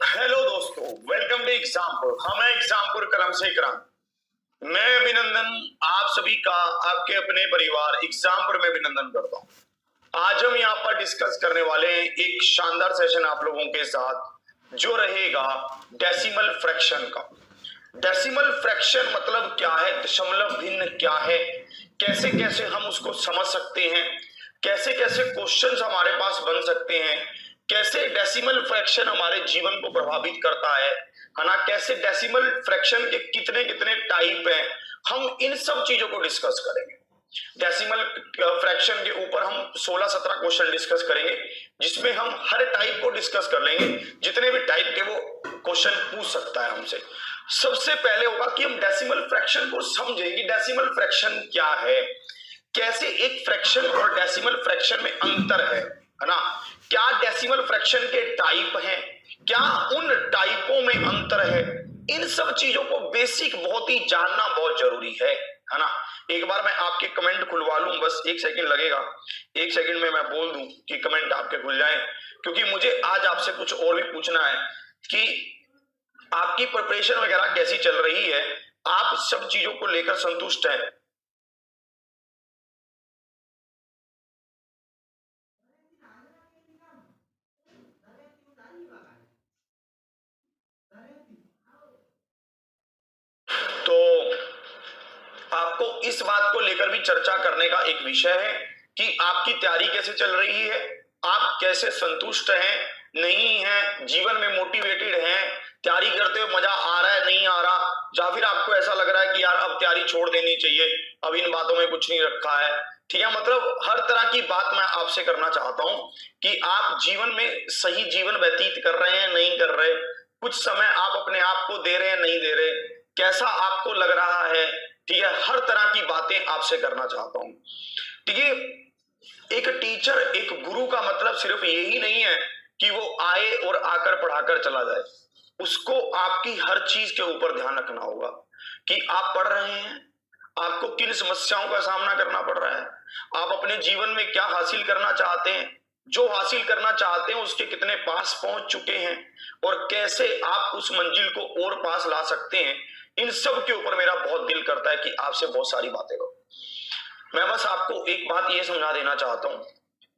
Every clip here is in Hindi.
हेलो दोस्तों, वेलकम टू एग्जामपुर। हम है एग्जामपुर कलम से इकराम। मैं अभिनंदन आप सभी का आपके अपने परिवार एग्जामपुर में अभिनंदन करता हूं। आज हम यहाँ पर डिस्कस करने वाले हैं एक शानदार सेशन आप लोगों के साथ जो रहेगा डेसिमल फ्रैक्शन का। डेसिमल फ्रैक्शन मतलब क्या है, दशमलव भिन्न क्या है, कैसे कैसे हम उसको समझ सकते हैं, कैसे कैसे क्वेश्चंस हमारे पास बन सकते हैं, कैसे डेसिमल फ्रैक्शन हमारे जीवन को प्रभावित करता है ना, कैसे डेसिमल फ्रैक्शन के कितने कितने टाइप हैं, हम इन सब चीजों को डिस्कस करेंगे। डेसिमल फ्रैक्शन के ऊपर हम 16-17 क्वेश्चन डिस्कस करेंगे, जिसमें हम हर टाइप को डिस्कस कर लेंगे, जितने भी टाइप के वो क्वेश्चन पूछ सकता है हमसे। सबसे पहले होगा कि हम डेसिमल फ्रैक्शन को समझें कि डेसिमल फ्रैक्शन क्या है, कैसे एक फ्रैक्शन और डेसिमल फ्रैक्शन में अंतर है ना, क्या डेसिमल फ्रैक्शन के टाइप हैं, क्या उन टाइपों में अंतर है। इन सब चीजों को बेसिक बहुत ही जानना बहुत जरूरी है ना। एक बार मैं आपके कमेंट खुलवा लूं, बस 1 सेकंड लगेगा, 1 सेकंड में मैं बोल दूं कि कमेंट आपके खुल जाएं, क्योंकि मुझे आज आपसे कुछ और भी पूछना है कि आपकी प्रिपरेशन वगैरह कैसी चल रही है, आप सब चीजों को लेकर संतुष्ट हैं। तो आपको इस बात को लेकर भी चर्चा करने का एक विषय है कि आपकी तैयारी कैसे चल रही है, आप कैसे संतुष्ट हैं, नहीं है, जीवन में मोटिवेटेड हैं, तैयारी करते हुए मजा आ रहा है, नहीं आ रहा, या फिर आपको ऐसा लग रहा है कि यार अब तैयारी छोड़ देनी चाहिए, अब इन बातों में कुछ नहीं रखा है। ठीक है, मतलब हर तरह की बात मैं आपसे करना चाहता हूं कि आप जीवन में सही जीवन व्यतीत कर रहे हैं, नहीं कर रहे, कुछ समय आप अपने आप को दे रहे हैं, नहीं दे रहे, कैसा आपको लग रहा है। ठीक है, हर तरह की बातें आपसे करना चाहता हूं। ठीक है, एक टीचर, एक गुरु का मतलब सिर्फ यही नहीं है कि वो आए और आकर पढ़ाकर चला जाए, उसको आपकी हर चीज के ऊपर ध्यान रखना होगा कि आप पढ़ रहे हैं, आपको किन समस्याओं का सामना करना पड़ रहा है, आप अपने जीवन में क्या हासिल करना चाहते हैं, जो हासिल करना चाहते हैं उसके कितने पास पहुंच चुके हैं, और कैसे आप उस मंजिल को और पास ला सकते हैं। इन सब के ऊपर मेरा बहुत दिल करता है कि आपसे बहुत सारी बातें करूं। मैं बस आपको एक बात ये समझा देना चाहता हूं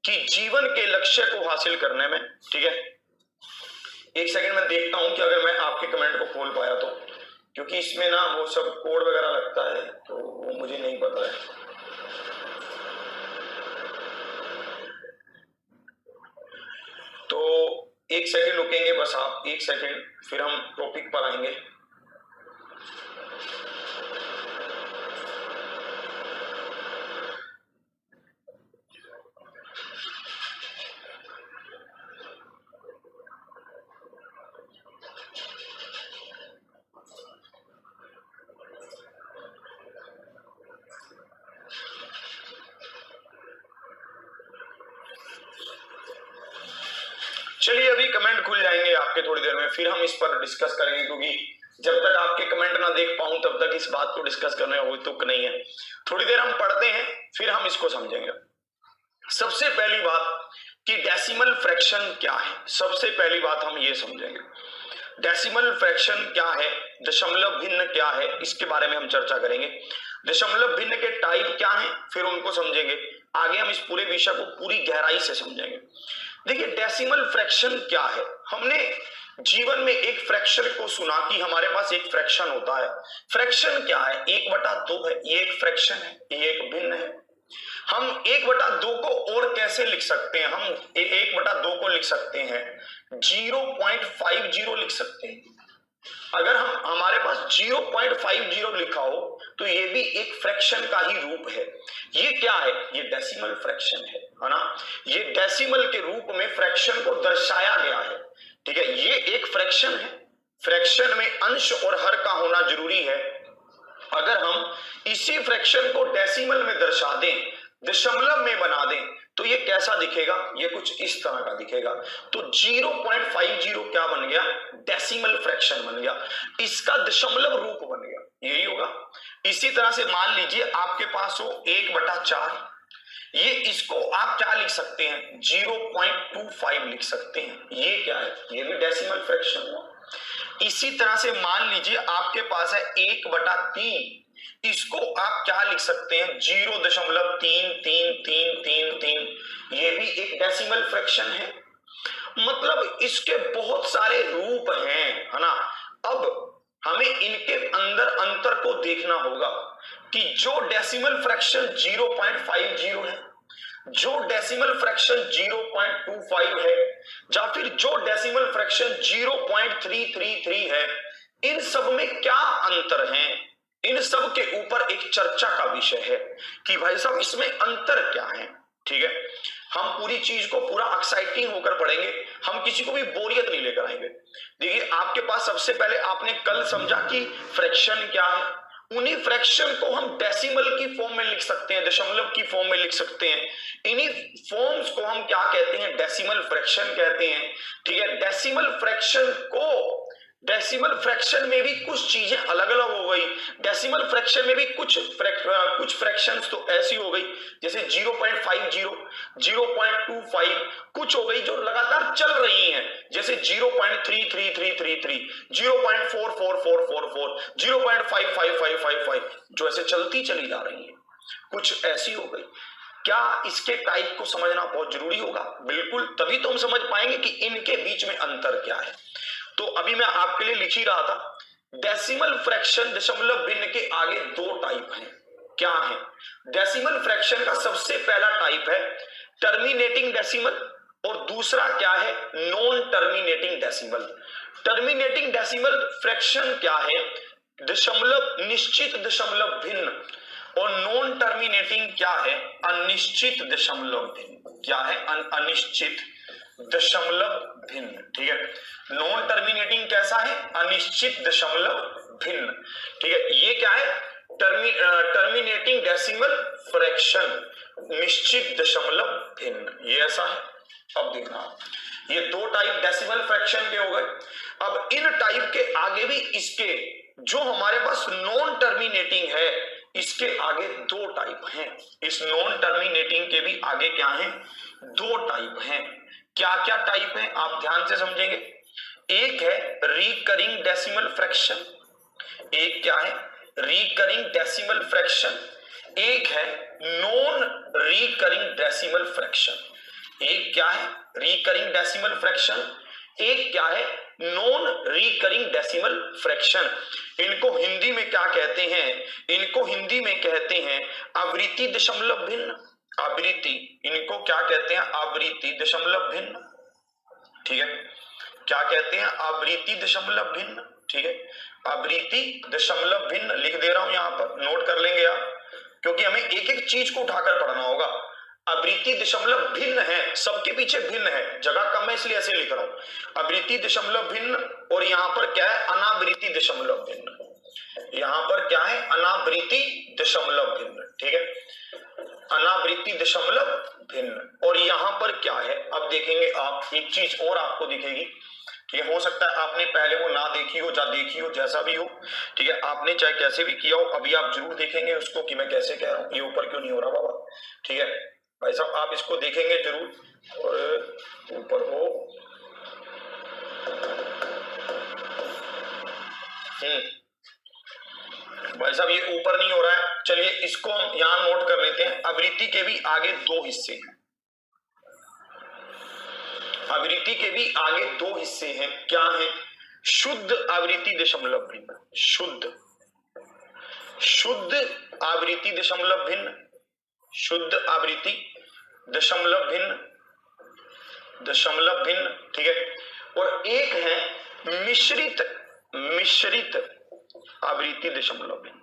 कि जीवन के लक्ष्य को हासिल करने में, ठीक है, 1 सेकंड में देखता हूं कि अगर मैं आपके कमेंट को खोल पाया तो, क्योंकि इसमें ना वो सब कोड वगैरह लगता है तो वो मुझे नहीं पता है। तो 1 सेकंड रुकेंगे बस आप, 1 सेकंड, फिर हम टॉपिक पर आएंगे। चलिए, अभी कमेंट खुल जाएंगे आपके थोड़ी देर में, फिर हम इस पर डिस्कस करेंगे, क्योंकि जब तक आपके कमेंट ना देख पाऊं तब तक इस बात को डिस्कस करने में तुक नहीं है। थोड़ी देर हम पढ़ते हैं, फिर हम इसको समझेंगे। सबसे पहली बात कि डेसिमल फ्रैक्शन क्या है, सबसे पहली बात हम ये समझेंगे डेसिमल फ्रैक्शन क्या है, दशमलव भिन्न क्या है, इसके बारे में हम चर्चा करेंगे। दशमलव भिन्न के टाइप क्या हैं, फिर उनको समझेंगे। आगे हम इस पूरे विषय को पूरी गहराई से समझेंगे। देखिए, डेसिमल फ्रैक्शन क्या है, हमने जीवन में एक फ्रैक्शन को सुना कि हमारे पास एक फ्रैक्शन होता है। फ्रैक्शन क्या है, 1/2 है, ये एक फ्रैक्शन है, ये एक भिन्न है। हम 1/2 को और कैसे लिख सकते हैं, हम 1/2 को लिख सकते हैं 0.50 लिख सकते हैं। अगर हम हमारे पास 0.50 लिखा हो तो ये भी एक फ्रैक्शन का ही रूप है। ये क्या है, ये डेसिमल फ्रैक्शन है ना, ये डेसिमल के रूप में फ्रैक्शन को दर्शाया गया है। ठीक है, ये एक फ्रैक्शन है, फ्रैक्शन में अंश और हर का होना जरूरी है। अगर हम इसी फ्रैक्शन को डेसिमल में दर्शा दें, दशमलव में बना दें, तो ये कैसा दिखेगा, ये कुछ इस तरह का दिखेगा। तो 0.50 क्या बन गया, डेसिमल फ्रैक्शन बन गया, इसका दशमलव रूप बन गया, यही होगा। इसी तरह से मान लीजिए आपके पास हो 1/4, ये इसको आप क्या लिख सकते हैं, 0.25 लिख सकते हैं। ये क्या है, ये भी डेसिमल फ्रैक्शन हुआ। इसी तरह से मान लीजिए आपके पास है 1/3, इसको आप क्या लिख सकते हैं, 0.333333, ये भी एक डेसिमल फ्रैक्शन है। मतलब इसके बहुत सारे रूप हैं, है ना। अब हमें इनके अंदर अंतर को देखना होगा कि जो डेसिमल फ्रैक्शन 0.50 है, जो डेसिमल फ्रैक्शन 0.25 है, या फिर जो डेसिमल फ्रैक्शन 0.333 है, इन सब में क्या अंतर है, इन सब के ऊपर एक चर्चा का विषय है कि भाई साहब इसमें अंतर क्या है। ठीक है, हम पूरी चीज को पूरा एक्साइटिंग होकर पढ़ेंगे, हम किसी को भी बोरियत नहीं लेकर आएंगे। देखिए आपके पास सबसे पहले आपने कल समझा कि फ्रैक्शन क्या है, उन्हीं फ्रैक्शन को हम डेसिमल की फॉर्म में लिख सकते हैं, दशमलव की फॉर्म में लिख सकते हैं। इन्हीं फॉर्म्स को हम क्या कहते हैं, डेसिमल फ्रैक्शन कहते हैं। ठीक है, डेसिमल फ्रैक्शन को, डेसिमल फ्रैक्शन में भी कुछ चीजें अलग अलग हो गई। डेसिमल फ्रैक्शन में भी कुछ फ्रैक्शंस तो ऐसी हो गई जैसे 0.50, 0.25, कुछ हो गई जो लगातार चल रही हैं जैसे 0.33333, 0.44444, 0.55555, जो ऐसे चलती चली जा रही हैं, कुछ ऐसी हो गई। क्या इसके टाइप को समझना बहुत जरूरी होगा? बिल्कुल, तभी तो हम समझ पाएंगे कि इनके बीच में अंतर क्या है। तो अभी मैं आपके लिए लिख ही रहा था, डेसिमल फ्रैक्शन दशमलव भिन्न के आगे दो टाइप हैं। क्या है? डेसिमल फ्रैक्शन का सबसे पहला टाइप है टर्मिनेटिंग डेसिमल, और दूसरा क्या है, non terminating decimal. Terminating decimal fraction क्या है, दशमलव निश्चित दशमलव भिन्न, और नॉन टर्मिनेटिंग क्या है, अनिश्चित दशमलव भिन्न। क्या है? अनिश्चित दशमलव भिन्न। ठीक है, नॉन टर्मिनेटिंग कैसा है, अनिश्चित दशमलव भिन्न। ठीक है, ये क्या है, टर्मिनेटिंग डेसिमल फ्रैक्शन, निश्चित दशमलव भिन्न, ये ऐसा है। अब देखना, ये दो टाइप डेसिमल फ्रैक्शन के हो गए। अब इन टाइप के आगे भी इसके, जो हमारे पास नॉन टर्मिनेटिंग है, इसके आगे दो टाइप हैं। इस नॉन टर्मिनेटिंग के भी आगे क्या है, दो टाइप हैं। क्या क्या टाइप है आप ध्यान से समझेंगे। एक है रिकरिंग डेसिमल फ्रैक्शन, एक क्या है, रिकरिंग डेसिमल फ्रैक्शन, एक है नॉन रिकरिंग डेसिमल फ्रैक्शन। एक क्या है, रिकरिंग डेसिमल फ्रैक्शन, एक क्या है, नॉन रिकरिंग डेसिमल फ्रैक्शन। इनको हिंदी में क्या कहते हैं, इनको हिंदी में कहते हैं आवृत्ति दशमलव भिन्न। आवृत्ति, इनको क्या कहते हैं, आवृत्ति दशमलव भिन्न। ठीक है, क्या कहते हैं, आवृत्ति दशमलव भिन्न। ठीक है, आवृत्ति दशमलव भिन्न लिख दे रहा हूं, यहां पर नोट कर लेंगे आप, क्योंकि हमें एक एक चीज को उठाकर पढ़ना होगा। आवृत्ति दशमलव भिन्न है, सबके पीछे भिन्न है, जगह कम है इसलिए ऐसे लिख रहा हूं, आवृत्ति दशमलव भिन्न। और यहां पर क्या है, अनावृत्ति दशमलव भिन्न। यहां पर क्या है, अनावृत्ति दशमलव भिन्न। ठीक है, अनावृत्ति दशमलव भिन्न। और यहां पर क्या है, अब देखेंगे आप, एक चीज और आपको दिखेगी, ये हो सकता है आपने पहले वो ना देखी हो या देखी हो, जैसा भी हो। ठीक है, आपने चाहे कैसे भी किया हो, अभी आप जरूर देखेंगे उसको कि मैं कैसे कह रहा हूं, ये ऊपर क्यों नहीं हो रहा बाबा। ठीक है भाई साहब, आप इसको देखेंगे जरूर, और ऊपर हो, भाई साहब ये ऊपर नहीं हो रहा है, चलिए इसको हम यहां नोट कर लेते हैं। आवृत्ति के भी आगे दो हिस्से हैं, आवृत्ति के भी आगे दो हिस्से हैं। क्या है, शुद्ध आवृत्ति दशमलव भिन्न, शुद्ध, शुद्ध आवृत्ति दशमलव भिन्न, शुद्ध आवृत्ति दशमलव भिन्न, दशमलव भिन्न। ठीक है, और एक है मिश्रित, मिश्रित आवृत्ति दशमलव भिन्न,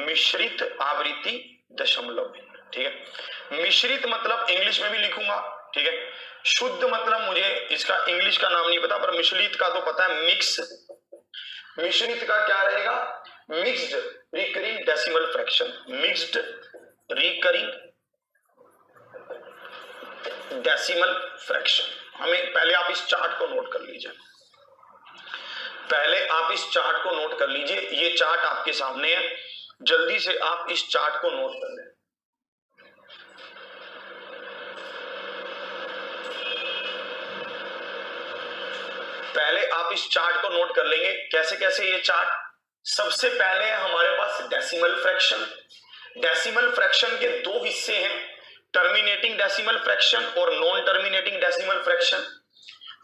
मिश्रित आवृत्ति दशमलव भिन्न। ठीक है, मिश्रित मतलब इंग्लिश में भी लिखूंगा। ठीक है, शुद्ध मतलब मुझे इसका इंग्लिश का नाम नहीं पता, पर मिश्रित का तो पता है, मिक्स। मिश्रित का क्या रहेगा, mixed recurring decimal fraction, mixed recurring decimal fraction. हमें पहले आप इस चार्ट को नोट कर लीजिए, पहले आप इस चार्ट को नोट कर लीजिए, ये चार्ट आपके सामने है, जल्दी से आप इस चार्ट को नोट कर लें। पहले आप इस चार्ट को नोट कर लेंगे। कैसे कैसे ये चार्ट, सबसे पहले हमारे पास डेसिमल फ्रैक्शन। डेसिमल फ्रैक्शन के दो हिस्से हैं, टर्मिनेटिंग डेसिमल फ्रैक्शन और नॉन टर्मिनेटिंग डेसिमल फ्रैक्शन।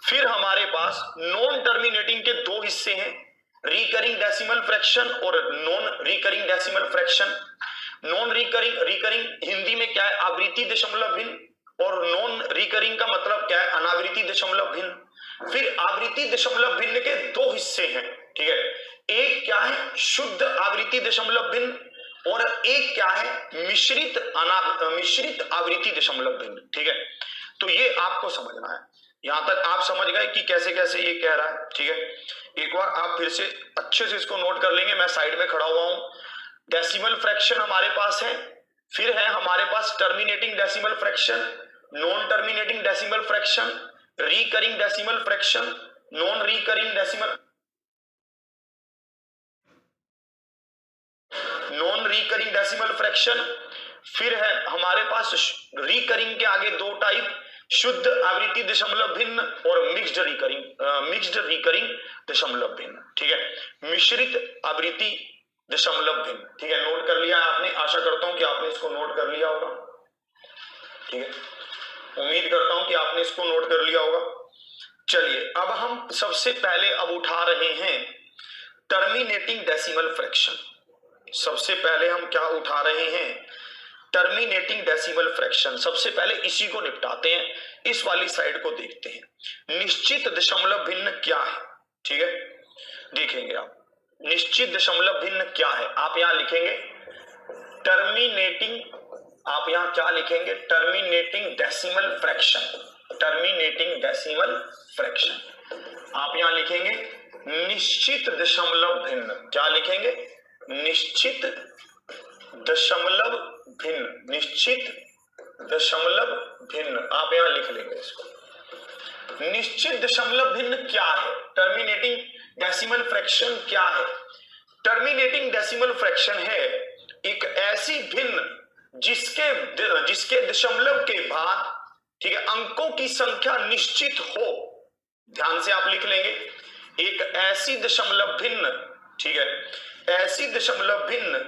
फिर हमारे पास नॉन टर्मिनेटिंग के दो हिस्से हैं, रिकरिंग डेसिमल फ्रैक्शन और non recurring decimal fraction. Non recurring Hindi में क्या है, आवृत्ति दशमलव भिन्न, और नॉन रिकरिंग का मतलब क्या है, अनावृत्ति दशमलव भिन्न। फिर आवृत्ति दशमलव भिन्न के दो हिस्से हैं, ठीक है, एक क्या है शुद्ध आवृत्ति दशमलव भिन्न और एक क्या है मिश्रित आवृत्ति दशमलव भिन्न, ठीक है। तो ये आपको समझना है। यहां तक आप समझ गए कि कैसे कैसे ये कह रहा है, ठीक है। एक बार आप फिर से अच्छे से इसको नोट कर लेंगे, मैं साइड में खड़ा हुआ हूं। डेसिमल फ्रैक्शन हमारे पास है, फिर है हमारे पास terminating decimal fraction, non terminating decimal fraction, recurring decimal fraction, non recurring decimal fraction. फिर है हमारे पास रिकरिंग के आगे दो टाइप, शुद्ध आवृत्ति दशमलव भिन्न और मिक्स्ड रिकरिंग दशमलव भिन्न, ठीक है, मिश्रित आवृत्ति दशमलव भिन्न, ठीक है। नोट कर लिया आपने, आशा करता हूं कि आपने इसको नोट कर लिया होगा, ठीक है, उम्मीद करता हूं कि आपने इसको नोट कर लिया होगा। चलिए अब हम सबसे पहले अब उठा रहे हैं टर्मिनेटिंग डेसिमल फ्रैक्शन। सबसे पहले हम क्या उठा रहे हैं, टर्मिनेटिंग डेसिमल फ्रैक्शन। सबसे पहले इसी को निपटाते हैं, इस वाली साइड को देखते हैं। निश्चित दशमलव भिन्न क्या है, ठीक है, देखेंगे आप निश्चित दशमलव भिन्न क्या है। आप यहां लिखेंगे टर्मिनेटिंग, आप यहां क्या लिखेंगे, terminating decimal fraction, terminating decimal fraction. आप यहां लिखेंगे निश्चित दशमलव भिन्न, क्या लिखेंगे, निश्चित दशमलव भिन्न, निश्चित दशमलव भिन्न, आप यहां लिख लेंगे इसको। निश्चित दशमलव भिन्न क्या है, टर्मिनेटिंग डेसिमल फ्रैक्शन क्या है। टर्मिनेटिंग डेसिमल फ्रैक्शन है एक ऐसी भिन्न जिसके दशमलव के बाद, ठीक है, अंकों की संख्या निश्चित हो। ध्यान से आप लिख लेंगे, एक ऐसी दशमलव भिन्न, ठीक है, ऐसी दशमलव भिन्न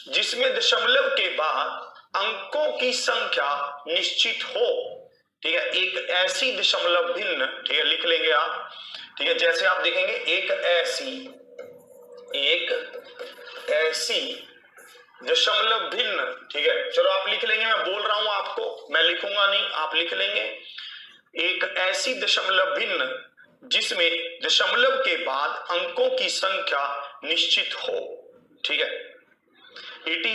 जिसमें दशमलव के बाद अंकों की संख्या निश्चित हो, ठीक है, एक ऐसी दशमलव भिन्न, ठीक है, लिख लेंगे आप, ठीक है। जैसे आप देखेंगे एक ऐसी दशमलव भिन्न, ठीक है, चलो आप लिख लेंगे, मैं बोल रहा हूं आपको, मैं लिखूंगा नहीं, आप लिख लेंगे। एक ऐसी दशमलव भिन्न जिसमें दशमलव के बाद अंकों की संख्या निश्चित हो, ठीक है, it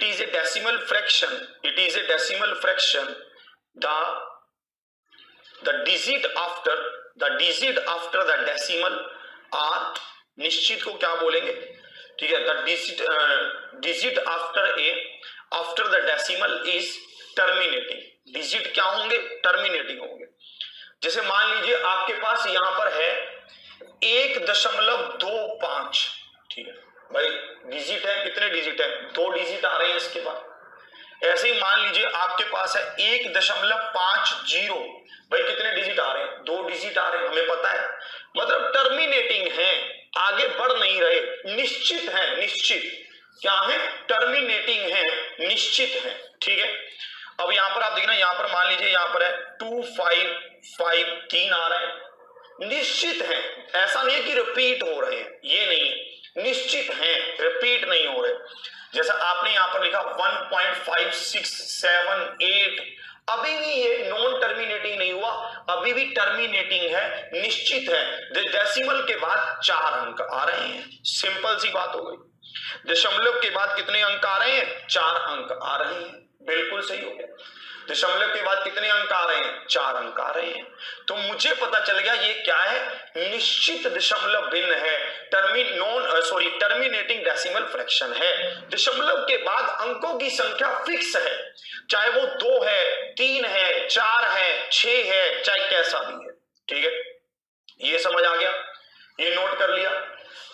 is a decimal fraction, it is a decimal fraction, the digit after the decimal are, निश्चित को क्या बोलेंगे, ठीक है, the digit after the decimal is terminating, digit क्या होंगे, टर्मिनेटिंग होंगे। जैसे मान लीजिए आपके पास यहां पर है 1.25, ठीक है भाई, डिजिट है, कितने डिजिट है, 2 डिजिट आ रहे हैं इसके बाद। ऐसे ही मान लीजिए आपके पास है 1.50, भाई कितने डिजिट आ रहे हैं, 2 डिजिट आ रहे हैं, हमें पता है, मतलब टर्मिनेटिंग है, आगे बढ़ नहीं रहे, निश्चित है, निश्चित क्या है, टर्मिनेटिंग है, निश्चित है, ठीक है। अब यहां पर आप देखना, यहां पर मान लीजिए यहां पर है 2 5 5 3 आ रहे हैं, निश्चित है, ऐसा नहीं है कि रिपीट हो रहे हैं, ये नहीं है, निश्चित हैं, रिपीट नहीं हो रहे। जैसा आपने यहां पर लिखा 1.5678, अभी भी ये नॉन टर्मिनेटिंग नहीं हुआ, अभी भी टर्मिनेटिंग है, निश्चित है। डेसिमल के बाद 4 अंक आ रहे हैं, सिंपल सी बात हो गई। दशमलव के बाद कितने अंक आ रहे हैं, 4 अंक आ रहे हैं, बिल्कुल सही हो गया। दशमलव के बाद कितने अंक आ रहे हैं, 4 अंक आ रहे हैं। तो मुझे पता चल गया ये क्या है, निश्चित दशमलव भिन्न है, टर्मिनेटिंग डेसिमल फ्रैक्शन है। दशमलव के बाद अंकों की संख्या फिक्स है, चाहे वो 2 है, 3 है, 4 है, 6 है, चाहे कैसा भी है, ठीक है। ये समझ आ गया, ये नोट कर लिया।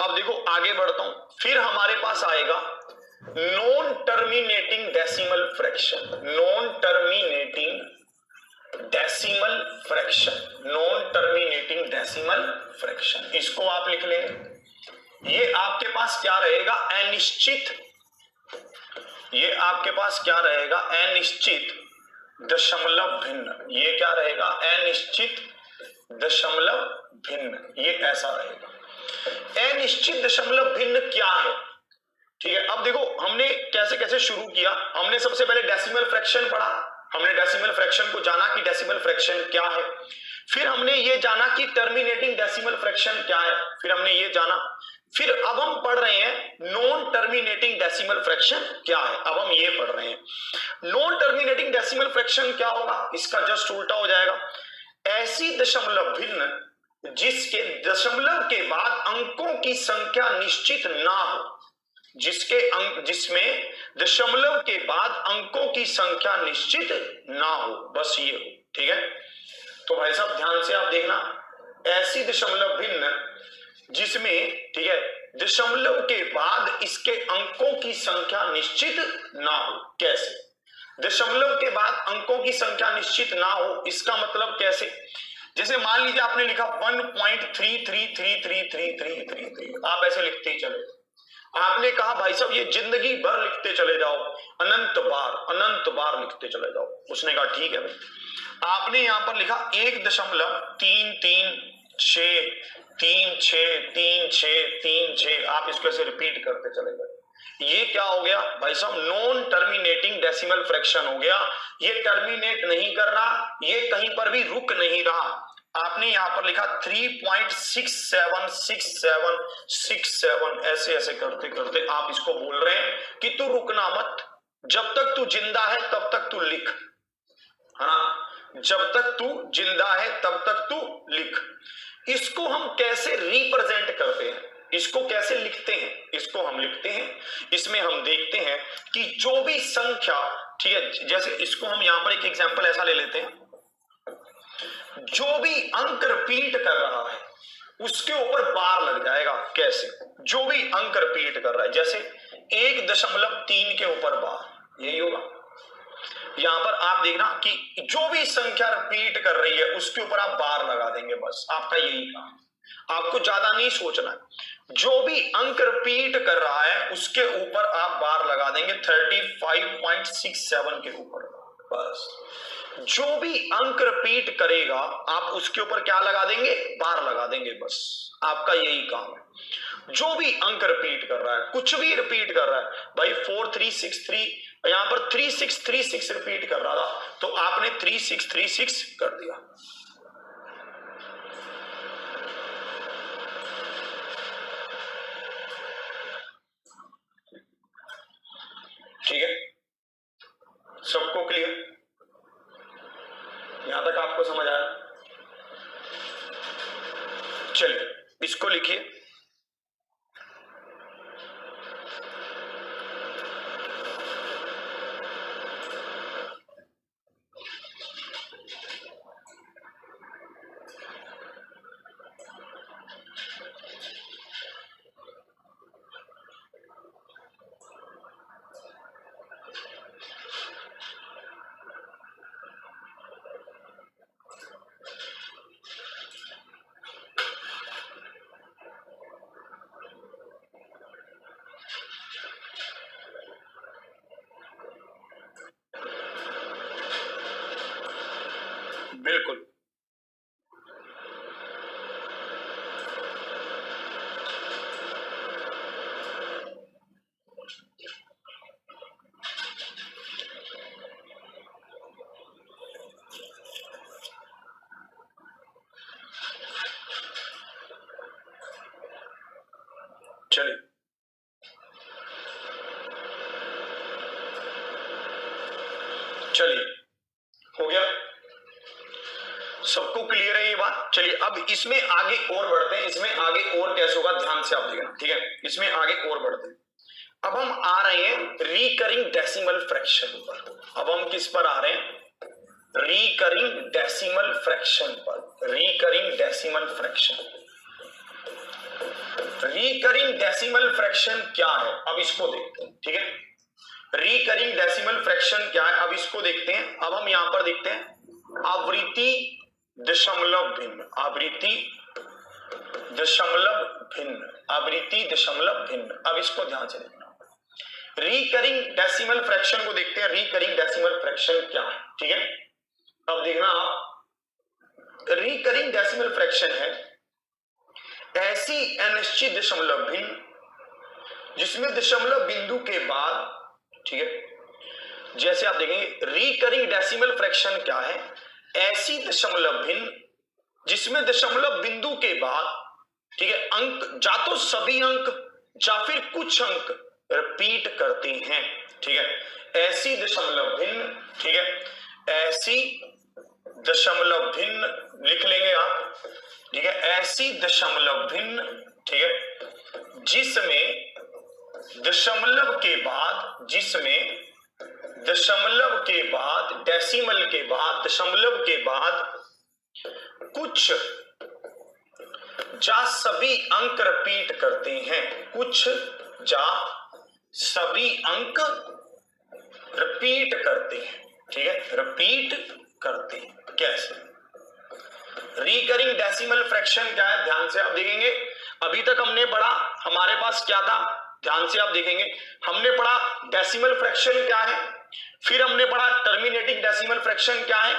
अब देखो आगे बढ़ता हूं, फिर हमारे पास आएगा non terminating decimal fraction, non terminating decimal fraction, non terminating decimal fraction, इसको आप लिख लेंगे। ये आपके पास क्या रहेगा, अनिश्चित, ये आपके पास क्या रहेगा, अनिश्चित दशमलव भिन्न। ये क्या रहेगा, अनिश्चित दशमलव भिन्न, ये ऐसा रहेगा। अनिश्चित दशमलव भिन्न क्या है, ठीक है। अब देखो हमने कैसे कैसे शुरू किया। हमने सबसे पहले डेसिमल फ्रैक्शन पढ़ा, हमने डेसिमल फ्रैक्शन को जाना कि डेसिमल फ्रैक्शन क्या है। फिर हमने ये जाना कि टर्मिनेटिंग डेसिमल फ्रैक्शन क्या है, फिर हमने ये जाना। फिर अब हम पढ़ रहे हैं नॉन टर्मिनेटिंग डेसिमल फ्रैक्शन क्या है, अब हम ये पढ़ रहे हैं। नॉन टर्मिनेटिंग डेसिमल फ्रैक्शन क्या होगा, इसका जस्ट उल्टा हो जाएगा। ऐसी दशमलव भिन्न जिसके दशमलव के बाद अंकों की संख्या निश्चित ना हो, जिसमें दशमलव के बाद अंकों की संख्या निश्चित ना हो, बस ये हो, ठीक है। तो भाई साहब ध्यान से आप देखना, ऐसी दशमलव भिन्न जिसमें, ठीक है, दशमलव के बाद इसके अंकों की संख्या निश्चित ना हो। कैसे, दशमलव के बाद अंकों की संख्या निश्चित ना हो, इसका मतलब कैसे, जैसे मान लीजिए आपने लिखा 1.33333333, आप ऐसे लिखते ही चले। आपने कहा भाई साहब ये जिंदगी भर लिखते चले जाओ, अनंत बार लिखते चले जाओ। उसने कहा ठीक है भाई। आपने यहां पर लिखा 1.33636363, आप इसको ऐसे रिपीट करते चले गए। ये क्या हो गया भाई साहब, नॉन टर्मिनेटिंग डेसिमल फ्रैक्शन हो गया। ये टर्मिनेट नहीं कर रहा, ये कहीं पर भी रुक नहीं रहा। आपने यहां पर लिखा 3.676767, ऐसे ऐसे करते करते आप इसको बोल रहे हैं कि तू रुकना मत, जब तक तू जिंदा है तब तक तू लिख, है ना, जब तक तू जिंदा है तब तक तू लिख। इसको हम कैसे रिप्रेजेंट करते हैं, इसको कैसे लिखते हैं, इसको हम लिखते हैं, इसमें हम देखते हैं कि जो भी संख्या, ठीक है, जैसे इसको हम यहां पर एक एग्जांपल ऐसा ले लेते हैं, जो भी अंक रिपीट कर रहा है उसके ऊपर बार लग जाएगा। कैसे, जो भी अंक रिपीट कर रहा है, जैसे 1.3 के ऊपर बार, यही होगा। यहां पर आप देखना कि जो भी संख्या रिपीट कर रही है उसके ऊपर आप बार लगा देंगे, बस आपका यही काम, आपको ज्यादा नहीं सोचना है। जो भी अंक रिपीट कर रहा है उसके ऊपर आप बार लगा देंगे 35.67 के ऊपर, बस। जो भी अंक रिपीट करेगा आप उसके ऊपर क्या लगा देंगे, बार लगा देंगे, बस आपका यही काम है। जो भी अंक रिपीट कर रहा है, कुछ भी रिपीट कर रहा है, भाई 4363, यहां पर 3636 रिपीट कर रहा था तो आपने 3636 कर दिया। ठीक है, सबको क्लियर, यहां तक आपको समझ आया। चलिए इसको लिखिए, बिल्कुल चलिए चलिए हो गया, सबको क्लियर है ये बात। चलिए अब इसमें आगे और बढ़ते हैं, इसमें आगे और कैसे होगा ध्यान से आप देखना, ठीक है, इसमें आगे और बढ़ते हैं। अब हम आ रहे हैं रिकरिंग डेसिमल फ्रैक्शन पर। अब हम किस पर आ रहे हैं, रिकरिंग डेसिमल फ्रैक्शन पर। Recurring decimal fraction, recurring decimal fraction क्या है, अब इसको देखते हैं, ठीक है। रिकरिंग डेसिमल फ्रैक्शन क्या है, अब इसको देखते हैं। अब हम यहां पर देखते हैं आवृत्ति दशमलव भिन्न, आवृत्ति दशमलव भिन्न, आवृत्ति दशमलव भिन्न। अब इसको ध्यान से देखना। रिकरिंग डेसिमल फ्रैक्शन को देखते हैं। रिकरिंग डेसिमल फ्रैक्शन क्या है, ठीक है। अब देखना आप, रिकरिंग डेसिमल फ्रैक्शन है ऐसी अनिश्चित दशमलव भिन्न जिसमें दशमलव बिंदु के बाद, ठीक है, जैसे आप देखेंगे रिकरिंग डेसिमल फ्रैक्शन क्या है, ऐसी दशमलव भिन्न जिसमें दशमलव बिंदु के बाद, ठीक है, अंक या तो सभी अंक या फिर कुछ अंक रिपीट करते हैं, ठीक है। ऐसी दशमलव भिन्न, ठीक है, ऐसी दशमलव भिन्न लिख लेंगे आप, ठीक है, ऐसी दशमलव भिन्न, ठीक है, जिसमें दशमलव के बाद, जिसमें दशमलव के बाद, डेसिमल के बाद, दशमलव के बाद कुछ या सभी अंक रिपीट करते हैं, कुछ या सभी अंक रिपीट करते हैं, ठीक है, रिपीट करते हैं। कैसे? रिकरिंग डेसिमल फ्रैक्शन क्या है, ध्यान से आप देखेंगे। अभी तक हमने पढ़ा, हमारे पास क्या था, ध्यान से आप देखेंगे, हमने पढ़ा डेसिमल फ्रैक्शन क्या है, फिर हमने पढ़ा टर्मिनेटिंग डेसिमल फ्रैक्शन क्या है,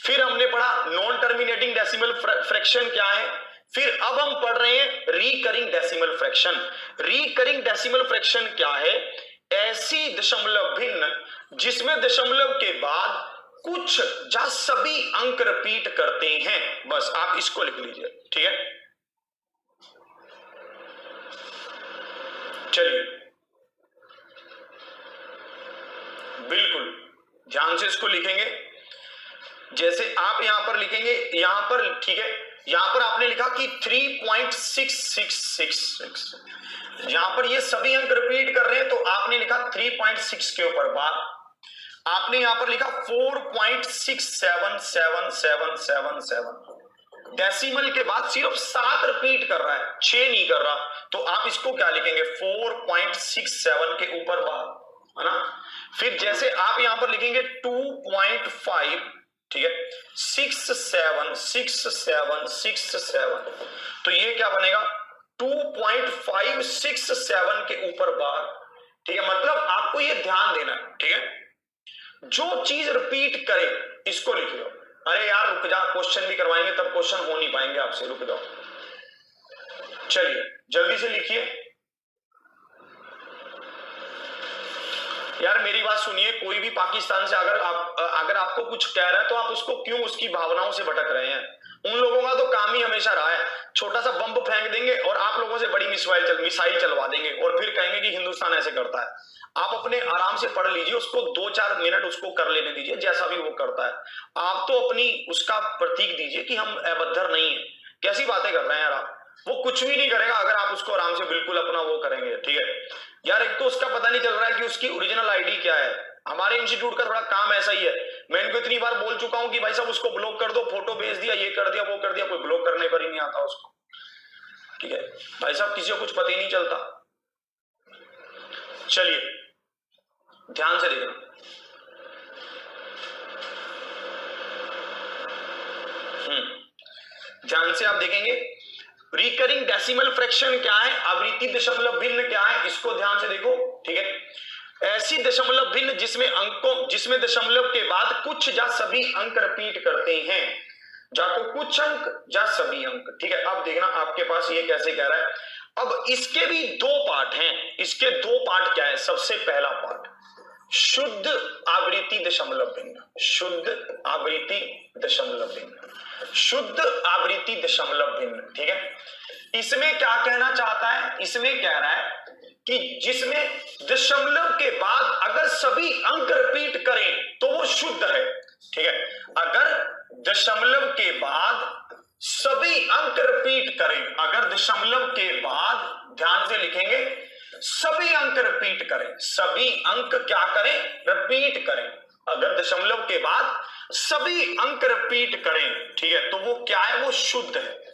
फिर हमने पढ़ा नॉन टर्मिनेटिंग डेसिमल फ्रैक्शन क्या है, फिर अब हम पढ़ रहे हैं recurring decimal fraction. Recurring decimal fraction क्या है, ऐसी दशमलव भिन्न जिसमें दशमलव के बाद कुछ या सभी अंक रिपीट करते हैं। बस आप इसको लिख लीजिए, ठीक है। चलिए बिल्कुल ध्यान से इसको लिखेंगे। जैसे आप यहां पर लिखेंगे, यहां पर, ठीक है, यहां पर आपने लिखा कि 3.6666, यहां पर ये सभी अंक रिपीट कर रहे हैं, तो आपने लिखा 3.6 के ऊपर बार, आपने यहां पर लिखा 4.67777, डेसिमल के बाद सिर्फ 7 रिपीट कर रहा है, 6 नहीं कर रहा, तो आप इसको क्या लिखेंगे, 4.67 के ऊपर बार, है ना। फिर जैसे आप यहां पर लिखेंगे 2.5, ठीक है, 676767, तो ये क्या बनेगा, 2.567 के ऊपर बार, ठीक है। मतलब आपको ये ध्यान देना है, ठीक है, जो चीज रिपीट करे इसको लिख लो। अरे यार रुक जा, क्वेश्चन भी करवाएंगे तब क्वेश्चन हो नहीं पाएंगे आपसे, रुक जाओ। चलिए जल्दी से लिखिए यार, मेरी बात सुनिए। कोई भी पाकिस्तान से अगर आपको कुछ कह रहा है तो आप उसको क्यों उसकी भावनाओं से भटक रहे हैं। उन लोगों का तो काम ही हमेशा रहा है, छोटा सा बम फेंक देंगे और आप लोगों से बड़ी मिसाइल चलवा देंगे और फिर कहेंगे कि हिंदुस्तान ऐसे करता है। आप अपने आराम से पढ़ लीजिए, उसको 2-4 मिनट उसको कर लेने दीजिए, जैसा भी वो करता है। आप तो अपनी उसका प्रतीक दीजिए कि हम अभद्र नहीं है। कैसी बातें कर रहे हैं यार आप, वो कुछ भी नहीं करेगा अगर आप उसको आराम से बिल्कुल अपना वो करेंगे, ठीक है यार। एक तो उसका पता नहीं चल रहा है कि उसकी ओरिजिनल आईडी क्या है। हमारे इंस्टीट्यूट का थोड़ा काम ऐसा ही है, मैं इनको इतनी बार बोल चुका हूं कि भाई साहब उसको ब्लॉक कर दो, फोटो भेज दिया, ये कर दिया, वो कर दिया, कोई ब्लॉक करने पर ही नहीं आता उसको, ठीक है भाई साहब, किसी को कुछ पता ही नहीं चलता। चलिए ध्यान से देखना, ध्यान से आप देखेंगे रिकरिंग डेसिमल फ्रैक्शन क्या है, आवृत्ति दशमलव भिन्न क्या है, इसको ध्यान से देखो, ठीक है। ऐसी दशमलव भिन्न जिसमें दशमलव के बाद कुछ या सभी अंक रिपीट करते हैं, या तो कुछ अंक या सभी अंक, ठीक है। अब देखना आपके पास ये कैसे कह रहा है। अब इसके भी 2 पार्ट हैं, इसके 2 पार्ट क्या है। सबसे पहला पार्ट शुद्ध आवृत्ति दशमलव भिन्न, शुद्ध आवृत्ति दशमलव भिन्न, शुद्ध आवृत्ति दशमलव भिन्न, ठीक है। इसमें क्या कहना चाहता है, इसमें कह रहा है कि जिसमें दशमलव के बाद अगर सभी अंक रिपीट करें तो वो शुद्ध है, ठीक है। अगर दशमलव के बाद सभी अंक रिपीट करें, अगर दशमलव के बाद, ध्यान से लिखेंगे, सभी अंक रिपीट करें, सभी अंक क्या करें, रिपीट करें। अगर दशमलव के बाद सभी अंक रिपीट करें, ठीक है, तो वो क्या है, वो शुद्ध है,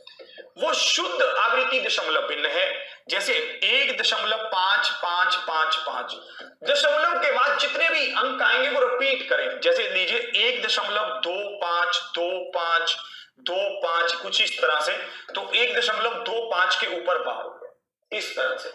वो शुद्ध आवृत्ति दशमलव भिन्न है। जैसे 1.5555, दशमलव के बाद जितने भी अंक आएंगे वो रिपीट करें। जैसे लीजिए 1.255252, 25 कुछ इस तरह से, तो 1.25 के ऊपर पार हो गया इस तरह से।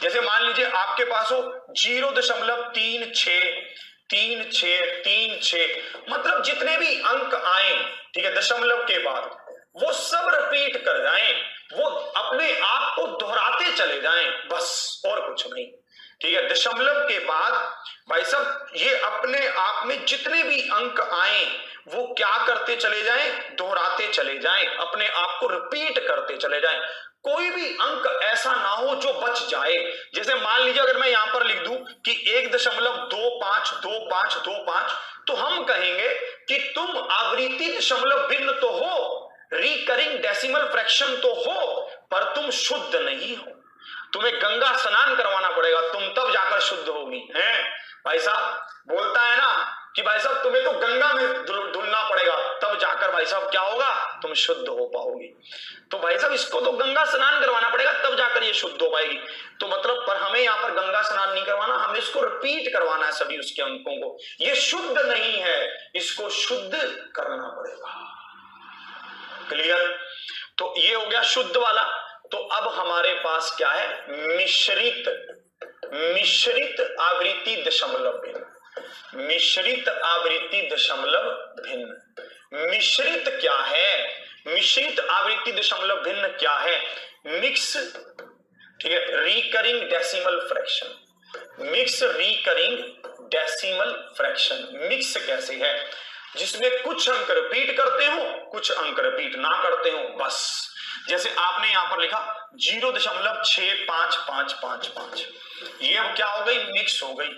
जैसे मान लीजिए आपके पास हो 0.363636, मतलब जितने भी अंक आए, ठीक है, दशमलव के बाद वो सब रिपीट कर जाएं, वो अपने आप को दोहराते चले जाएं, बस और कुछ नहीं, ठीक है। दशमलव के बाद भाई साहब ये अपने आप में जितने भी अंक आए वो क्या करते चले जाएं, दोहराते चले जाएं, अपने आप को रिपीट करते चले जाएं। कोई भी अंक ऐसा ना हो जो बच जाए। जैसे मान लीजिए अगर मैं यहां पर लिख दूं कि 1.252525, तो हम कहेंगे कि तुम आवृत्ति दशमलव भिन्न तो हो, रिकरिंग डेसिमल फ्रैक्शन तो हो, पर तुम शुद्ध नहीं हो। तुम्हें गंगा स्नान करवाना पड़ेगा, तुम तब जाकर शुद्ध होगी। हैं भाई साहब बोलता है ना कि भाई साहब तुम्हें तो गंगा में धुलना पड़ेगा, तब जाकर भाई साहब क्या होगा, तुम शुद्ध हो पाओगी। तो भाई साहब इसको तो गंगा स्नान करवाना पड़ेगा, तब जाकर ये शुद्ध हो पाएगी। तो मतलब पर हमें यहाँ पर गंगा स्नान नहीं करवाना, हमें इसको रिपीट करवाना है सभी उसके अंकों को। ये शुद्ध नहीं है, इसको शुद्ध करना पड़ेगा। क्लियर? तो ये हो गया शुद्ध वाला। तो अब हमारे पास क्या है, मिश्रित आवृत्ति दशमलव भिन्न। मिश्रित आवृत्ति दशमलव भिन्न, मिश्रित क्या है, मिश्रित आवृत्ति दशमलव भिन्न क्या है, मिक्स, ठीक है, recurring decimal fraction. Mix recurring decimal fraction, mix कैसे है, जिसमें कुछ अंक रिपीट करते हो, कुछ अंक रिपीट ना करते हो, बस। जैसे आपने यहां पर लिखा 0.6555, ये अब क्या हो गई, मिक्स हो गई।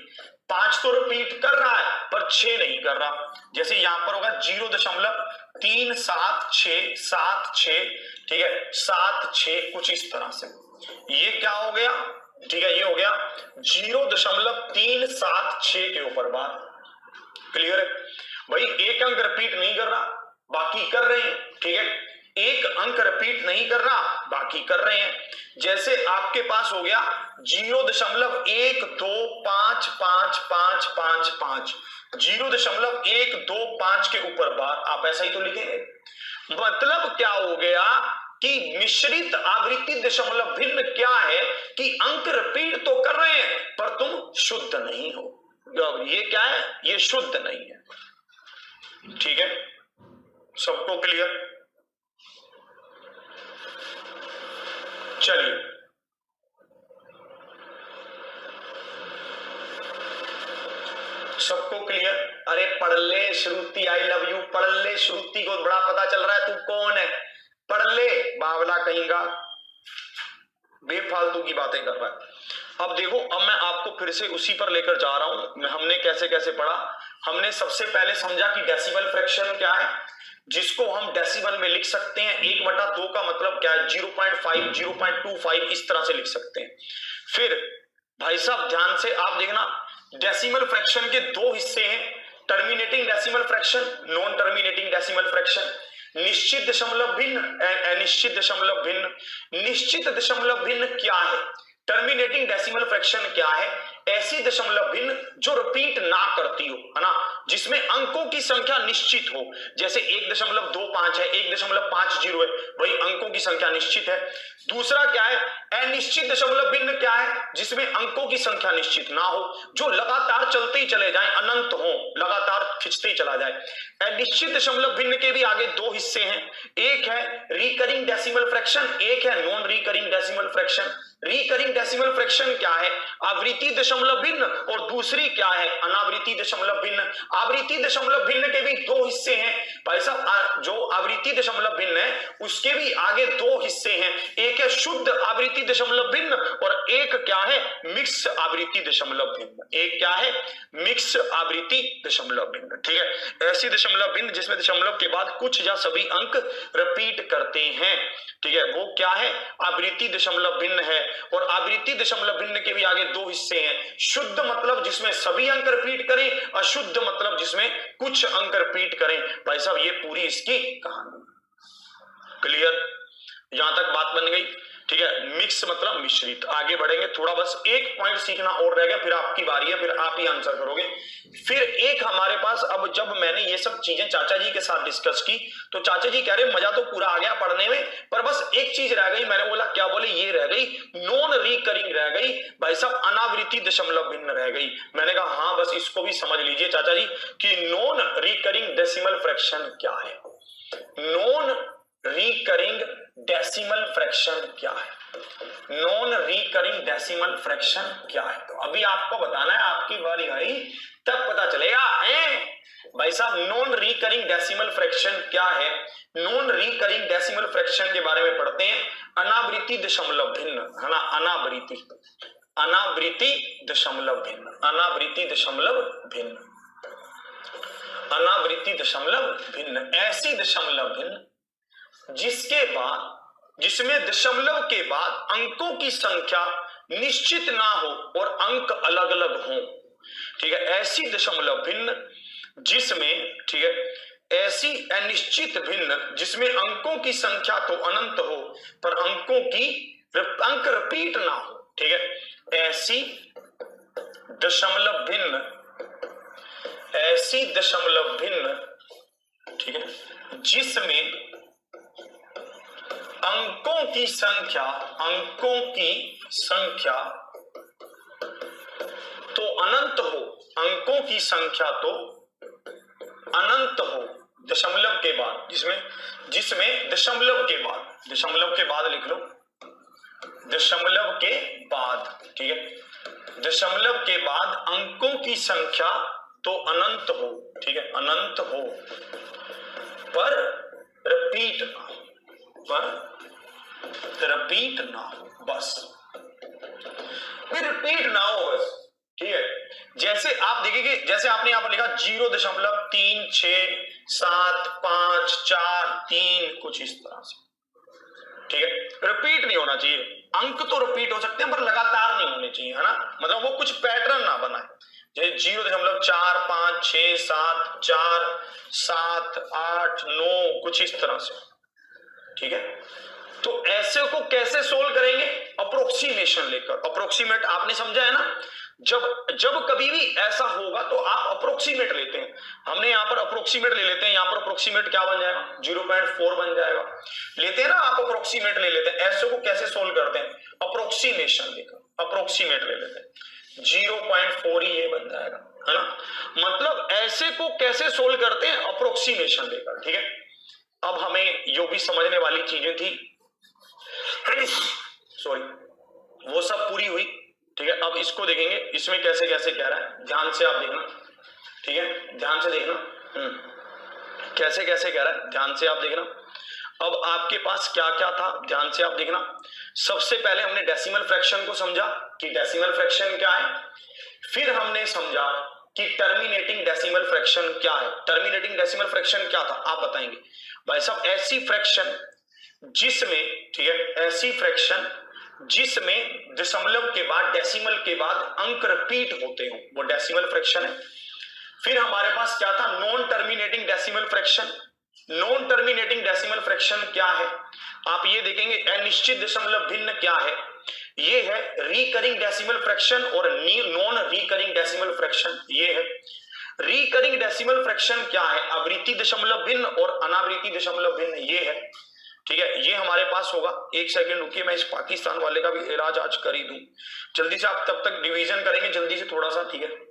5 तो रिपीट कर रहा है पर 6 नहीं कर रहा। जैसे यहां पर होगा 0.3767, ठीक है, 76 कुछ इस तरह से, ये क्या हो गया, ठीक है, ये हो गया 0.376 के ऊपर बात। क्लियर है भाई? एक अंक रिपीट नहीं कर रहा, बाकी कर रहे हैं, ठीक है, एक अंक रिपीट नहीं कर रहा, बाकी कर रहे हैं। जैसे आपके पास हो गया 0.125555, 0.125 के ऊपर बार, आप ऐसा ही तो लिखेंगे। मतलब क्या हो गया कि मिश्रित आवृत्ति दशमलव भिन्न क्या है कि अंक रिपीट तो कर रहे हैं पर तुम शुद्ध नहीं हो। ये क्या है, ये शुद्ध नहीं है। ठीक है, सबको क्लियर? चलिए सबको क्लियर? अरे पढ़ ले श्रुति, आई लव यू, पढ़ ले श्रुति को बड़ा पता चल रहा है तू कौन है, पढ़ ले बावला कहेगा, बेफालतू की बातें कर रहा है। अब देखो, अब मैं आपको फिर से उसी पर लेकर जा रहा हूं। हमने कैसे कैसे पढ़ा, हमने सबसे पहले समझा कि डेसिमल फ्रैक्शन क्या है, जिसको हम डेसिमल में लिख सकते हैं 1/2 का मतलब क्या है, 0.5 0.25 इस तरह से लिख सकते हैं। फिर भाई साहब ध्यान से आप देखना, डेसिमल फ्रैक्शन के 2 हिस्से हैं, terminating decimal fraction, non terminating decimal fraction, निश्चित दशमलव भिन्न, अनिश्चित दशमलव भिन्न। निश्चित दशमलव भिन्न क्या है, टर्मिनेटिंग डेसिमल फ्रैक्शन क्या है, ऐसी दशमलव भिन्न जो रिपीट ना करती हो, है ना, जिसमें अंकों की संख्या निश्चित हो। जैसे 1.25 है, 1.50 है, वही अंकों की संख्या निश्चित है। दूसरा क्या है, अनिश्चित दशमलव भिन्न क्या है, जिसमें अंकों की संख्या निश्चित ना हो, जो लगातार चलते ही चले जाएं, अनंत हो, लगातार खिंचते ही चला जाए। अनिश्चित दशमलव भिन्न के भी आगे 2 हिस्से हैं, एक है रिकरिंग डेसिमल फ्रैक्शन, एक है non recurring decimal fraction. Recurring decimal fraction क्या है, आवृत्ति दशमलव भिन्न, और दूसरी क्या है, अनावृत्ति दशमलव भिन्न। आवृत्ति दशमलव भिन्न के भी 2 हिस्से हैं भाई साहब, जो आवृत्ति दशमलव भिन्न है उसके भी आगे 2 हिस्से हैं, एक है शुद्ध आवृत्ति दशमलव भिन्न और एक क्या है, मिक्स आवृत्ति दशमलव भिन्न। एक क्या है, मिक्स आवृत्ति दशमलव भिन्न। ठीक है, ऐसी दशमलव भिन्न जिसमें दशमलव के बाद कुछ या सभी अंक रिपीट करते हैं, ठीक है, वो क्या है, आवृत्ति दशमलव भिन्न है। और आवृत्ति दशमलव भिन्न के भी आगे 2 हिस्से हैं, शुद्ध मतलब जिसमें सभी अंक रिपीट करें, अशुद्ध मतलब जिसमें कुछ अंक रिपीट करें। भाई साहब ये पूरी इसकी कहानी। क्लियर? यहां तक बात बन गई, ठीक है। मिक्स मतलब मिश्रित। आगे बढ़ेंगे, थोड़ा बस एक पॉइंट सीखना और रह गया, फिर आपकी बारी है, फिर आप ही आंसर करोगे। फिर एक हमारे पास, अब जब मैंने ये सब चीजें चाचा जी के साथ डिस्कस की तो चाचा जी कह रहे मजा तो पूरा आ गया पढ़ने में, पर बस एक चीज रह गई। मैंने बोला क्या? बोले ये रह गई, नॉन रिकरिंग रह गई भाई साहब, अनावृत्ति दशमलव भिन्न रह गई। मैंने कहा हाँ, बस इसको भी समझ लीजिए चाचा जी कि नॉन रिकरिंग डेसिमल फ्रैक्शन क्या है। नॉन रिकरिंग डेसिमल फ्रैक्शन क्या है? नॉन रिकरिंग डेसिमल फ्रैक्शन क्या है? तो अभी आपको बताना है, आपकी बारी आई तब पता चलेगा भाई साहब। नॉन रिकरिंग डेसिमल फ्रैक्शन क्या है? नॉन रिकरिंग डेसिमल फ्रैक्शन के बारे में पढ़ते हैं। अनावृत्ति दशमलव भिन्न, है ना, अनावृत्ति, अनावृत्ति दशमलव भिन्न, अनावृत्ति दशमलव भिन्न, अनावृत्ति दशमलव भिन्न, ऐसी दशमलव भिन्न जिसके बाद, जिसमें दशमलव के बाद अंकों की संख्या निश्चित ना हो और अंक अलग अलग हों, ठीक है। ऐसी दशमलव भिन्न जिसमें, ठीक है, ऐसी अनिश्चित भिन्न जिसमें अंकों की संख्या तो अनंत हो पर अंकों की अंक रिपीट ना हो, ठीक है। ऐसी दशमलव भिन्न, ऐसी दशमलव भिन्न, ठीक है, जिसमें अंकों की संख्या, अंकों की संख्या तो अनंत हो, अंकों की संख्या तो अनंत हो दशमलव के बाद, जिसमें दशमलव के बाद, दशमलव के बाद लिख लो, दशमलव के बाद, ठीक है, दशमलव के बाद अंकों की संख्या तो अनंत हो, ठीक है, अनंत हो पर रिपीट ना हो, पर रिपीट ना हो, बस फिर रिपीट ना हो बस, ठीक है। जैसे आप देखिए, जैसे आपने यहां पर लिखा 0.367543 कुछ इस तरह से, ठीक है। रिपीट नहीं होना चाहिए, अंक तो रिपीट हो सकते हैं पर लगातार नहीं होने चाहिए, है ना, मतलब वो कुछ पैटर्न ना बनाए। जैसे 0.45674789 कुछ इस तरह से, ठीक है। तो ऐसे को कैसे सोल्व करेंगे? अप्रोक्सीमेशन लेकर। अप्रोक्सीमेट आपने समझा है ना, जब कभी भी ऐसा होगा तो आप अप्रोक्सीमेट लेते हैं। हमने यहां पर अप्रोक्सीमेट ले लेते हैं, यहां पर अप्रोक्सीमेट क्या बन जाएगा? 0.4 बन जाएगा, लेते हैं ना आप, अप्रोक्सीमेट ले लेते हैं। ऐसे को कैसे सोल्व करते हैं? अप्रोक्सीमेशन लेकर, अप्रोक्सीमेट ले लेते हैं, 0.4 ही ये बन जाएगा, है ना। मतलब ऐसे को कैसे सोल्व करते हैं? अप्रोक्सीमेशन लेकर, ठीक है। अब हमें जो भी समझने वाली चीजें थी, सॉरी, वो सब पूरी हुई, ठीक है। अब इसको देखेंगे, इसमें कैसे कैसे कह रहा है, ध्यान से आप देखना, ठीक है, ध्यान से देखना, कैसे कैसे कह रहा है, ध्यान से आप देखना। अब आपके पास क्या क्या था, ध्यान से आप देखना। सबसे पहले हमने डेसिमल फ्रैक्शन को समझा कि डेसिमल फ्रैक्शन क्या है, फिर हमने समझा कि टर्मिनेटिंग डेसिमल फ्रैक्शन क्या है। टर्मिनेटिंग डेसिमल फ्रैक्शन क्या था आप बताएंगे? भाई साहब ऐसी फ्रैक्शन जिसमें, ठीक है, ऐसी फ्रैक्शन जिसमें दशमलव के बाद, डेसिमल के बाद अंक रिपीट होते हो, वो डेसिमल फ्रैक्शन है। फिर हमारे पास क्या था? Non terminating decimal fraction. Non terminating decimal fraction क्या है आप ये देखेंगे। अनिश्चित दशमलव भिन्न क्या है? ये है रिकरिंग डेसिमल फ्रैक्शन और नॉन रिकरिंग डेसिमल फ्रैक्शन, ये है। रिकरिंग डेसिमल फ्रैक्शन क्या है? आवृत्ति दशमलव भिन्न और अनावृत्ति दशमलव भिन्न, ये है, ठीक है। ये हमारे पास होगा। एक सेकंड रुकिए, मैं इस पाकिस्तान वाले का भी इलाज आज कर ही दूं जल्दी से। आप तब तक डिवीजन करेंगे जल्दी से थोड़ा सा, ठीक है।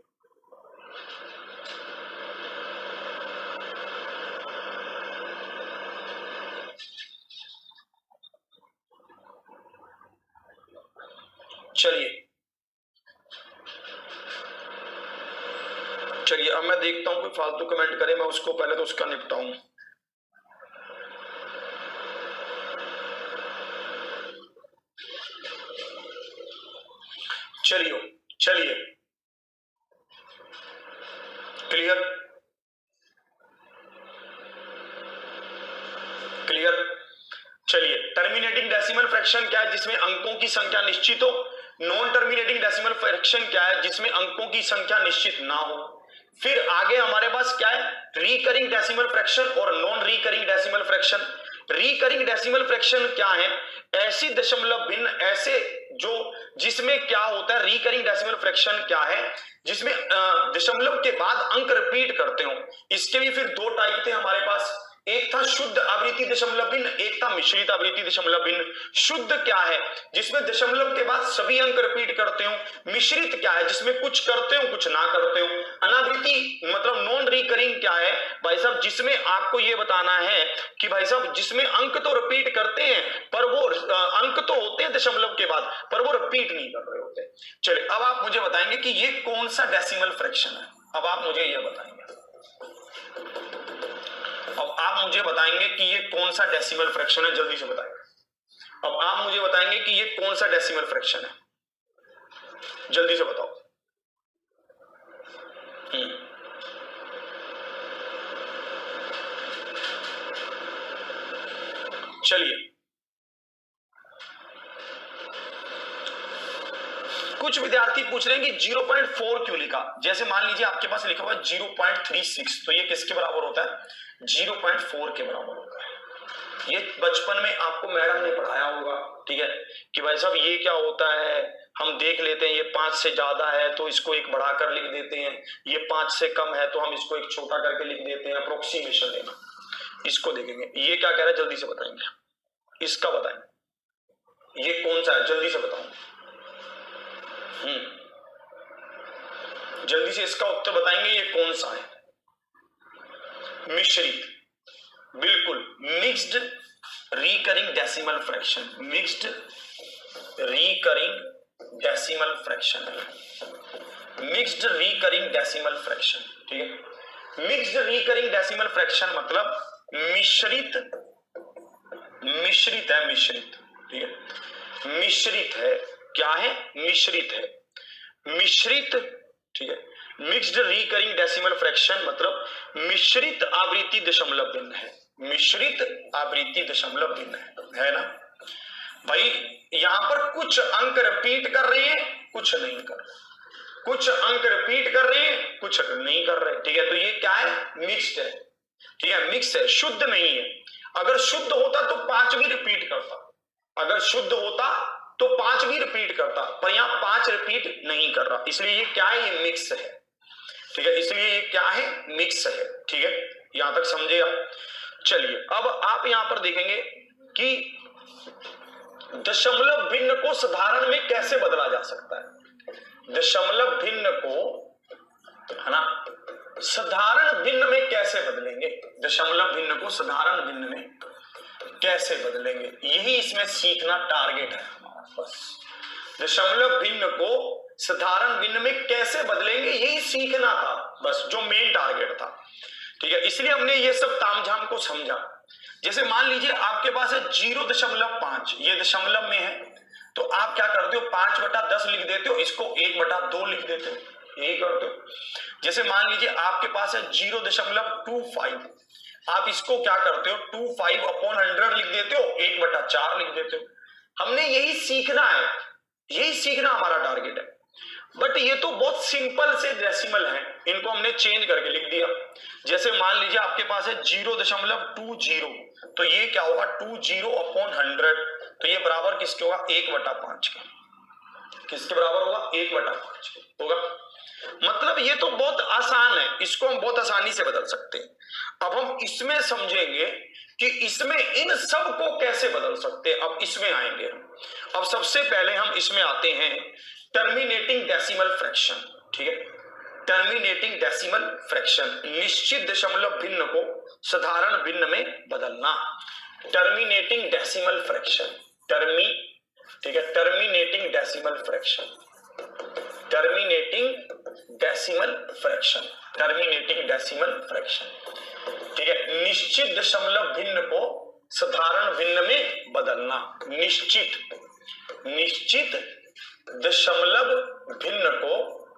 चलिए अब मैं देखता हूं कोई फालतू कमेंट करे, मैं उसको पहले तो उसका निपटाऊं। चलिए चलिए, क्लियर क्लियर। चलिए, टर्मिनेटिंग डेसिमल फ्रैक्शन क्या है? जिसमें अंकों की संख्या निश्चित हो। नॉन टर्मिनेटिंग डेसिमल फ्रैक्शन क्या है? जिसमें अंकों की संख्या निश्चित ना हो। फिर आगे हमारे पास क्या है? रिकरिंग डेसिमल फ्रैक्शन और non recurring decimal fraction. Recurring decimal fraction क्या है? ऐसी दशमलव भिन्न, ऐसे जो जिसमें क्या होता है, रिकरिंग डेसिमल फ्रैक्शन क्या है? जिसमें दशमलव के बाद अंक रिपीट करते हो। इसके भी फिर दो टाइप थे हमारे पास, एक था शुद्ध आवृत्ति दशमलव भिन्न, एक था मिश्रित आवृत्ति दशमलव भिन्न। शुद्ध क्या है? जिसमें दशमलव के बाद सभी अंक रिपीट करते हो। मिश्रित क्या है? जिसमें कुछ करते हो कुछ ना करते हो। अनावृत्ति मतलब नॉन रिकरिंग क्या है भाई साहब? जिसमें आपको यह बताना है कि भाई साहब जिसमें अंक तो रिपीट करते हैं पर वो अंक तो होते हैं दशमलव के बाद पर वो रिपीट नहीं कर रहे होते। चलिए अब आप मुझे बताएंगे कि ये कौन सा डेसिमल फ्रैक्शन है। अब आप मुझे ये बताएंगे, अब आप मुझे बताएंगे कि ये कौन सा डेसिमल फ्रैक्शन है, जल्दी से बताएंगे। अब आप मुझे बताएंगे कि ये कौन सा डेसिमल फ्रैक्शन है, जल्दी से बताओ। चलिए कुछ विद्यार्थी पूछ रहे हैं कि 0.4 क्यों लिखा? जैसे मान लीजिए आपके पास लिखा हुआ 0.36, तो ये किसके बराबर होता है? 0.4 के बराबर होता है। ये बचपन में आपको मैडम ने पढ़ाया होगा, ठीक है, कि भाई साहब ये क्या होता है, हम देख लेते हैं ये 5 से ज्यादा है तो इसको एक बढ़ाकर लिख देते हैं, ये 5 से कम है तो हम इसको एक छोटा करके लिख देते हैं, अप्रोक्सीमेशन लेना। इसको देखेंगे ये क्या कह रहा है, जल्दी से बताएंगे, इसका बताएंगे ये कौन सा है, जल्दी से बताओ। जल्दी से इसका उत्तर बताएंगे ये कौन सा है? मिश्रित, बिल्कुल, mixed recurring decimal fraction, mixed recurring decimal fraction, mixed recurring decimal fraction, ठीक है। मिक्स्ड रिकरिंग डेसिमल फ्रैक्शन मतलब मिश्रित, मिश्रित है, मिश्रित, ठीक है, मिश्रित है, क्या है? मिश्रित है, मिश्रित, ठीक है। मिक्स्ड रिकरिंग डेसिमल फ्रैक्शन मतलब मिश्रित आवृत्ति दशमलव भिन्न है, मिश्रित आवृत्ति दशमलव भिन्न है ना भाई। यहां पर कुछ अंक रिपीट कर रहे हैं, कुछ नहीं कर रहे, कुछ अंक रिपीट कर रहे हैं, कुछ नहीं कर रहे, ठीक है। तो ये क्या है? मिक्स्ड है, ठीक है, मिक्स है, शुद्ध नहीं है। अगर शुद्ध होता तो 5 भी रिपीट करता, अगर शुद्ध होता तो 5 भी रिपीट करता, पर यहां 5 रिपीट नहीं कर रहा, इसलिए ये क्या है? ये मिक्स है, ठीक है, इसलिए ये क्या है? मिक्स है, ठीक है, यहां तक समझे आप। चलिए अब आप यहां पर देखेंगे कि दशमलव भिन्न को साधारण में कैसे बदला जा सकता है। दशमलव भिन्न को, है ना, साधारण भिन्न में कैसे बदलेंगे? दशमलव भिन्न को साधारण भिन्न में कैसे बदलेंगे, यही इसमें सीखना टारगेट है हमारा, बस। दशमलव भिन्न को साधारण भिन्न में कैसे बदलेंगे यही सीखना था, बस, जो मेन टारगेट था, ठीक है। इसलिए हमने ये सब तामझाम को समझा। जैसे मान लीजिए आपके पास है 0.5, ये दशमलव में है, तो आप क्या करते हो? 5/10 लिख देते हो, इसको 1/2 लिख देते हो, यही करते हो। जैसे मान लीजिए आपके पास है 0.25, आप इसको क्या करते हो? 25/100 लिख देते हो, 1/4 लिख देते हो। हमने यही सीखना है, यही सीखना हमारा टारगेट है। बट ये तो बहुत सिंपल से डेसिमल है, इनको हमने चेंज करके लिख दिया। जैसे मान लीजिए आपके पास है 0.20, तो ये क्या होगा? 20/100, तो ये बराबर किसके होगा? 1/5 के। किसके बराबर होगा? 1/5 के होगा। मतलब ये तो बहुत आसान है, इसको हम बहुत आसानी से बदल सकते हैं। अब हम इसमें समझेंगे कि इसमें इन सब को कैसे बदल सकते हैं। अब इसमें आएंगे हम। अब सबसे पहले हम इसमें आते हैं टर्मिनेटिंग डेसिमल फ्रैक्शन, ठीक है, टर्मिनेटिंग डेसिमल फ्रैक्शन, निश्चित दशमलव भिन्न को साधारण भिन्न में बदलना। टर्मिनेटिंग डेसिमल फ्रैक्शन, ठीक है, terminating decimal fraction, terminating decimal fraction, terminating decimal fraction, ठीक है, निश्चित दशमलव भिन्न को साधारण भिन्न में बदलना। निश्चित दशमलव भिन्न को,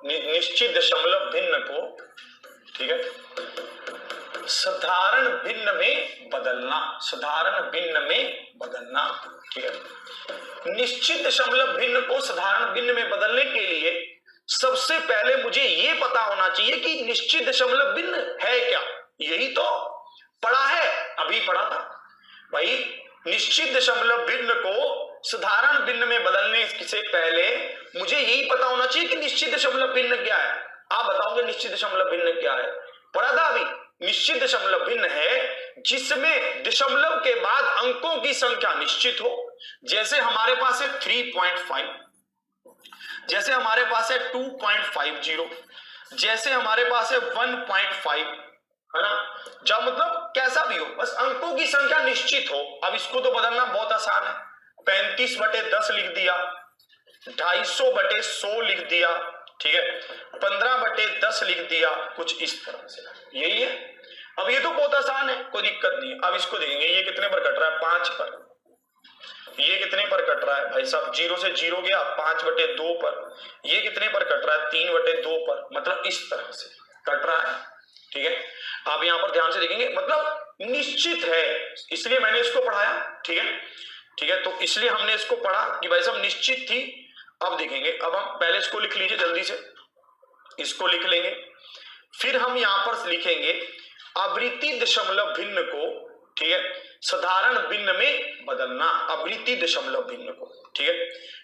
निश्चित दशमलव भिन्न को, ठीक है, साधारण भिन्न में बदलना, साधारण भिन्न में बदलना, ठीक है। निश्चित दशमलव भिन्न को साधारण भिन्न में बदलने के लिए सबसे पहले मुझे यह पता होना चाहिए कि निश्चित दशमलव भिन्न है क्या। यही तो पढ़ा है, अभी पढ़ा था। भाई निश्चित दशमलव भिन्न को साधारण भिन्न में बदलने से पहले मुझे यही पता होना चाहिए कि निश्चित दशमलव भिन्न क्या है। आप बताओगे निश्चित दशमलव भिन्न क्या है? पढ़ा था अभी। निश्चित दशमलव भिन्न है जिसमें दशमलव के बाद अंकों की संख्या निश्चित हो। जैसे हमारे पास है 3.5, जैसे हमारे पास है 2.50, जैसे हमारे पास है 1.5, है ना। जब मतलब कैसा भी हो, बस अंकों की संख्या निश्चित हो। अब इसको तो बदलना बहुत आसान है। 35/10 लिख दिया, 250/100 लिख दिया, ठीक है, 15/10 लिख दिया, कुछ इस तरह से, यही है। अब ये तो बहुत आसान है, कोई दिक्कत नहीं है। अब इसको देखेंगे, ये कितने पर कट रहा है? 5 पर। ये कितने पर कट रहा है भाई साहब? 0 से 0 गया, 5/2 पर। ये कितने पर कट रहा है? 3/2 पर। मतलब इस तरह से कट रहा है, ठीक है। आप यहां पर ध्यान से देखेंगे, मतलब निश्चित है, इसलिए मैंने इसको पढ़ाया, ठीक है, ठीक है। तो इसलिए हमने इसको पढ़ा कि भाई साहब निश्चित थी। अब देखेंगे, अब हम पहले इसको लिख लीजिए जल्दी से, इसको लिख लेंगे। फिर हम यहां पर लिखेंगे आवृत्ति दशमलव भिन्न को, ठीक है, साधारण भिन्न में बदलना। आवृत्ति दशमलव भिन्न को, ठीक है,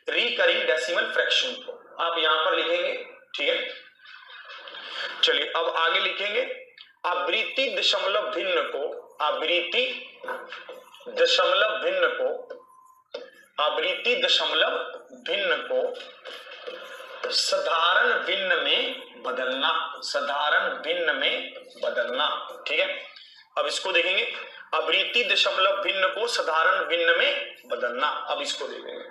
रिकरिंग डेसिमल फ्रैक्शन को आप यहां पर लिखेंगे, ठीक है। चलिए अब आगे लिखेंगे आवृत्ति दशमलव भिन्न को, आवृत्ति दशमलव भिन्न को, आवृत्ति दशमलव भिन्न को साधारण भिन्न में बदलना, साधारण भिन्न में बदलना, ठीक है। अब इसको देखेंगे, आवृत्ति दशमलव भिन्न को साधारण भिन्न में बदलना। अब इसको देखेंगे,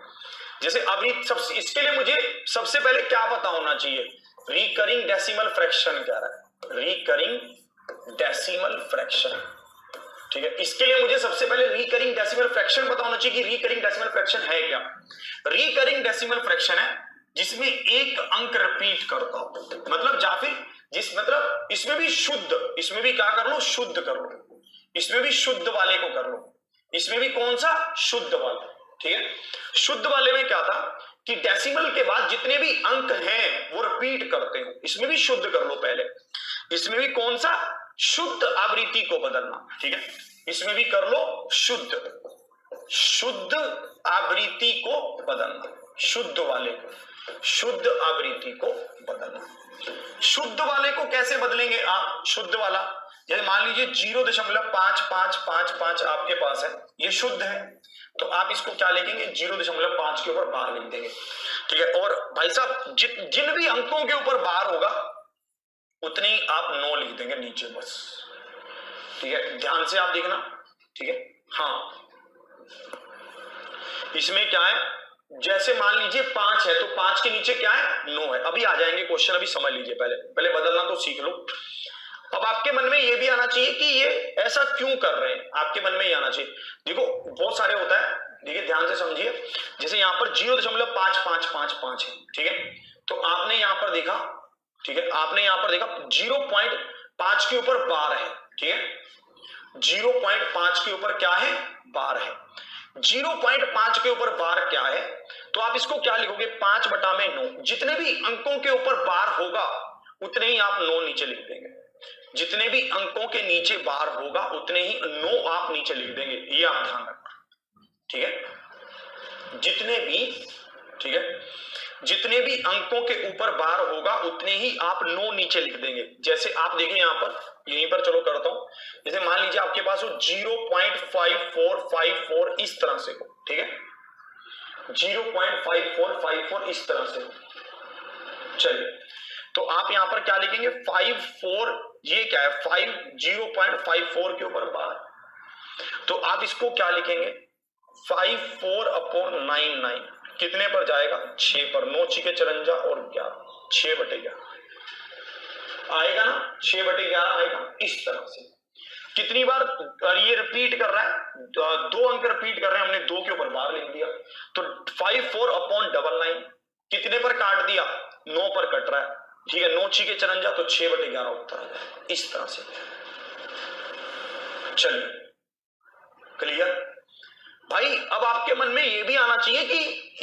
जैसे आवृत्ति, इसके लिए मुझे सबसे पहले क्या पता होना चाहिए? रिकरिंग डेसिमल फ्रैक्शन क्या है? रिकरिंग डेसिमल फ्रैक्शन, ठीक है। इसके लिए मुझे सबसे पहले रिकरिंग डेसिमल फ्रैक्शन पता होना चाहिए कि रिकरिंग डेसिमल फ्रैक्शन है क्या। रिकरिंग डेसिमल फ्रैक्शन है जिसमें एक अंक रिपीट करता हो, मतलब या फिर मतलब इसमें भी शुद्ध, इसमें भी क्या कर लो? शुद्ध कर लो, इसमें भी शुद्ध वाले को कर लो। इसमें भी कौन सा? शुद्ध वाला, ठीक है। शुद्ध वाले में क्या था कि डेसिमल के बाद जितने भी अंक हैं वो रिपीट करते हो। इसमें भी शुद्ध कर लो पहले, इसमें भी कौन सा? शुद्ध आवृत्ति को बदलना, ठीक है। इसमें भी कर लो शुद्ध, शुद्ध आवृत्ति को बदलना, शुद्ध वाले को, शुद्ध आवृत्ति को बदलना। शुद्ध वाले को कैसे बदलेंगे आप? शुद्ध वाला जैसे मान लीजिए 0.5555 आपके पास है, ये शुद्ध है, तो आप इसको क्या लिखेंगे? 0.5 के ऊपर बार लिख देंगे, ठीक है। और भाई साहब जिन भी अंकों के ऊपर बार होगा उतने ही आप 9 लिख देंगे नीचे, बस, ठीक है। ध्यान से आप देखना, ठीक है। हाँ, इसमें क्या है, जैसे मान लीजिए 5 है तो 5 के नीचे क्या है? 9 है। अभी आ जाएंगे क्वेश्चन, अभी समझ लीजिए, पहले बदलना तो सीख लो। अब आपके मन में ये भी आना चाहिए कि ये ऐसा क्यों कर रहे हैं, आपके मन में ये आना चाहिए। देखो बहुत सारे होता है, देखिए ध्यान से समझिए। जैसे यहाँ पर 0.5555 है, ठीक है, तो आपने यहाँ पर देखा, ठीक है, आपने यहाँ पर देखा 0.5 के ऊपर बार है, ठीक है। 0.5 के ऊपर क्या है? बार है। 0.5 के ऊपर बार क्या है? तो आप इसको क्या लिखोगे? 5/9। जितने भी अंकों के ऊपर बार होगा उतने ही आप 9 नीचे लिख देंगे। जितने भी अंकों के नीचे बार होगा उतने ही 9 आप नीचे लिख देंगे, ये आप ध्यान रखना, ठीक है। जितने भी, ठीक है, जितने भी अंकों के ऊपर बार होगा उतने ही आप 9 नीचे लिख देंगे। जैसे आप देखें यहाँ पर, यहीं पर चलो करता हूं। जैसे मान लीजिए आपके पास हो 0.5454 इस तरह से हो, ठीक है, 0.5454 इस तरह से हो। चलिए, तो आप यहां पर क्या लिखेंगे? 54, ये क्या है? 0.54 के ऊपर बार, तो आप इसको क्या लिखेंगे? 54/99 कितने पर जाएगा? 6 पर। 9 छिके 54 और 11, 6/11 आएगा ना, 6/11 आएगा इस तरह से। कितनी बार ये रिपीट कर रहा है? 2 अंक रिपीट कर रहे हैं, हमने 2 के ऊपर बार लिख दिया, तो 54/99 कितने पर काट दिया? 9 पर कट रहा है, ठीक है। 9 छिके 54 तो 6/11 उत्तर आ जाए, इस तरह से। चलिए, क्लियर भाई? अब आपके मन में ये भी आना चाहिए कि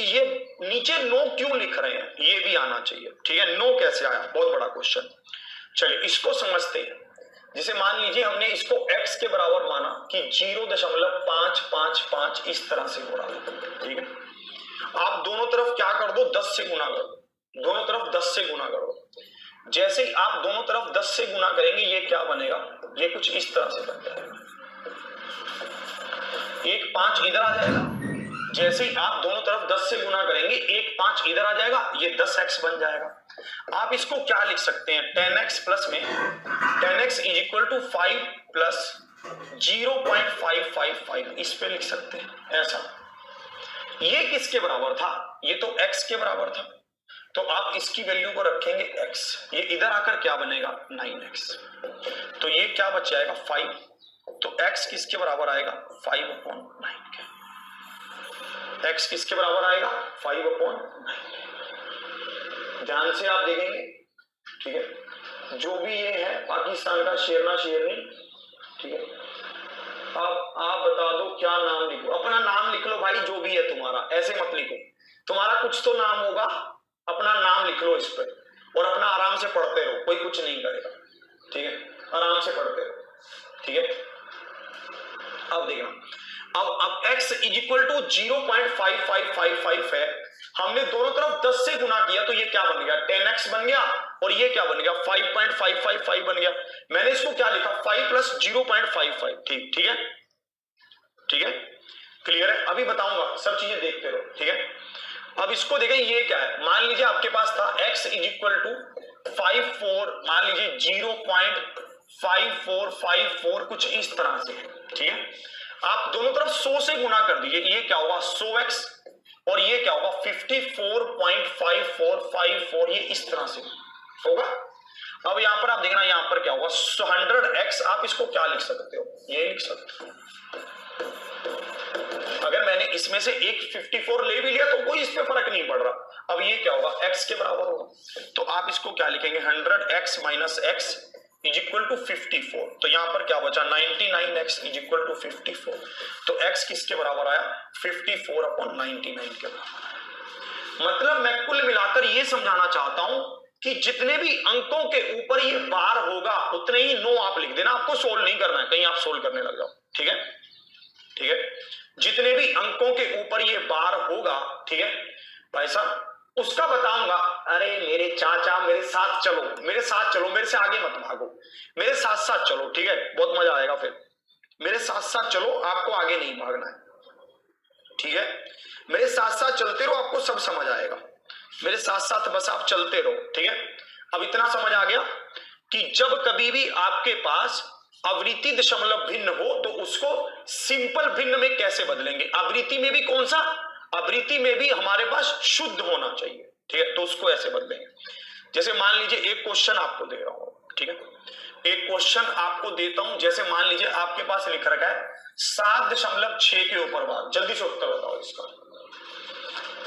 ये नीचे 9 क्यों लिख रहे हैं, ये भी आना चाहिए, ठीक है। 9 कैसे आया? बहुत बड़ा क्वेश्चन। चलिए इसको समझते हैं। जैसे मान लीजिए हमने इसको x के बराबर माना कि 0.555 इस तरह से हो रहा है, ठीक है। आप दोनों तरफ क्या कर दो, 10 से गुना कर दो, दोनों तरफ 10 से गुना करो। जैसे ही आप दोनों तरफ 10 से गुना करेंगे ये क्या बनेगा, ये कुछ इस तरह से बन जाएगा, एक 5 इधर आ जाएगा। जैसे ही आप दोनों तरफ 10 से गुना करेंगे एक 5 इधर आ जाएगा, ये 10x बन जाएगा। आप इसको क्या लिख सकते हैं, 10x प्लस में 10x is equal to 5 plus 0.555 इस पे लिख सकते हैं ऐसा। ये किसके बराबर था, ये तो x के बराबर था, तो आप इसकी वैल्यू को रखेंगे x, ये इधर आकर क्या बनेगा 9x, तो ये क्या बच जाएगा 5, तो x किसके बराबर आएगा 5/9 के, x किसके बराबर आएगा 5/9। ध्यान से आप देखेंगे, ठीक है, जो भी ये है पाकिस्तान का शेरना शेरनी, ठीक है। अब आप बता दो क्या नाम लिखो, अपना नाम लिख लो भाई, जो भी है तुम्हारा, ऐसे मत लिखो, तुम्हारा कुछ तो नाम होगा, अपना नाम लिख लो इस पर और अपना आराम से पढ़ते रहो, कोई कुछ नहीं करेगा, ठीक है, आराम से पढ़ते रहो, ठीक है। अब देखना, अब x इज इक्वल टू 0.5555 है, हमने दोनों तरफ 10 से गुना किया तो ये क्या बन गया 10x बन गया, और ये क्या बन गया 5.555 बन गया। मैंने इसको क्या लिखा 5 प्लस 0.55, ठीक है, ठीक है, क्लियर है। अभी बताऊंगा, सब चीजें देखते रहो, ठीक है। अब इसको देखें, ये क्या है, मान लीजिए आपके पास था x इज इक्वल टू 54, मान लीजिए 0.5454 कुछ इस तरह से, ठीक है। आप दोनों तरफ 100 से गुना कर दीजिए, ये क्या होगा 100x और ये क्या होगा 54.5454, ये इस तरह से होगा। अब यहां पर आप देखना, यहां पर क्या होगा 100x, आप इसको क्या लिख सकते हो, ये लिख सकते हो। अगर मैंने इसमें से एक 54 ले भी लिया तो कोई इस पे फर्क नहीं पड़ रहा। अब ये क्या होगा x के बराबर होगा, तो आप इसको क्या लिखेंगे 100x minus x is equal to 54, तो यहां पर क्या बचा 99x इज इक्वल टू 54, तो x किसके बराबर आया 54/99 के बराबर। मतलब मैं कुल मिलाकर ये समझाना चाहता हूं कि जितने भी अंकों के ऊपर ये बार होगा उतने ही नो आप लिख देना, आपको सोल्व नहीं करना है, कहीं आप सोल्व करने लग जाओ, ठीक है, ठीक है। जितने भी अंकों के ऊपर ये बार होगा, ठीक है भाई साहब, उसका बताऊंगा। अरे मेरे चाचा मेरे साथ चलो, मेरे साथ चलो, मेरे से आगे मत भागो, मेरे साथ साथ चलो, ठीक है, बहुत मजा आएगा फिर, मेरे साथ साथ चलो, आपको आगे नहीं भागना है, ठीक है, मेरे साथ साथ चलते रहो, आपको सब समझ आएगा, मेरे साथ साथ बस आप चलते रहो, ठीक है। अब इतना समझ आ गया कि जब कभी भी आपके पास आवृत्ति दशमलव भिन्न हो तो उसको सिंपल भिन्न में कैसे बदलेंगे, आवृत्ति में भी कौन सा, आवृत्ति में भी हमारे पास शुद्ध होना चाहिए, ठीक है, तो उसको ऐसे बदलेंगे। जैसे मान लीजिए एक क्वेश्चन आपको दे रहा हूं, ठीक है, एक क्वेश्चन आपको देता हूं, जैसे मान लीजिए आपके पास लिख रखा है 7.6 के ऊपर बार, जल्दी से उत्तर बताओ इसका,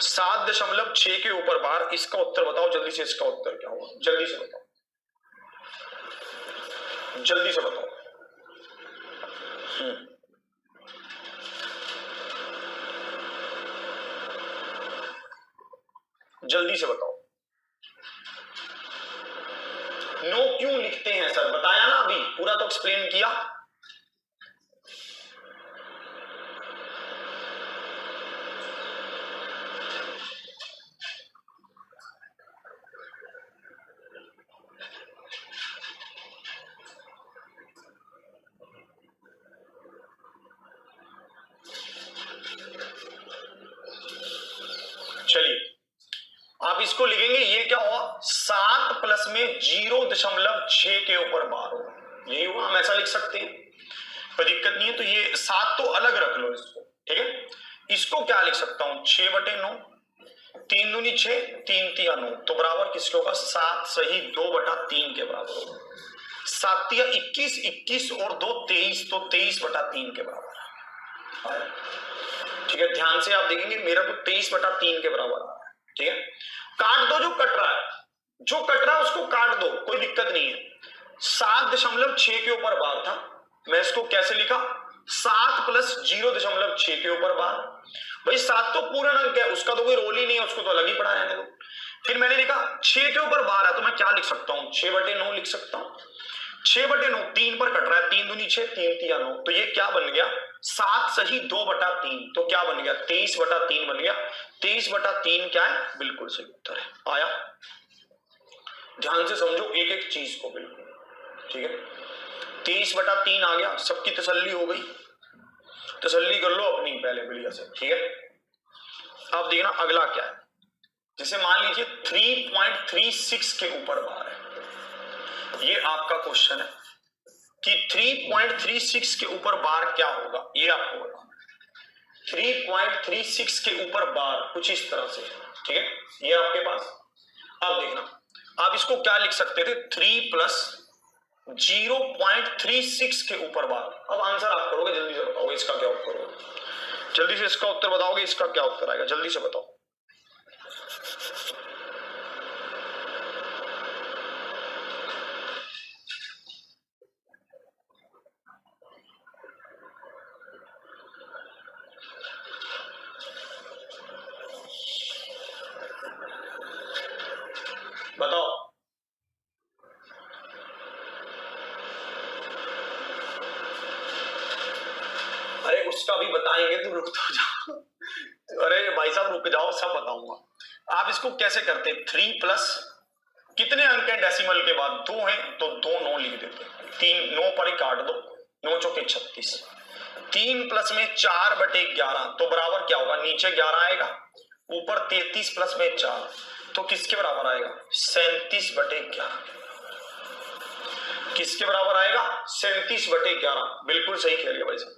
7.6 के ऊपर बार, इसका उत्तर बताओ जल्दी से, इसका उत्तर क्या होगा, जल्दी से बताओ, जल्दी से बताओ। जल्दी से बताओ। नो क्यों लिखते हैं सर, बताया ना अभी, पूरा तो एक्सप्लेन किया। चलिए आप इसको लिखेंगे, ये क्या हुआ 7 प्लस में 0.6 के ऊपर बार होगा, यही हुआ, हम ऐसा लिख सकते हैं, कोई दिक्कत नहीं है। तो ये 7 तो अलग रख लो इसको, ठीक है। इसको क्या लिख सकता हूं 6/9, 3 दूनी 6, 3 तिया 9, तो बराबर किसके होगा 7 सही 2/3 के बराबर होगा। 7 तिया 21, 21 और 2 23, तो 23/3 के बराबर है, ठीक है। ध्यान से आप देखेंगे मेरा तो 23/3 के बराबर आ रहा है, ठीक है। काट दो जो कट रहा है, जो कट रहा है उसको काट दो, कोई दिक्कत नहीं है। 7.6 के ऊपर बार था, मैं इसको कैसे लिखा 7 प्लस 0.6 के ऊपर बार, भाई 7 तो पूर्ण अंक है, उसका तो कोई रोल ही नहीं है, उसको तो अलग ही पढ़ा है तो। फिर मैंने लिखा 6 के ऊपर बार है, तो मैं क्या लिख सकता हूं 6/9 लिख सकता हूं। 6/9 3 पर कट रहा है, 3 दूनी 6, 3 तिया 9, तो ये क्या बन गया 7 सही 2/3, तो क्या बन गया 23/3 बन गया। 23/3 क्या है, बिल्कुल सही उत्तर है। आया, ध्यान से समझो एक एक चीज को बिल्कुल, ठीक है। 23/3 आ गया, सबकी तसल्ली हो गई, तसल्ली कर लो अपनी पहले बढ़िया से, ठीक है। अब देखना अगला क्या है, जैसे मान लीजिए 3.36 के ऊपर बार है, ये आपका क्वेश्चन है कि 3.36 के ऊपर बार क्या होगा, ये आपको बताना है। 3.36 के ऊपर बार कुछ इस तरह से, ठीक है, ये आपके पास। अब देखना आप इसको क्या लिख सकते थे, 3 + 0.36 के ऊपर बार। अब आंसर आप करोगे, जल्दी से बताओगे इसका क्या उत्तर होगा, जल्दी से इसका उत्तर बताओगे, इसका क्या उत्तर आएगा, जल्दी से बताओ। बताओ, अरे उसका भी बताएंगे, तुम रुक तो जाओ। अरे भाई साहब रुक जाओ, सब बताऊंगा। आप इसको कैसे करते, 3 प्लस कितने अंक हैं डेसिमल के बाद, 2 हैं, तो 2 9 लिख देते, 3 9 पर ही काट दो, 9 चौके 36, 3 प्लस में 4/11, तो बराबर क्या होगा, नीचे 11 आएगा, ऊपर 33 प्लस में 4, तो किसके बराबर आएगा 37/11, किसके बराबर आएगा 37/11, बिल्कुल सही खेल गया भाई साहब,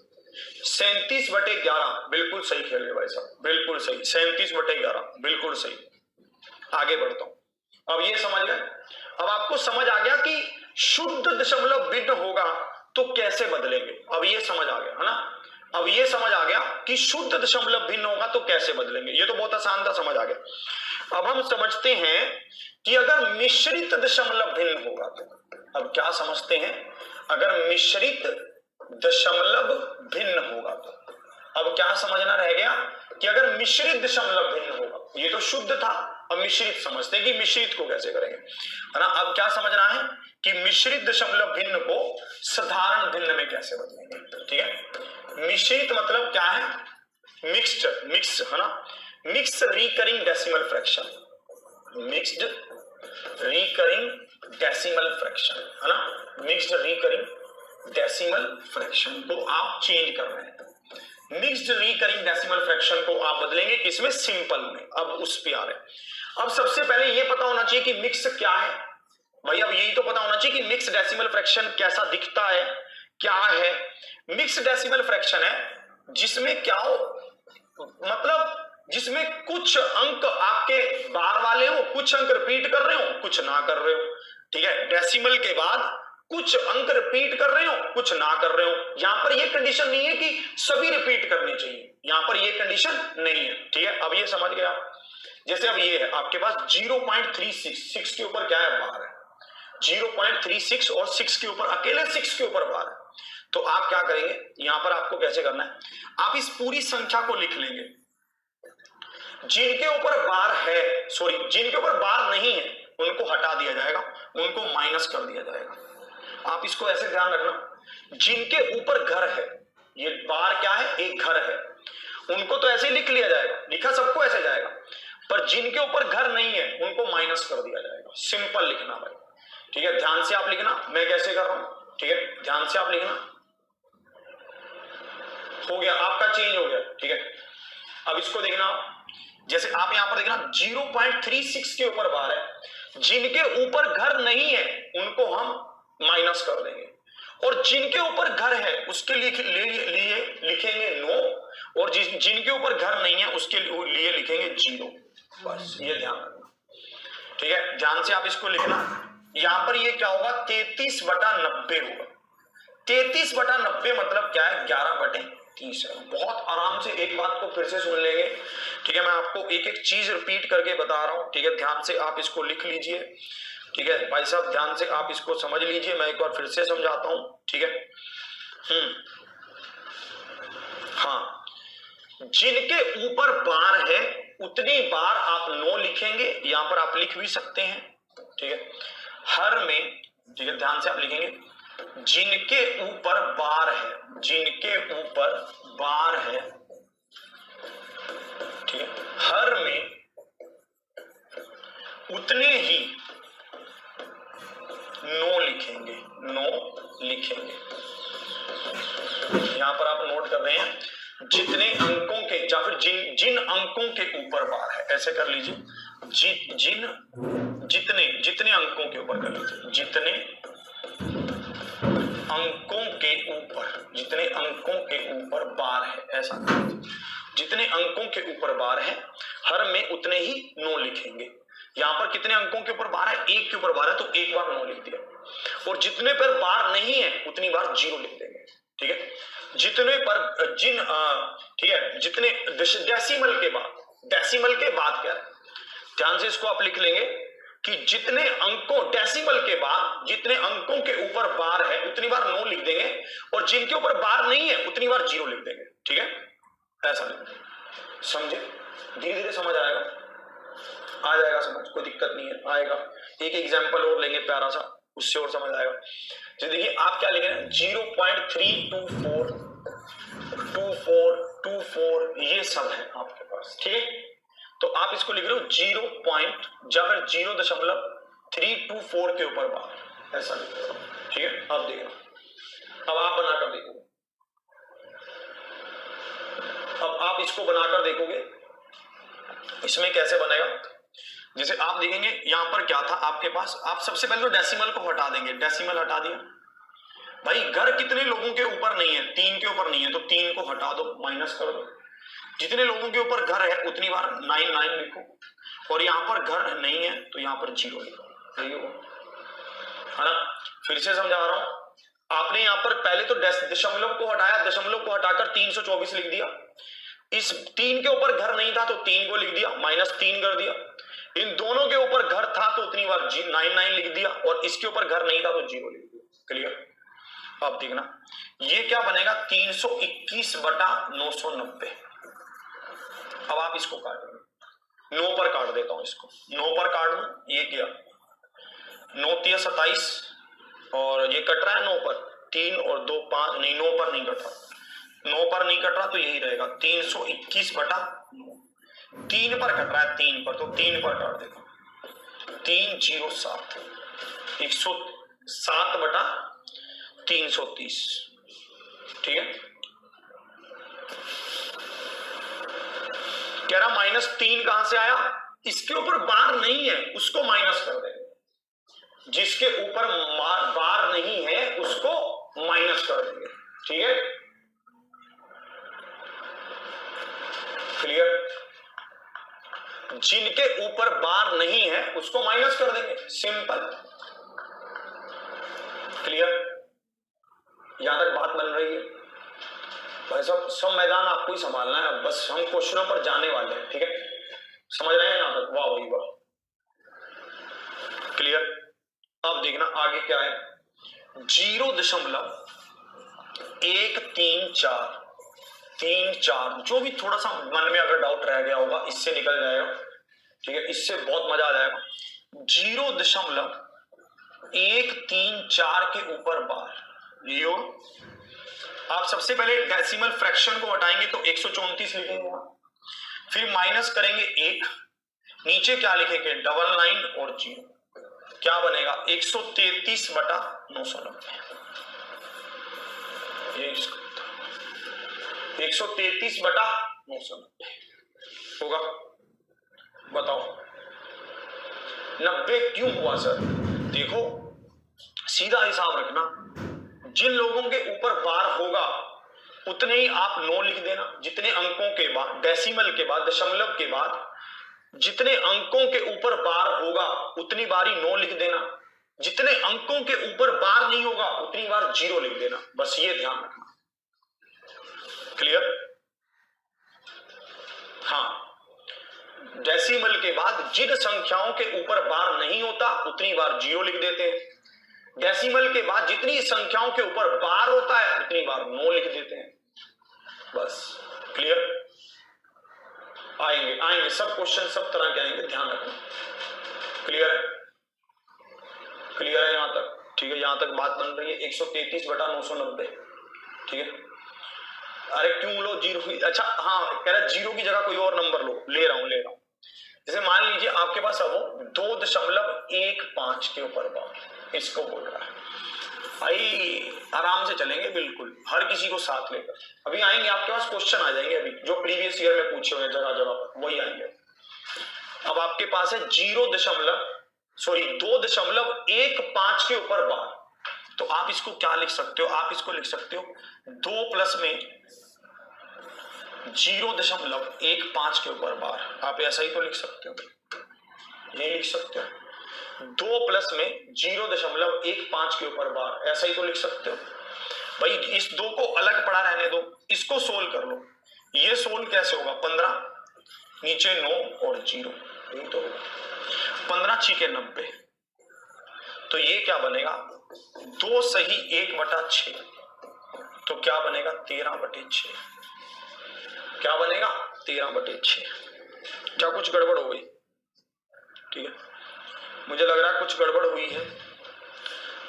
37/11 बिल्कुल सही खेल गए भाई साहब, बिल्कुल सही, 37/11 बिल्कुल सही। आगे बढ़ता हूं, अब ये समझ गए, अब आपको समझ आ गया कि शुद्ध दशमलव भिन्न होगा तो कैसे बदलेंगे, अब ये समझ आ गया है ना, अब ये समझ आ गया कि शुद्ध दशमलव भिन्न होगा तो कैसे बदलेंगे, ये तो बहुत आसान था, समझ आ गया। अब हम समझते हैं कि अगर मिश्रित दशमलव भिन्न होगा तो, अब क्या समझते हैं, अगर मिश्रित दशमलव भिन्न होगा तो, अब क्या समझना रह गया कि अगर मिश्रित दशमलव भिन्न होगा, ये तो शुद्ध था, अब मिश्रित समझते हैं कि मिश्रित को कैसे करेंगे, है ना। अब क्या समझना है कि मिश्रित दशमलव भिन्न को साधारण भिन्न में कैसे बदलेंगे, ठीक है। मिश्रित मतलब क्या है, मिक्स्ड, मिक्स है ना, mix recurring decimal fraction, mixed recurring decimal fraction, है ना, मिक्स्ड रिकरिंग डेसिमल फ्रैक्शन को आप चेंज कर रहे हैं, मिक्स्ड रिकरिंग डेसिमल फ्रैक्शन को आप बदलेंगे किसमें, सिंपल में। अब उस पे आ रहे हैं, अब सबसे पहले ये पता होना चाहिए कि मिक्स क्या है भाई, अब यही तो पता होना चाहिए कि मिक्स डेसिमल फ्रैक्शन कैसा दिखता है, क्या है। मिक्स डेसिमल फ्रैक्शन है जिसमें क्या हो, मतलब जिसमें कुछ अंक आपके बार वाले हो, कुछ अंक रिपीट कर रहे हो, कुछ ना कर रहे हो, ठीक है। डेसिमल के बाद कुछ अंक रिपीट कर रहे हो, कुछ ना कर रहे हो। यहां पर ये कंडीशन नहीं है कि सभी रिपीट करनी चाहिए, यहां पर ये कंडीशन नहीं है, ठीक है। अब ये समझ गया, जैसे अब ये है आपके पास 0.36 के ऊपर क्या है, बार है, 0.36 और 6 के ऊपर, अकेले 6 के ऊपर बार है, तो आप क्या करेंगे, यहां पर आपको कैसे करना है, आप इस पूरी संख्या को लिख लेंगे, जिनके ऊपर बार है, सॉरी जिनके ऊपर बार नहीं है उनको हटा दिया जाएगा, उनको माइनस कर दिया जाएगा। आप इसको ऐसे ध्यान रखना, जिनके ऊपर घर है, ये बार क्या है, एक घर है, उनको तो ऐसे ही लिख लिया जाएगा, लिखा सबको ऐसे जाएगा, पर जिनके ऊपर घर नहीं है उनको माइनस कर दिया जाएगा, सिंपल लिखना भाई, ठीक है। ध्यान से आप लिखना, मैं कैसे कर रहा हूं, ठीक है, ध्यान से आप लिखना। हो गया आपका, चेंज हो गया, ठीक है। अब इसको देखना, जैसे आप यहां पर देखना 0.36 के ऊपर बार है, जिनके ऊपर घर नहीं है उनको हम माइनस कर देंगे, और जिनके ऊपर घर है उसके लिए लिखेंगे नो, और जिनके ऊपर घर नहीं है उसके लिए लिखेंगे 0, बस ये ध्यान रखना, ठीक है। ध्यान से आप इसको लिखना, यहां पर ये क्या होगा, 33/90 होगा, 33/90 मतलब क्या है, 11/30 है। बहुत आराम से एक बात को फिर से सुन लेंगे, ठीक है, मैं आपको एक एक चीज रिपीट करके बता रहा हूं, ठीक है, ध्यान से आप इसको लिख लीजिए, ठीक है भाई साहब, ध्यान से आप इसको समझ लीजिए, मैं एक बार फिर से समझाता हूं, ठीक है। हाँ, जिनके ऊपर बार है उतनी बार आप नो लिखेंगे, यहां पर आप लिख भी सकते हैं, ठीक है, हर में, ठीक है, ध्यान से आप लिखेंगे जिनके ऊपर बार है, जिनके ऊपर बार है, ठीक है, हर में उतने ही नो लिखेंगे, नो लिखेंगे। यहां पर आप नोट कर रहे हैं जितने अंकों के या फिर जिन अंकों के ऊपर बार है, ऐसे कर लीजिए, जितने अंकों के ऊपर कर लीजिए, जितने अंकों के ऊपर, जितने अंकों के ऊपर बार है, ऐसा जितने अंकों के ऊपर बार है हर में उतने ही नो लिखेंगे। यहां पर कितने अंकों के ऊपर बार है, एक के ऊपर बार है तो एक बार नो लिख दिया, और जितने पर बार नहीं है उतनी बार जीरो लिख देंगे, ठीक है। जितने पर ठीक है, जितने डेसिमल के बाद क्या है, ध्यान से इसको आप लिख लेंगे कि जितने अंकों, डेसिमल के बाद जितने अंकों के ऊपर बार है उतनी बार नो लिख देंगे, और जिनके ऊपर बार नहीं है उतनी बार जीरो लिख देंगे, ठीक है, ऐसा समझे। धीरे धीरे समझ आएगा, आ जाएगा समझ, कोई दिक्कत नहीं है, आएगा। एक एग्जाम्पल और लेंगे प्यारा सा, उससे और समझ आएगा। तो देखिए आप क्या लिखेंगे, 0.324 ये सब है आपके पास, ठीक है। तो आप इसको लिख रहे हो 0.324 के ऊपर बार, ऐसा लिख रहे हो, ठीक है। अब देखो, अब आप बनाकर देखोगे, अब आप इसको बनाकर देखोगे इसमें कैसे बनेगा। जैसे आप देखेंगे यहां पर क्या था आपके पास, आप सबसे पहले तो डेसिमल को हटा देंगे, डेसिमल हटा दिया भाई, घर कितने लोगों के ऊपर नहीं है, 3 के ऊपर नहीं है, तो 3 को हटा दो, माइनस कर दो। जितने लोगों के ऊपर घर है उतनी बार 9 लिखो, और यहां पर घर नहीं है तो यहां पर 0 लिखो, सही होगा, है ना। फिर से समझा रहा हूं, आपने यहां पर पहले तो दशमलव को हटाया, दशमलव को हटाकर 324 लिख दिया, इस 3 के ऊपर घर नहीं था तो 3 को लिख दिया, -3 कर दिया, इन दोनों के ऊपर घर था तो उतनी बार 9 लिख दिया, और इसके ऊपर घर नहीं था तो 0 लिख दिया, क्लियर। अब देखना ये क्या बनेगा, 321/990। अब आप इसको काटेंगे, 9 पर काट देता हूं इसको, 9 पर काट दूं, ये क्या 9 × 27 और ये कट रहा है 9 पर, 3 और 2 5, नहीं 9 पर नहीं कट रहा, 9 पर नहीं कट रहा तो यही रहेगा 321/9, 3 पर कट रहा है, 3 पर, तो 3 पर काट देता हूं, 307, 107/330, ठीक है। कह रहा -3 कहां से आया, इसके ऊपर बार नहीं है उसको माइनस कर देंगे, जिसके ऊपर बार नहीं है उसको माइनस कर देंगे, ठीक है, क्लियर। जिनके ऊपर बार नहीं है उसको माइनस कर देंगे, सिंपल, क्लियर। यहां तक बात बन रही है भाई, सब मैदान आपको ही संभालना है, बस हम क्वेश्चनों पर जाने वाले हैं, ठीक है, समझ रहे हैं यहां तक, वाह भाई वाह, क्लियर। अब देखना आगे क्या है, 0.134, जो भी थोड़ा सा मन में अगर डाउट रह गया होगा इससे निकल जाएगा, ठीक है, इससे बहुत मजा आ जाएगा। 0.134 के ऊपर बार, लियो आप सबसे पहले डेसिमल फ्रैक्शन को हटाएंगे तो 134 लिखेंगे, फिर माइनस करेंगे 1, नीचे क्या लिखेंगे 99 और 0, क्या बनेगा 133/990, 133/990 होगा। बताओ 90 क्यों हुआ सर, देखो सीधा हिसाब रखना, जिन लोगों के ऊपर बार होगा उतने ही आप 9 लिख देना, जितने अंकों के बाद, डेसिमल के बाद, दशमलव के बाद जितने अंकों के ऊपर बार होगा उतनी बार ही 9 लिख देना, जितने अंकों के ऊपर बार नहीं होगा उतनी बार 0 लिख देना, बस ये ध्यान रखना, क्लियर। हाँ, डेसिमल के बाद जिन संख्याओं के ऊपर बार नहीं होता उतनी बार 0 लिख देते हैं, डेसिमल के बाद जितनी संख्याओं के ऊपर बार होता है उतनी बार 9 लिख देते हैं, बस, क्लियर। आएंगे सब क्वेश्चन सब तरह के आएंगे, ध्यान रखना, क्लियर है, क्लियर है यहां तक, ठीक है, यहां तक बात बन रही है 133/990। ठीक है, अरे क्यों लो जीरो? अच्छा हाँ, कह रहा जीरो की जगह कोई और नंबर लो, ले रहा हूं। जैसे मान लीजिए आपके पास अब 2.15 के ऊपर बार, इसको बोल रहा है भाई। आराम से चलेंगे बिल्कुल, हर किसी को साथ लेकर। अभी आएंगे आपके पास क्वेश्चन आ जाएंगे, अभी जो प्रीवियस ईयर में पूछे हुए जगह जगह पर वही आएंगे। अब आपके पास है 2.15 के ऊपर बार, तो आप इसको क्या लिख सकते हो? आप इसको लिख सकते हो 2 प्लस में 0.15 के ऊपर बार। आप ऐसा ही तो लिख सकते हो, ये लिख सकते हो 2 प्लस में 0.15 के ऊपर बार, ऐसा ही तो लिख सकते हो भाई। इस दो को अलग पड़ा रहने दो, इसको सोल्व कर लो। ये सोल्व कैसे होगा? 15 नीचे 9 और 0, यही तो होगा। 15 छिके 90, तो ये क्या बनेगा? 2 सही 1/6, तो क्या बनेगा? 13/6। क्या बनेगा? 13/6। क्या कुछ गड़बड़ हो गई? ठीक है, मुझे लग रहा है कुछ गड़बड़ हुई है।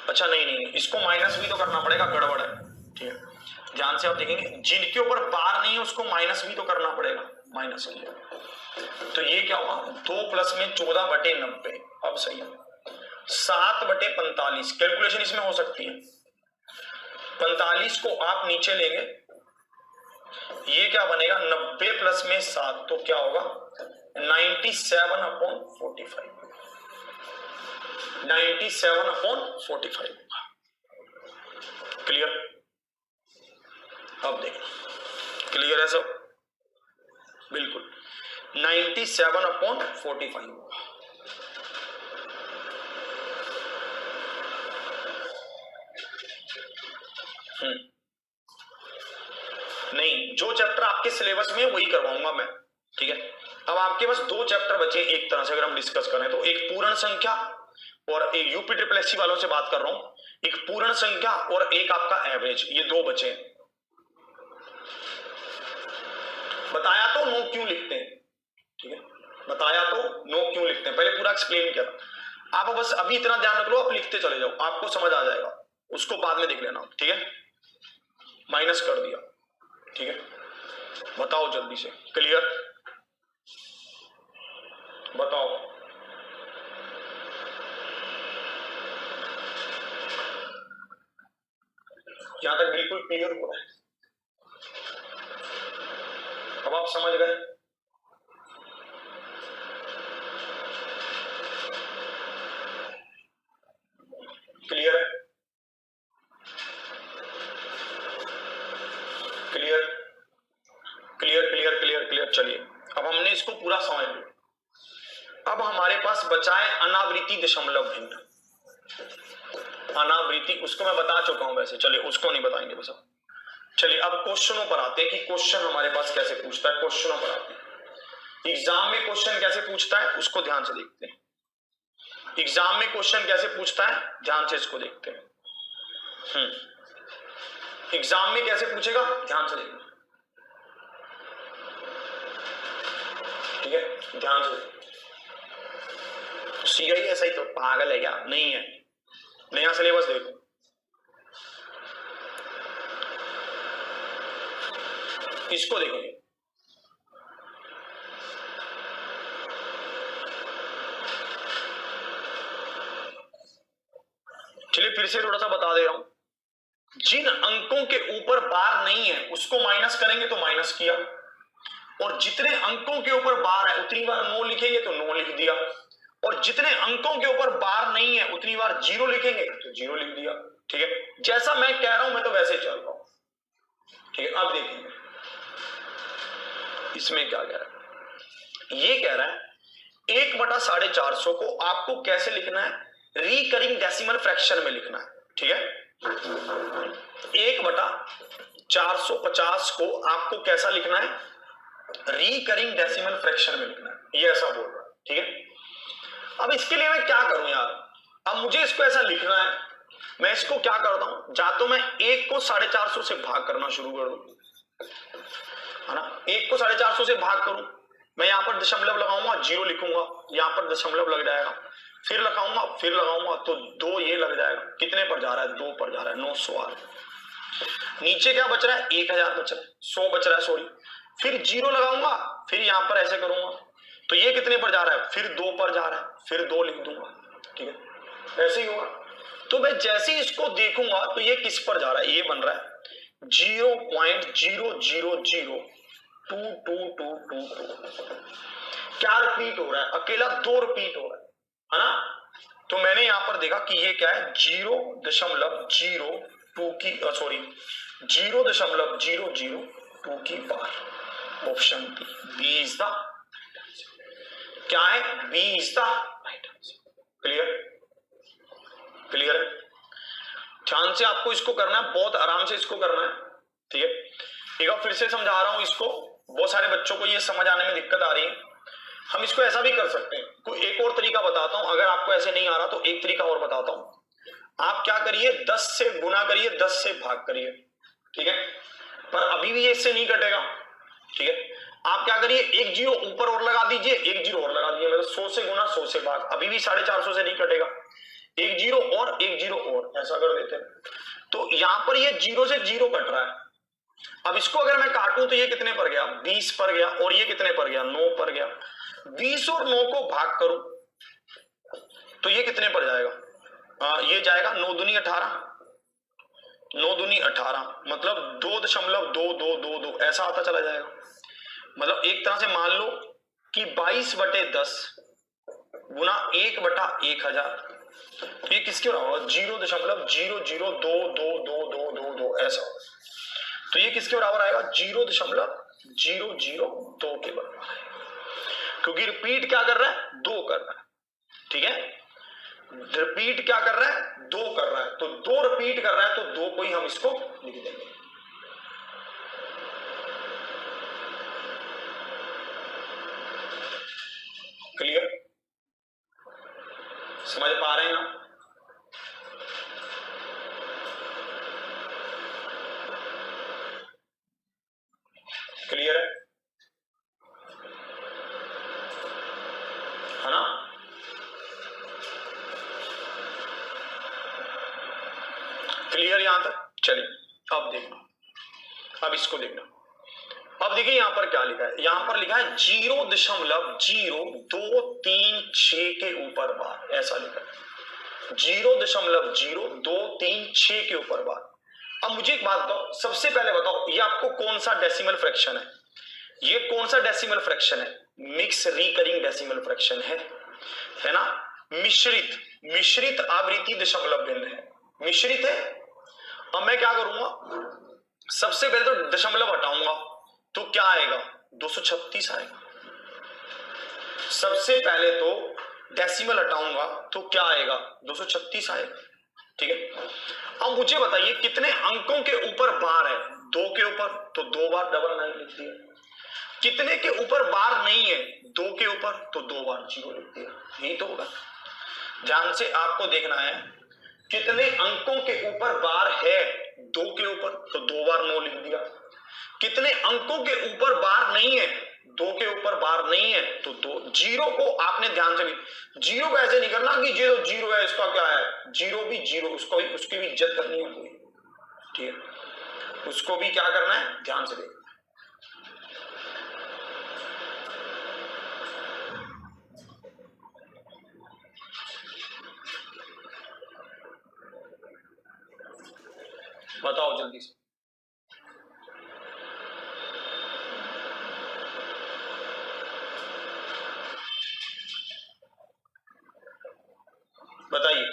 अच्छा नहीं, इसको माइनस भी तो करना पड़ेगा, गड़बड़ है। ठीक है, ध्यान से आप देखेंगे, जिनके ऊपर बार नहीं है उसको माइनस भी तो करना पड़ेगा, माइनस किया तो ये क्या होगा? 2 प्लस में 14/90, अब सही है। 7/45, कैलकुलेशन इसमें हो सकती है। 45 को आप नीचे लेंगे, ये क्या बनेगा? 90 प्लस में 7, तो क्या होगा? 97/45। 97/45। क्लियर? अब देखो, क्लियर है सब? बिल्कुल 97/45 होगा। नहीं, जो चैप्टर आपके सिलेबस में वही करवाऊंगा मैं। ठीक है, अब आपके पास 2 चैप्टर बचे एक तरह से, अगर हम डिस्कस करें तो। एक पूर्ण संख्या और एक यूपी ट्रिपल एससी वालों से बात कर रहा हूं, एक पूर्ण संख्या और एक आपका एवरेज, ये 2 बचे हैं। बताया तो नो क्यों लिखते हैं? ठीक है, बताया तो नो क्यों लिखते हैं, पहले पूरा एक्सप्लेन किया। आप बस अभी इतना ध्यान रख लो, आप लिखते चले जाओ, आपको समझ आ जाएगा, उसको बाद में देख लेना। ठीक है, माइनस कर दिया। ठीक है, बताओ जल्दी से। क्लियर? बताओ। यहां तक बिल्कुल क्लियर हो रहा है? अब आप समझ गए? क्लियर है? Clear clear clear clear clear. चलिए, अब हमने इसको पूरा समझ लिया। अब हमारे पास बचा है अनावृत्ति दशमलव भिन्न। अनावृत्ति उसको मैं बता चुका हूं वैसे, चलिए उसको नहीं बताएंगे बस। अब चलिए, अब क्वेश्चनों पर आते हैं कि क्वेश्चन हमारे पास कैसे पूछता है। क्वेश्चनों पर आते हैं, एग्जाम में क्वेश्चन कैसे पूछता है उसको ध्यान से देखते हैं। एग्जाम में क्वेश्चन कैसे पूछता है, ध्यान से इसको देखते हैं। एग्जाम में कैसे पूछेगा, ध्यान से देखना। ठीक है, ध्यान से। सीआई ऐसा ही तो पागल है क्या? नहीं है, नया सिलेबस देखो। इसको देखो, चलिए फिर से थोड़ा सा बता दे रहा हूं। जिन अंकों के ऊपर बार नहीं है उसको माइनस करेंगे तो माइनस किया, और जितने अंकों के ऊपर बार है उतनी बार नो लिखेंगे तो नो लिख दिया, और जितने अंकों के ऊपर बार नहीं है उतनी बार 0 लिखेंगे तो 0 लिख दिया। ठीक है, जैसा मैं कह रहा हूं मैं तो वैसे ही चल रहा हूं। ठीक है, अब देखेंगे इसमें क्या कह रहा है। ये कह रहा है 1/450 को आपको कैसे लिखना है? रिकरिंग डेसिमल फ्रैक्शन में लिखना है। ठीक है, 1/450 को आपको कैसा लिखना है? रिकरिंग डेसिमल फ्रैक्शन में लिखना है, ये ऐसा बोल रहा है। ठीक है, अब इसके लिए मैं क्या करूं यार? अब मुझे इसको ऐसा लिखना है, मैं इसको क्या करता हूं, जा तो मैं 1 को 450 से भाग करना शुरू कर दूं, है ना। 1 को 450 से भाग करूं, मैं यहां पर दशमलव लगाऊंगा, 0 लिखूंगा, यहां पर दशमलव लग जाएगा, फिर लगाऊंगा तो 2 ये लग जाएगा, कितने पर जा रहा है, 2 पर जा रहा है, 900 आ रहा है। नीचे क्या बच रहा है, 1000 बच रहा है, 100 बच रहा है, सॉरी। फिर 0 लगाऊंगा, फिर यहां पर ऐसे करूंगा तो ये कितने पर जा रहा है, फिर 2 पर जा रहा है, फिर 2 लिख दूंगा, ठीक है, ऐसे ही होगा। तो मैं जैसे ही इसको देखूंगा तो ये किस पर जा रहा है, ये बन रहा है 0.00022222। क्या रिपीट हो रहा है, अकेला 2 रिपीट हो रहा है ना। तो मैंने यहां पर देखा कि ये क्या है 0.002 की सॉरी 0.002 की पार। ऑप्शन बी इज द क्या है, B is the right answer. Clear है। ध्यान से आपको इसको करना है, बहुत आराम से इसको करना है, ठीक है। एक बार फिर से समझा रहा हूं इसको, बहुत सारे बच्चों को ये समझ आने में दिक्कत आ रही है। हम इसको ऐसा भी कर सकते हैं, कोई एक और तरीका बताता हूं, अगर आपको ऐसे नहीं आ रहा तो एक तरीका और बताता हूं। आप क्या करिए, 10 से गुना करिए, 10 से भाग करिए, ठीक है, पर अभी भी इससे नहीं कटेगा, ठीक है। आप क्या करिए, 1 0 ऊपर और लगा दीजिए, 1 0 और लगा दीजिए, मतलब 100 से गुना 100 से भाग, अभी भी 450 से नहीं कटेगा। 1 0 और 1 0 और ऐसा कर देते हैं, तो यहां पर ये 0 से 0 कट रहा है। अब इसको अगर मैं काटूं तो ये कितने पर गया, 20 पर गया, और ये कितने पर गया, 9 पर गया। 20 और 9 को भाग करूं तो ये कितने पर जाएगा, ये जाएगा 9 दूनी 18, 9 दूनी 18, मतलब 2.2222 ऐसा आता चला जाएगा। मतलब एक तरह से मान लो कि 22/10 गुना 1/1000, ये किसके बराबर, 0.0022222 ऐसा। तो ये किसके बराबर आएगा, 0.002 के बराबर आएगा, क्योंकि रिपीट क्या कर रहा है, 2 कर रहा है, ठीक है। रिपीट क्या कर रहा है, 2 कर रहा है, तो 2 रिपीट कर रहा है तो 2 को ही हम इसको लिख देंगे। क्लियर, समझ पा रहे हैं आप। क्लियर है ना। क्लियर यहां तक, चलिए अब देखना, अब इसको देखना। अब देखिए यहां पर क्या लिखा है, यहां पर लिखा है 0.0236 के ऊपर बार, ऐसा लिखा है 0.0236 के ऊपर बार। अब मुझे एक बात बताओ, सबसे पहले बताओ ये आपको कौन सा डेसिमल फ्रैक्शन है, ये कौन सा डेसिमल फ्रैक्शन है, मिक्स रिकरिंग डेसिमल फ्रैक्शन है ना। मिश्रित आवृत्ति दशमलव भिन्न है, मिश्रित है। अब मैं क्या करूंगा, सबसे पहले तो दशमलव हटाऊंगा तो क्या आएगा, 236 आएगा। सबसे पहले तो डेसिमल हटाऊंगा तो क्या आएगा, 236 आएगा, ठीक है। अब मुझे बताइए कितने अंकों के ऊपर बार है, 2 के ऊपर, तो 2 बार 99 लिख दिया। कितने के ऊपर बार नहीं है, 2 के ऊपर, तो 2 बार 0 लिख दिया, यही तो होगा। ध्यान से आपको देखना है, कितने अंकों के ऊपर बार है, 2 के ऊपर, तो 2 बार 9 लिख दिया। कितने अंकों के ऊपर बार नहीं है, 2 के ऊपर बार नहीं है, तो 2। 0 को आपने ध्यान से भी, 0 को ऐसे नहीं करना कि 0 है, इसका क्या है, 0 भी 0, उसको भी, उसकी भी इज्जत करनी है, ठीक है, उसको भी क्या करना है, ध्यान से देखना। बताओ जल्दी से, बताइए।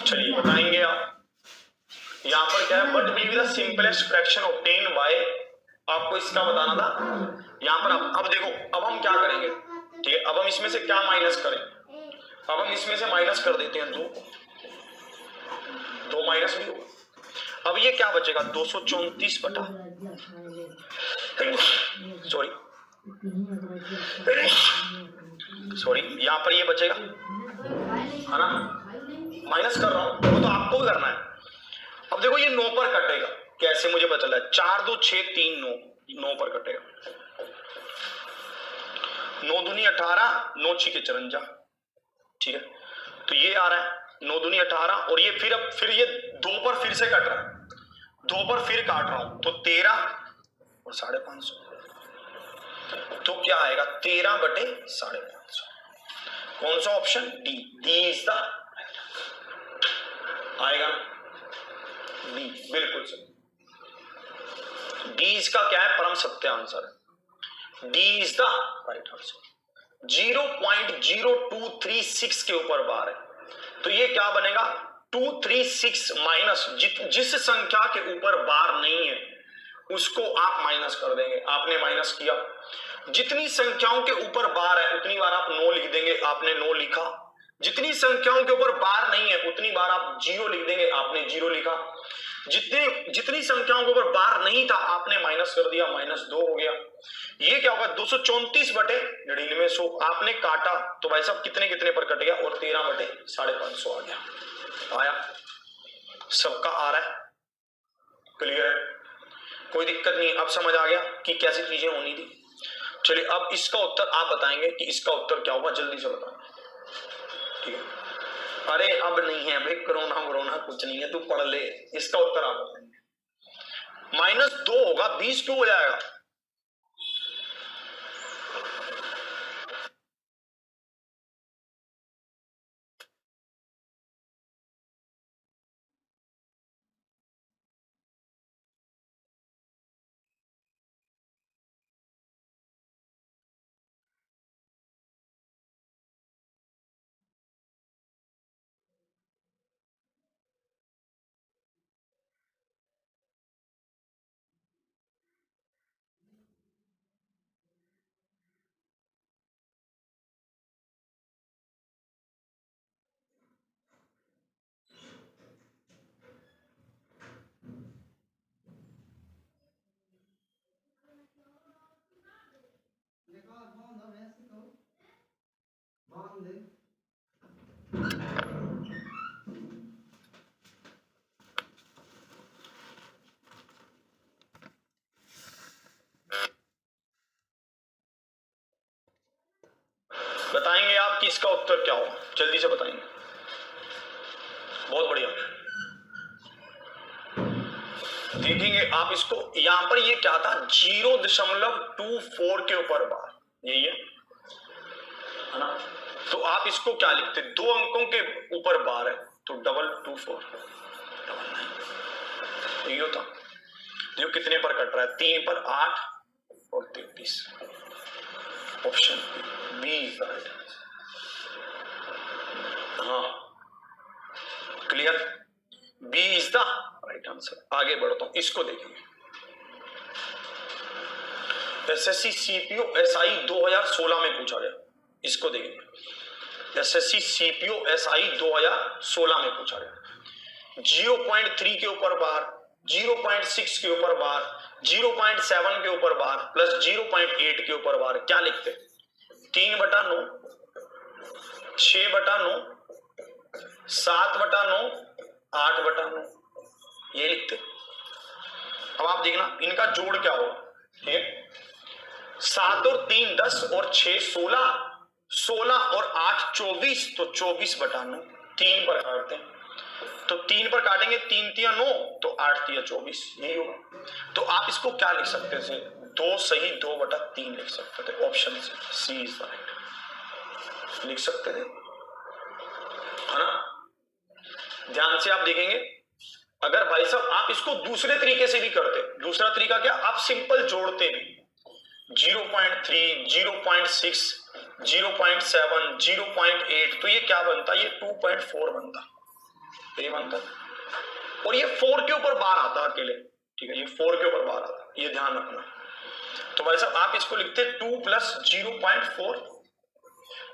चलिए बताएंगे आप, यहां पर क्या है, what will be the simplest fraction obtain bye, आपको इसका बताना था। यहां पर अब देखो, अब हम क्या करेंगे, ठीक है, अब हम इसमें से क्या माइनस करें, अब हम इसमें से माइनस कर देते हैं 2 माइनस भी होगा। अब ये क्या बचेगा, 234 बटा, सॉरी यहां पर ये बचेगा, है ना, माइनस कर रहा हूं, वो तो आपको भी करना है। अब देखो ये 9 पर कटेगा, कैसे मुझे पता चला? 4 2 6 3 9, 9 पर कटेगा। 9 दूनी 18, 9 छिके 54, ठीक है। तो ये आ रहा है 9 दूनी 18, और ये फिर अब फिर ये 2 पर फिर से कट रहा है, 2 पर फिर काट रहा हूं, तो 13 और 550, तो क्या आएगा? 13 बटे 550। कौन सा option? D. D is the आएगा, डी बिल्कुल सही। डी इसका क्या है? परम सत्य आंसर है। D is the right answer. 0.0236 के ऊपर बार है, तो ये क्या बनेगा? 236 माइनस जिस संख्या के ऊपर बार नहीं है उसको आप माइनस कर देंगे। आपने माइनस किया, जितनी संख्याओं के ऊपर बार है उतनी बार आप 9 लिख देंगे, आपने 9 लिखा। जितनी संख्याओं के ऊपर बार नहीं है उतनी बार आप 0 लिख देंगे, आपने 0 लिखा। जितनी संख्याओं के ऊपर बार नहीं था आपने माइनस कर दिया, -2 हो गया। ये क्या होगा? 234 बटे 9900। आपने काटा तो भाई साहब कितने कितने पर कट गया, और 13 बटे 550 आ गया। आया? सबका आ रहा है? क्लियर है? कोई दिक्कत नहीं? अब समझ आ गया कि कैसी चीजें होनी थी। चलिए अब इसका उत्तर आप बताएंगे कि इसका उत्तर क्या होगा, जल्दी से बताएं। ठीक है? अरे अब नहीं है भाई, कोरोना कुछ नहीं है, तू पढ़ ले। इसका उत्तर आप बताएंगे। -2 होगा, 20 क्यों हो जाएगा? बताएंगे आप कि इसका उत्तर क्या होगा, जल्दी से बताएंगे। बहुत बढ़िया। देखेंगे आप इसको, यहां पर ये क्या था? 0.24 के ऊपर बार, यही है ना? तो आप इसको क्या लिखते? 2 अंकों के ऊपर बार है तो 224, यही होता। देखो कितने पर कट रहा है? 3 पर 8 और 33। Option B is the right answer. हाँ, clear? B is the right answer. आगे बढ़ता हूं, इसको देखेंगे। एसएससी सीपीओ एसआई 2016 में पूछा गया, इसको देखेंगे। एसएससी सीपीओ एसआई 2016 में पूछा गया। 0.3 के ऊपर बार, 0.6 के ऊपर बार, 0.7 के ऊपर बार, प्लस 0.8 के ऊपर बार। क्या लिखते? 3/9, 6/9, 7/9, 8/9, ये लिखते। अब आप देखना इनका जोड़ क्या होगा। ठीक है? 7 और 3 10 और 6 16, 16 और 8 24, तो 24/9। 3 पर काटते हैं तो 3 पर काटेंगे, 3 3 9, तो 8 3 24, यही होगा। तो आप इसको क्या लिख सकते थे? 2 सही 2/3 लिख सकते थे। ऑप्शन सी इज राइट लिख सकते थे, है ना? ध्यान से आप देखेंगे, अगर भाई साहब आप इसको दूसरे तरीके से भी करते, दूसरा तरीका क्या? आप सिंपल जोड़ते भी 0.3, 0.6, 0.7, 0.8, तो ये क्या बनता? ये 2.4 बनता, ये बनता। और ये 4 के ऊपर बार आता अकेले। ठीक है? ये 4 के ऊपर बार आता, ये ध्यान रखना। तो भाई साहब आप इसको लिखते 2 + 0.4,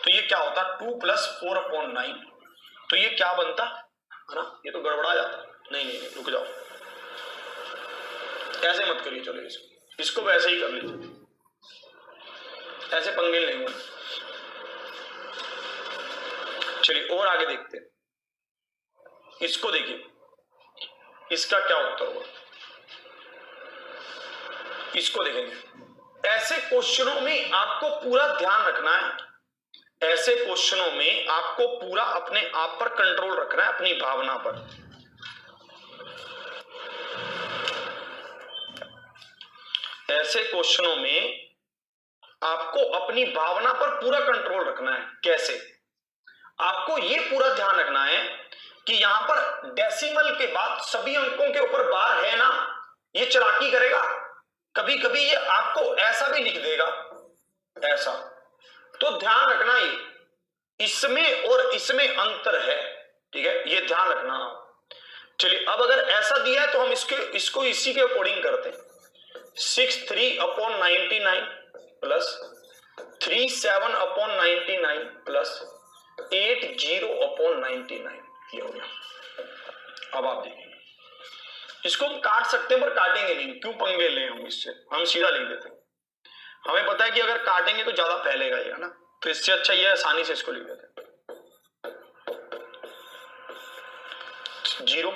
तो ये क्या होता? 2 + 4/9, तो ये क्या बनता, है ना? ये तो गड़बड़ा जाता। नहीं, रुक जाओ, ऐसे मत करिए। चलो इसको वैसे ही कर लीजिए, ऐसे पंगे नहीं होंगे। चलिए और आगे देखते हैं। इसको देखिए, इसका क्या उत्तर होगा, इसको देखेंगे। ऐसे क्वेश्चनों में आपको पूरा ध्यान रखना है, ऐसे क्वेश्चनों में आपको पूरा अपने आप पर कंट्रोल रखना है, अपनी भावना पर। ऐसे क्वेश्चनों में आपको अपनी भावना पर पूरा कंट्रोल रखना है। कैसे? आपको यह पूरा ध्यान रखना है कि यहां पर डेसिमल के बाद सभी अंकों के ऊपर बार है ना, ये चालाकी करेगा। कभी कभी ये आपको ऐसा भी लिख देगा, ऐसा। तो ध्यान रखना, ये इसमें और इसमें अंतर है, ठीक है, ये ध्यान रखना। चलिए, अब अगर ऐसा दिया है तो हम इसको इसी के अकॉर्डिंग करते हैं। 63/99 प्लस 37/99 प्लस 80/99, ये हो गया। अब आप देखेंगे, इसको हम काट सकते हैं पर काटेंगे नहीं, क्यों पंगे लें हम इससे, हम सीधा लिख देते हैं। हमें पता है कि अगर काटेंगे तो ज्यादा फैलेगा ये, है ना, तो इससे अच्छा ये आसानी से इसको लिख देते हैं। 0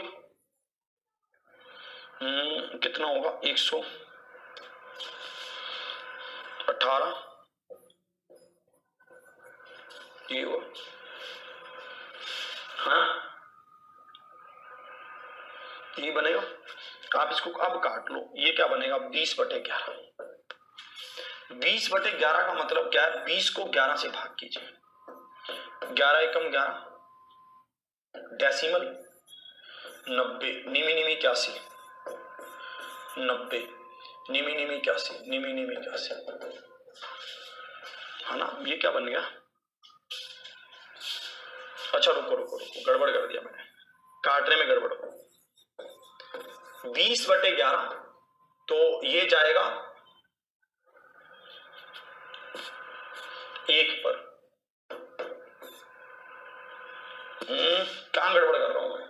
कितना होगा, 118, ये होगा, हाँ ये बनेगा। आप इसको अब काट लो, ये क्या बनेगा, 20/11। 20/11 का मतलब क्या है, 20 को 11 से भाग कीजिए। 11 एकम 11, डेसिमल 90, निमी निमी 81, 90, निमी निमी 81, निमी निमी 81, है ना। ये क्या बन गया, अच्छा रुको रुको रुको, गड़बड़ कर दिया मैंने, काटने में गड़बड़ हो। 20/11 तो ये जाएगा 1 पर। कहां गड़बड़ कर रहा हूं मैं,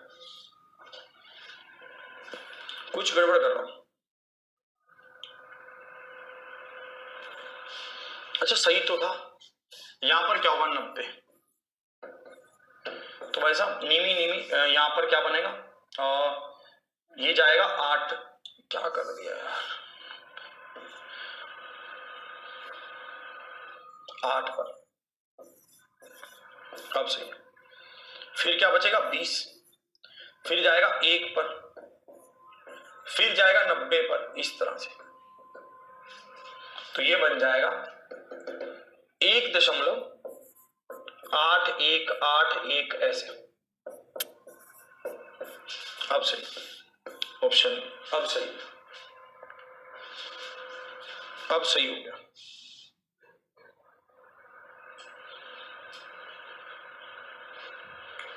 कुछ गड़बड़ कर रहा हूं। अच्छा सही तो था, यहां पर क्या होगा, 90। तो भाई साहब नीमी नीमी यहां पर क्या बनेगा, ये जाएगा 8, क्या कर दिया यार, 8 पर। अब सही, फिर क्या बचेगा, 20, फिर जाएगा 1 पर, फिर जाएगा 90 पर, इस तरह से। तो ये बन जाएगा 1.8181 ऐसे। अब सही, ऑप्शन अब सही, अब सही हो गया,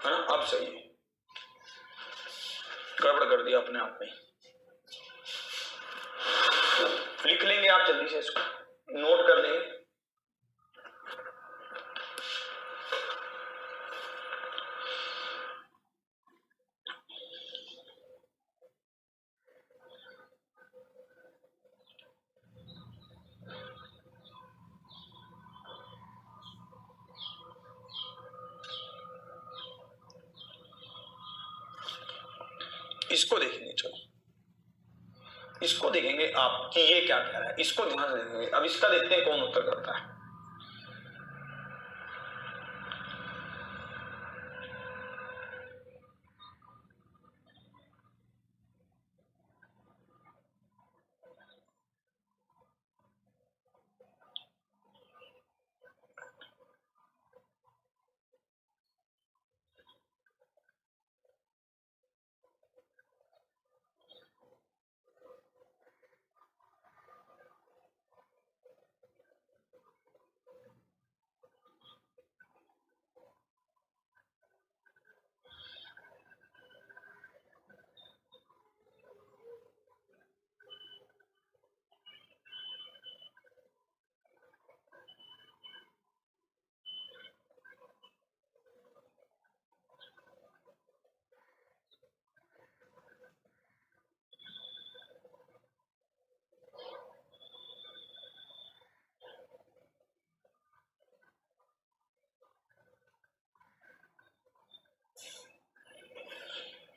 है ना, अब सही है। गड़बड़ कर दिया अपने आप में। लिख लेंगे आप जल्दी से, इसको नोट कर लेंगे। इसको देखेंगे, चलो इसको देखेंगे आप कि ये क्या कह रहा है, इसको ध्यान से देखेंगे। अब इसका देखते हैं कौन उत्तर करता है।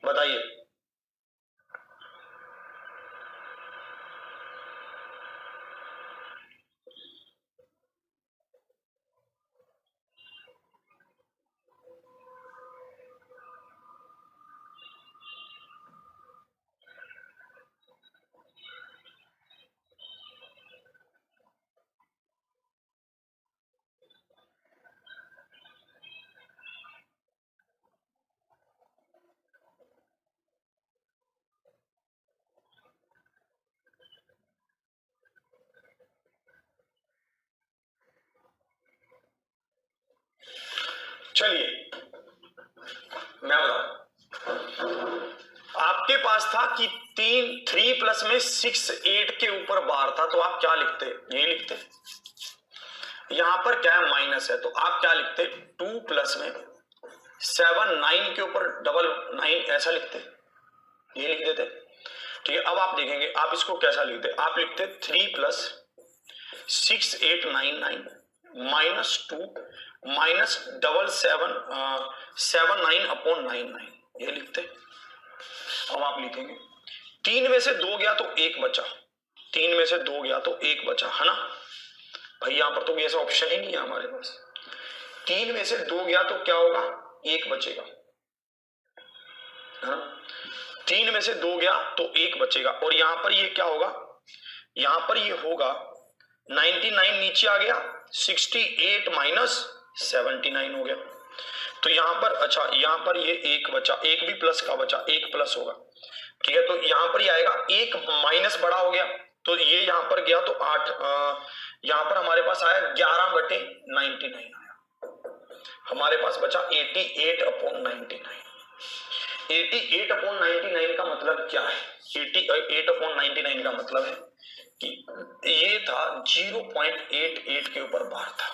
बताइए, चलिए मैं बताऊं, आपके पास था कि 3 प्लस में 6 8 के ऊपर बार था, तो आप क्या लिखते, ये लिखते। यहां पर क्या है, माइनस है, तो आप क्या लिखते, 2 प्लस में 7 9 के ऊपर डबल 9 ऐसा लिखते, ये लिख देते। ठीक है, अब आप देखेंगे आप इसको कैसा लिखते, आप लिखते 3 plus 6 8 9 9 minus 2 minus double 7 7 9 upon 9 9, ये लिखते। अब आप लिखेंगे 3 में से 2 गया तो 1 बचा, 3 में से 2 गया तो 1 बचा, है ना भाई। यहां पर तो ऐसा ऑप्शन ही नहीं है हमारे पास। 3 में से 2 गया तो क्या होगा, 1 बचेगा, है ना। 3 में से 2 गया तो 1 बचेगा, और यहां पर ये क्या होगा, यहां पर ये होगा 99 नीचे आ गया, 68 माइनस 79 हो गया। तो यहां पर अच्छा, यहां पर ये 1 बचा, 1 भी प्लस का बचा, 1 प्लस होगा। ठीक है, तो यहां पर ये आएगा 1 माइनस बड़ा हो गया, तो ये यहां पर गया तो 8, यहां पर हमारे पास आया 11/99 आया। हमारे पास बचा 88/99। 88/99 का मतलब क्या है, 88/99 का मतलब है कि ये था 0.88 के ऊपर बार था,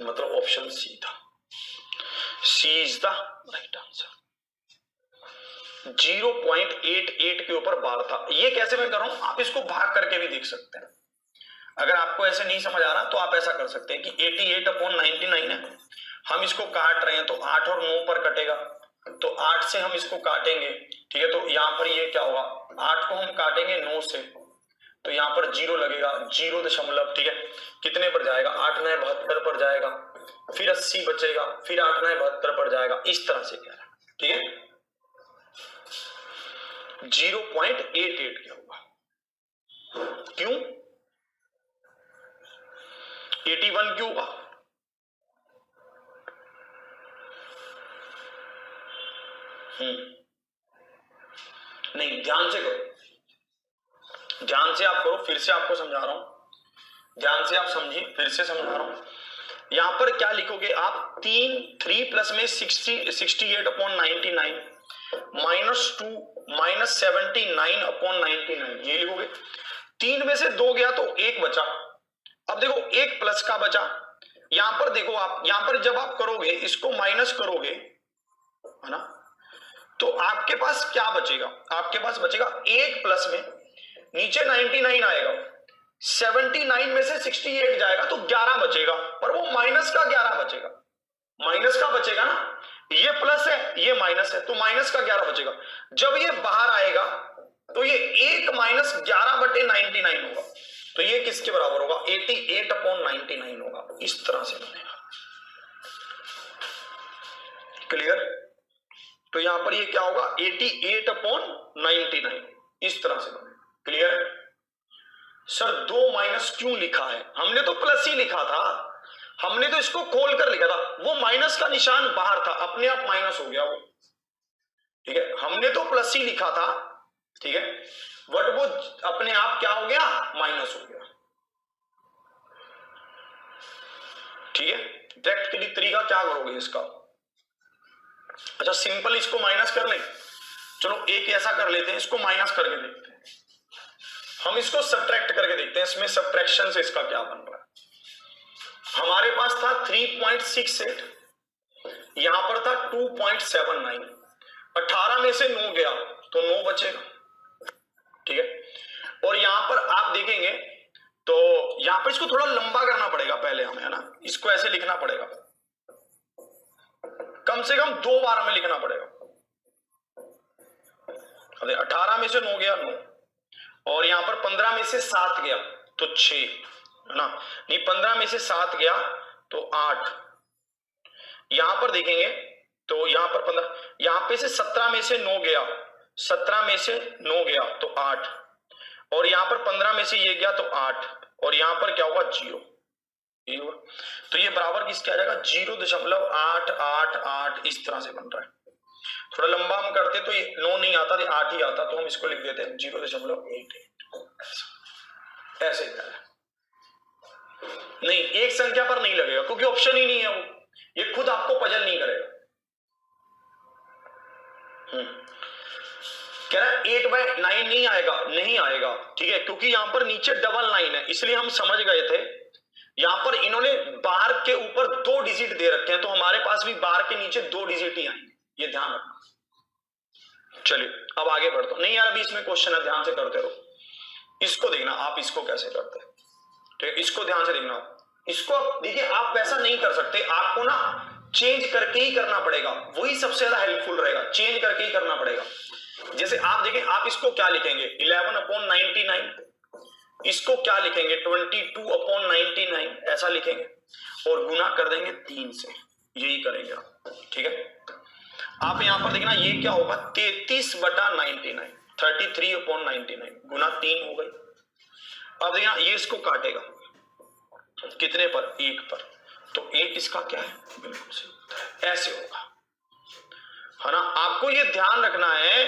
मतलब ऑप्शन सी था। सी इज द राइट आंसर। 0.88 के ऊपर बार था। ये कैसे मैं कर रहा हूं, आप इसको भाग करके भी देख सकते हैं। अगर आपको ऐसे नहीं समझ आ रहा तो आप ऐसा कर सकते हैं कि 88/99 है, हम इसको काट रहे हैं तो 8 और 9 पर कटेगा, तो 8 से हम इसको काटेंगे। ठीक है, तो यहां पर ये क्या होगा, 8 को हम काटेंगे 9 से, तो यहां पर 0 लगेगा, 0 दशमलव, ठीक है, कितने पर जाएगा, 8 9 72 पर जाएगा, फिर 80 बचेगा, फिर 8 9 72 पर जाएगा, इस तरह से कह रहा है। ठीक है, 0.88 क्या होगा, क्यों 81 क्यों होगा, नहीं, ध्यान से करो, ध्यान से आप करो, फिर से आपको समझा रहा हूं, ध्यान से आप समझिए, फिर से समझा रहा हूं। यहां पर क्या लिखोगे आप, 3 प्लस में 68/99 माइनस 2 माइनस 79/99, ये लिखोगे। 3 में से 2 गया तो 1 बचा। अब देखो 1 प्लस का बचा, यहां पर देखो आप, यहां पर जब आप करोगे इसको माइनस करोगे, है ना, तो आपके पास क्या बचेगा, आपके पास बचेगा 1 प्लस में नीचे 99 आएगा, 79 में से 68 जाएगा तो 11 बचेगा, पर वो माइनस का 11 बचेगा, माइनस का बचेगा ना, ये प्लस है ये माइनस है, तो माइनस का 11 बचेगा। जब ये बाहर आएगा तो ये 1 माइनस 11/99 होगा, तो ये किसके बराबर होगा, 88/99 होगा, इस तरह से बनेगा। क्लियर, तो यहां पर ये क्या होगा, 88/99, इस तरह से बनेगा। क्लियर है सर, 2 माइनस क्यों लिखा है, हमने तो प्लस ही लिखा था, हमने तो इसको खोल कर लिखा था, वो माइनस का निशान बाहर था, अपने आप माइनस हो गया वो। ठीक है, हमने तो प्लस ही लिखा था, ठीक है, बट वो अपने आप क्या हो गया, माइनस हो गया। ठीक है, डायरेक्ट तरीका क्या करोगे इसका, अच्छा सिंपल इसको माइनस कर लें, चलो एक ऐसा कर लेते हैं, इसको माइनस करके देखते हैं, हम इसको सब्ट्रैक्ट करके देखते हैं, इसमें सब्ट्रैक्शन से इसका क्या बन रहा है। हमारे पास था 3.68, यहां पर था 2.79, 18 में से 9 गया तो 9 बचेगा। ठीक है, और यहां पर आप देखेंगे तो यहां पर इसको थोड़ा लंबा करना पड़ेगा पहले हमें, है ना, इसको ऐसे लिखना पड़ेगा, कम से कम 2 बार हमें लिखना पड़ेगा। 18 में से 9 गया 9, और यहां पर 15 में से 7 गया तो 6, है ना, नहीं 15 में से 7 गया तो 8, यहां पर देखेंगे तो यहां पर 15, यहां पे से 17 में से 9 गया, 17 में से 9 गया तो 8, और यहां पर 15 में से ये गया तो 8, और यहां पर क्या होगा 0, तो ये बराबर किसके आ जाएगा, 0.888, इस तरह से बन रहा है। थोड़ा लंबा हम करते तो ये 9 नहीं आता, 8 ही आता, तो हम इसको लिख देते हैं 0.88, ऐसे ही नहीं, एक संख्या पर नहीं लगेगा क्योंकि ऑप्शन ही नहीं है वो, ये खुद आपको पजल नहीं करेगा। कह रहा है 8/9 नहीं आएगा, नहीं आएगा, ठीक है, क्योंकि यहां पर नीचे डबल 9 है, इसलिए हम समझ गए थे। यहां पर इन्होंने बार के ऊपर 2 डिजिट दे रखे हैं, तो हमारे पास भी बार के नीचे 2 डिजिट ही आएंगे, ये ध्यान रखना। चलिए अब आगे बढ़ते हो। नहीं यार अभी इसमें क्वेश्चन है, ध्यान से करते रहो। इसको देखना आप, इसको कैसे करते हैं, ठीक है, इसको ध्यान से देखना। इसको देखिए, आप वैसा नहीं कर सकते, आपको ना चेंज करके ही करना पड़ेगा, वही सबसे ज्यादा हेल्पफुल रहेगा, चेंज करके ही करना पड़ेगा। जैसे आप देखें, आप इसको क्या लिखेंगे 11/99, इसको क्या लिखेंगे 22/99, ऐसा लिखेंगे और गुना कर देंगे 3 से, यही करेंगे आप, ठीक है। आप यहां पर देखना ये क्या होगा 33/99, 33/99 गुना 3 हो गई। अब देखना ये इसको काटेगा कितने पर, 1 पर, तो 8 इसका क्या है, बिल्कुल सही, ऐसे होगा, है ना। आपको ये ध्यान रखना है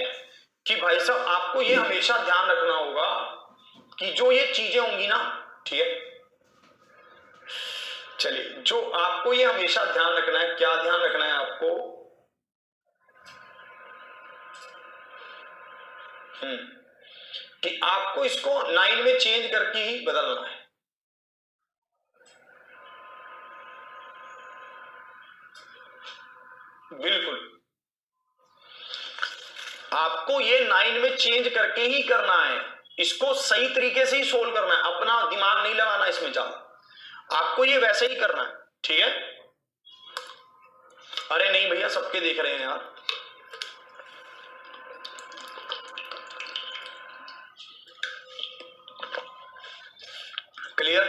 कि भाई साहब, आपको ये हमेशा ध्यान रखना होगा कि जो ये चीजें होंगी ना, ठीक है, चलिए, जो आपको ये हमेशा ध्यान रखना है, क्या ध्यान रखना है आपको, कि आपको इसको 9 में चेंज करके ही बदलना है। बिल्कुल, आपको ये 9 में चेंज करके ही करना है, इसको सही तरीके से ही सोल्व करना है, अपना दिमाग नहीं लगाना इसमें ज्यादा, आपको ये वैसे ही करना है, ठीक है। अरे नहीं भैया, सबके देख रहे हैं यार, क्लियर,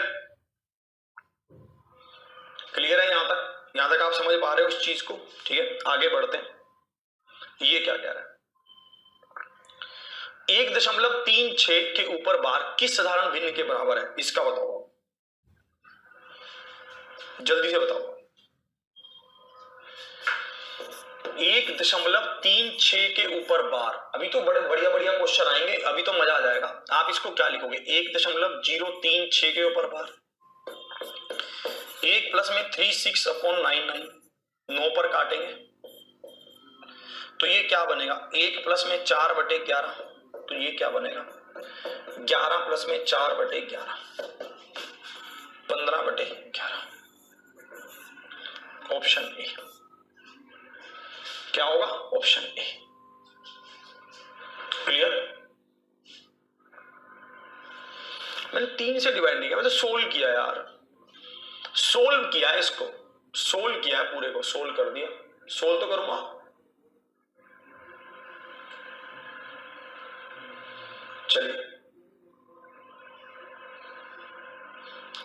क्लियर है यहां तक, यहां तक आप समझ पा रहे हो इस चीज को, ठीक है। आगे बढ़ते हैं। ये क्या कह रहा है, 1.36 के ऊपर बार किस साधारण भिन्न के बराबर है, इसका बताओ, जल्दी से बताओ। 1.36 के ऊपर बार, अभी तो बड़े बढ़िया बढ़िया क्वेश्चन आएंगे, अभी तो मजा आ जाएगा। आप इसको क्या लिखोगे 1.036 के ऊपर बार, 1 प्लस में 36/99, 9 पर काटेंगे तो ये क्या बनेगा, 1 प्लस में 4/11, तो ये क्या बनेगा 11 प्लस में 4/11, 15/11, ऑप्शन ए। क्या होगा, ऑप्शन ए। क्लियर, मैंने 3 से डिवाइड नहीं किया, मैंने सोल्व किया यार, सोल्व किया इसको, सोल्व किया पूरे को, सोल्व कर दिया, सोल्व तो करूंगा। चलिए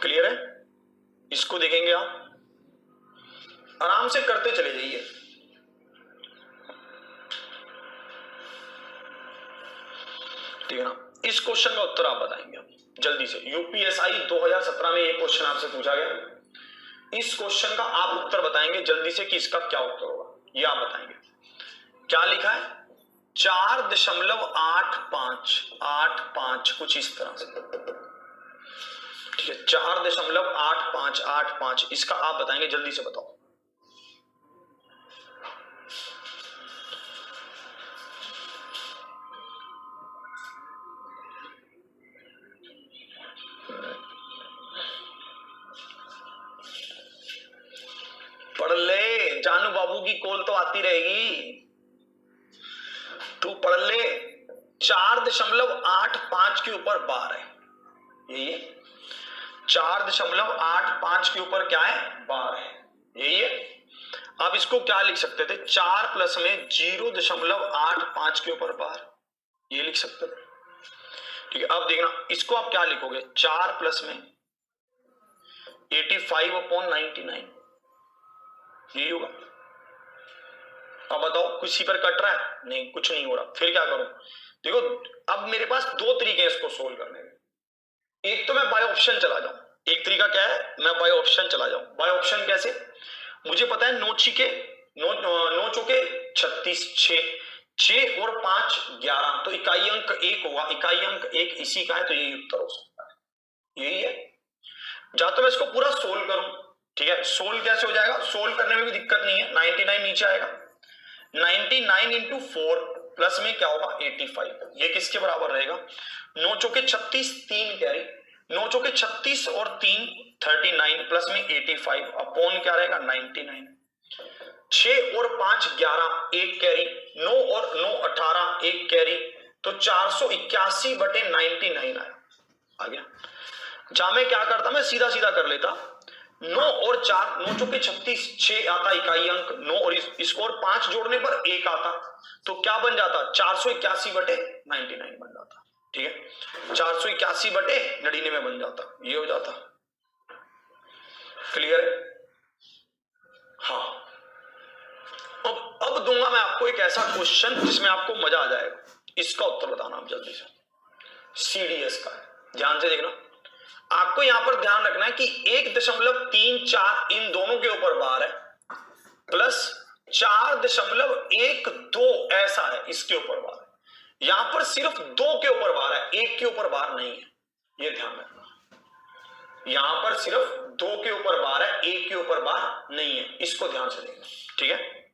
क्लियर है, इसको देखेंगे आप, आराम से करते चले जाइए। ठीक है ना, इस क्वेश्चन का उत्तर आप बताएंगे जल्दी से। यूपीएसआई 2017 में ये क्वेश्चन आपसे पूछा गया, इस क्वेश्चन का आप उत्तर बताएंगे जल्दी से कि इसका क्या उत्तर होगा, ये आप बताएंगे। क्या लिखा है 4.8585, कुछ इस तरह से, ठीक है, 4.8585, इसका आप बताएंगे, जल्दी से बताओ। पढ़ ले, जानू बाबू की कॉल तो आती रहेगी, तू पढ़ ले। 4.85 के ऊपर बार है, यही है, 4.85 के ऊपर क्या है, बार है, यही है। आप इसको क्या लिख सकते थे, 4 प्लस में 0.85 के ऊपर बार, ये लिख सकते थे, ठीक है। अब देखना इसको आप क्या लिखोगे, 4 प्लस में 85/99, यही होगा। अब बताओ किसी पर कट रहा है, नहीं, कुछ नहीं हो रहा, फिर क्या करूं, देखो अब मेरे पास 2 तरीके हैं इसको सोल्व करने के। एक तो मैं बाय ऑप्शन चला जाऊं, एक तरीका क्या है, मैं बाय ऑप्शन चला जाऊं। बाय ऑप्शन कैसे, मुझे पता है 9 चौके 36, 6 और 5 11, तो इकाई अंक 1 होगा, इकाई अंक 1 इसी का है, तो यही उत्तर हो सकता है, यही है। या तो मैं इसको पूरा सोल्व करूं, ठीक है, सोल्व कैसे हो जाएगा, सोल्व करने में भी दिक्कत नहीं है, 99 नीचे आएगा, 99 इंटू 4 प्लस में क्या होगा 85, ये किसके बराबर रहेगा, 9 चौके 36, 3 कैरी, 9 चौके 36 और 3 39 प्लस में 85 अपॉन क्या रहेगा 99, 6 और 5 11 एक कैरी, 9 और 9 18 एक कैरी, तो 481 बटे 99 आया, आ गया। जहां मैं क्या करता, मैं सीधा सीधा कर लेता, 9 और 4, 9 चौके 36, 6 आता इकाई अंक, 9 और इसको और 5 जोड़ने पर 1 आता, तो क्या बन जाता 481 बटे 99 बन जाता, ठीक है, 481 बटे 99 बन जाता, ये हो जाता, क्लियर है। हाँ, अब दूंगा मैं आपको एक ऐसा क्वेश्चन जिसमें आपको मजा आ जाएगा, इसका उत्तर बताना आप जल्दी से, सीडीएस का है, ध्यान से देखना। आपको यहां पर ध्यान रखना है कि 1.34 इन दोनों के ऊपर बार है, प्लस 4.12 ऐसा है, इसके ऊपर बार है, यहां पर सिर्फ 2 के ऊपर बार है, 1 के ऊपर बार नहीं है, ये ध्यान रखना, यहां पर सिर्फ 2 के ऊपर बार है, 1 के ऊपर बार नहीं है, इसको ध्यान से देखना, ठीक है,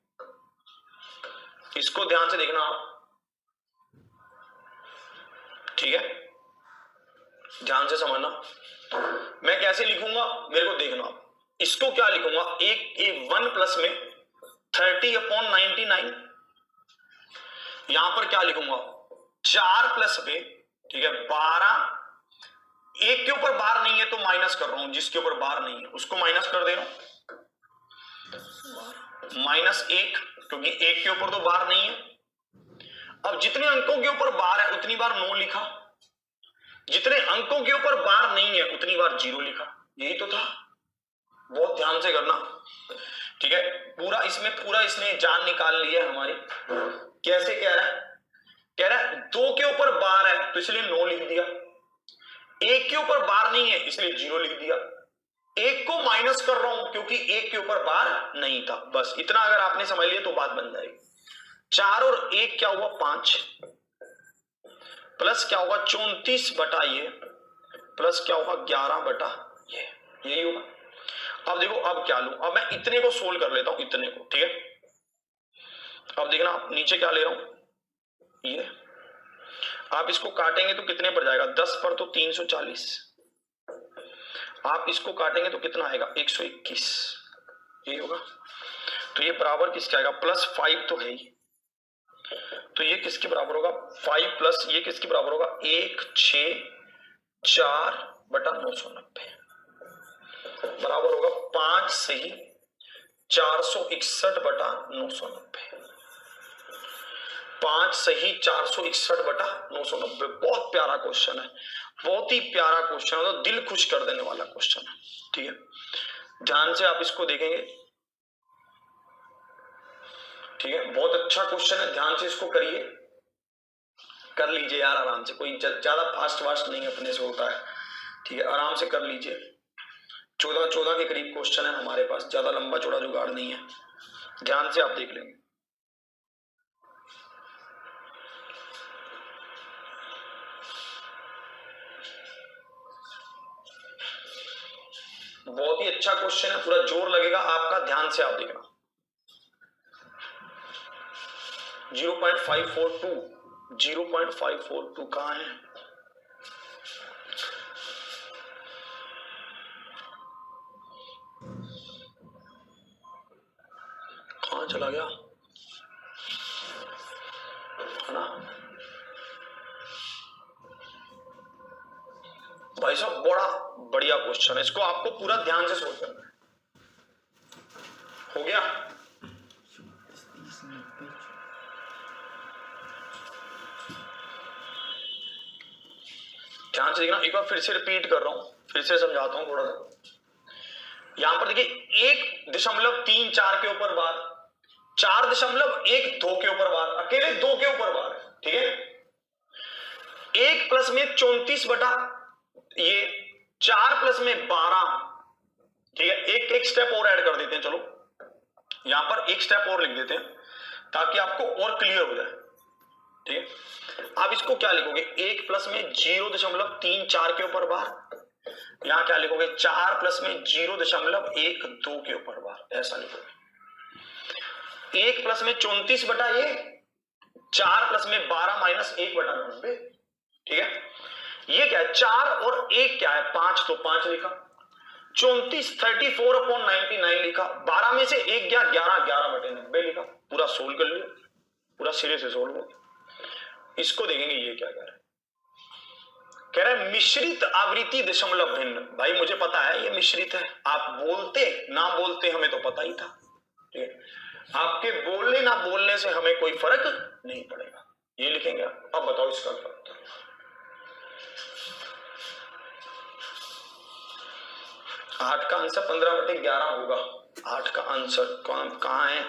इसको ध्यान से देखना आप, ठीक है, ध्यान से समझना। मैं कैसे लिखूंगा मेरे को देखना आप, इसको क्या लिखूंगा, एक 1 प्लस में 30/99, यहां पर क्या लिखूंगा 4 प्लस में, ठीक है 12, 1 के ऊपर बार नहीं है तो माइनस कर रहा हूं, जिसके ऊपर बार नहीं है उसको माइनस कर दे रहा हूं, -1, क्योंकि 1 के ऊपर तो बार नहीं है। अब जितने अंकों के ऊपर बार है उतनी बार 9 लिखा, जितने अंकों के ऊपर बार नहीं है उतनी बार 0 लिखा, यही तो था, बहुत ध्यान से करना, ठीक है। पूरा इसने जान निकाल ली है हमारी, कैसे कह रहा है 2 के ऊपर बार है तो इसलिए 9 लिख दिया, 1 के ऊपर बार नहीं है इसलिए 0 लिख दिया, 1 को माइनस कर रहा हूं क्योंकि 1 के ऊपर बार नहीं था, बस इतना अगर आपने समझ लिया तो बात बन जाएगी। 4 और 1 क्या हुआ 5, प्लस क्या होगा 34 बटा ये, प्लस क्या होगा 11 बटा ये, यही होगा। अब देखो अब क्या लूं, अब मैं इतने को सोल्व कर लेता हूं, इतने को, ठीक है। अब देखना आप नीचे क्या ले रहा हूं, ये आप इसको काटेंगे तो कितने पर जाएगा, 10 पर तो 340, आप इसको काटेंगे तो कितना आएगा 121, यही होगा। तो ये बराबर किसके आएगा, +5 तो है ही, तो ये किसके बराबर होगा 5 प्लस ये किसके बराबर होगा 164 बटा 990 बराबर होगा 5 सही 461 बटा 990, 5 सही 461 बटा 990। बहुत प्यारा क्वेश्चन है, बहुत ही प्यारा क्वेश्चन है, तो दिल खुश कर देने वाला क्वेश्चन है, ठीक है। ध्यान से आप इसको देखेंगे, ठीक है, बहुत अच्छा क्वेश्चन है, ध्यान से इसको करिए, कर लीजिए यार आराम से, कोई ज्यादा फास्ट नहीं अपने से होता है, ठीक है, आराम से कर लीजिए। 14 के करीब क्वेश्चन है हमारे पास, ज्यादा लंबा चौड़ा जुगाड़ नहीं है, ध्यान से आप देख लेंगे। बहुत ही अच्छा क्वेश्चन है, पूरा जोर लगेगा आपका, ध्यान से आप देखना। 0.542 कहां है, कहां चला गया है ना भाई साहब, बड़ा बढ़िया क्वेश्चन है, इसको आपको पूरा ध्यान से सोच करना है। हो गया, ध्यान से देखना, एक बार फिर से रिपीट कर रहा हूं, फिर से समझाता हूं थोड़ा सा। यहां पर देखिए 1.34 के ऊपर बार, 4.12 के ऊपर बार, अकेले 2 के ऊपर बार है, ठीक है। 1 प्लस में 34 बटा ये, 4 प्लस में 12, ठीक है। एक स्टेप और ऐड कर देते हैं, चलो यहां पर एक स्टेप और लिख देते हैं ताकि आपको और क्लियर हो जाए, ठीक है। आप इसको क्या लिखोगे, 1 प्लस में 0.34 के ऊपर बार, यहाँ क्या लिखोगे, 4 प्लस में 0.12 के ऊपर बार, ऐसा लिखोगे। 1 प्लस में 34 बटा ये, 4 प्लस में 12 माइनस 1/90, ठीक है। ये क्या है, 4 और 1 क्या है, 5, तो 5 लिखा। 34 34/99 लिखा। 12 में से 1 गया 11, 11/90 लिखा। पूरा सोल्व कर लिया, पूरा सिरे से सोल्व हो। इसको देखेंगे ये क्या कह रहा है, कह रहा है मिश्रित आवृत्ति दशमलव भिन्न। भाई मुझे पता है ये मिश्रित है, आप बोलते ना बोलते हमें तो पता ही था, ठीक है। आपके बोलने ना बोलने से हमें कोई फर्क नहीं पड़ेगा, ये लिखेंगे। अब बताओ इसका क्या उत्तर। 8 का आंसर 15/11 होगा। 8 का आंसर कहाँ है,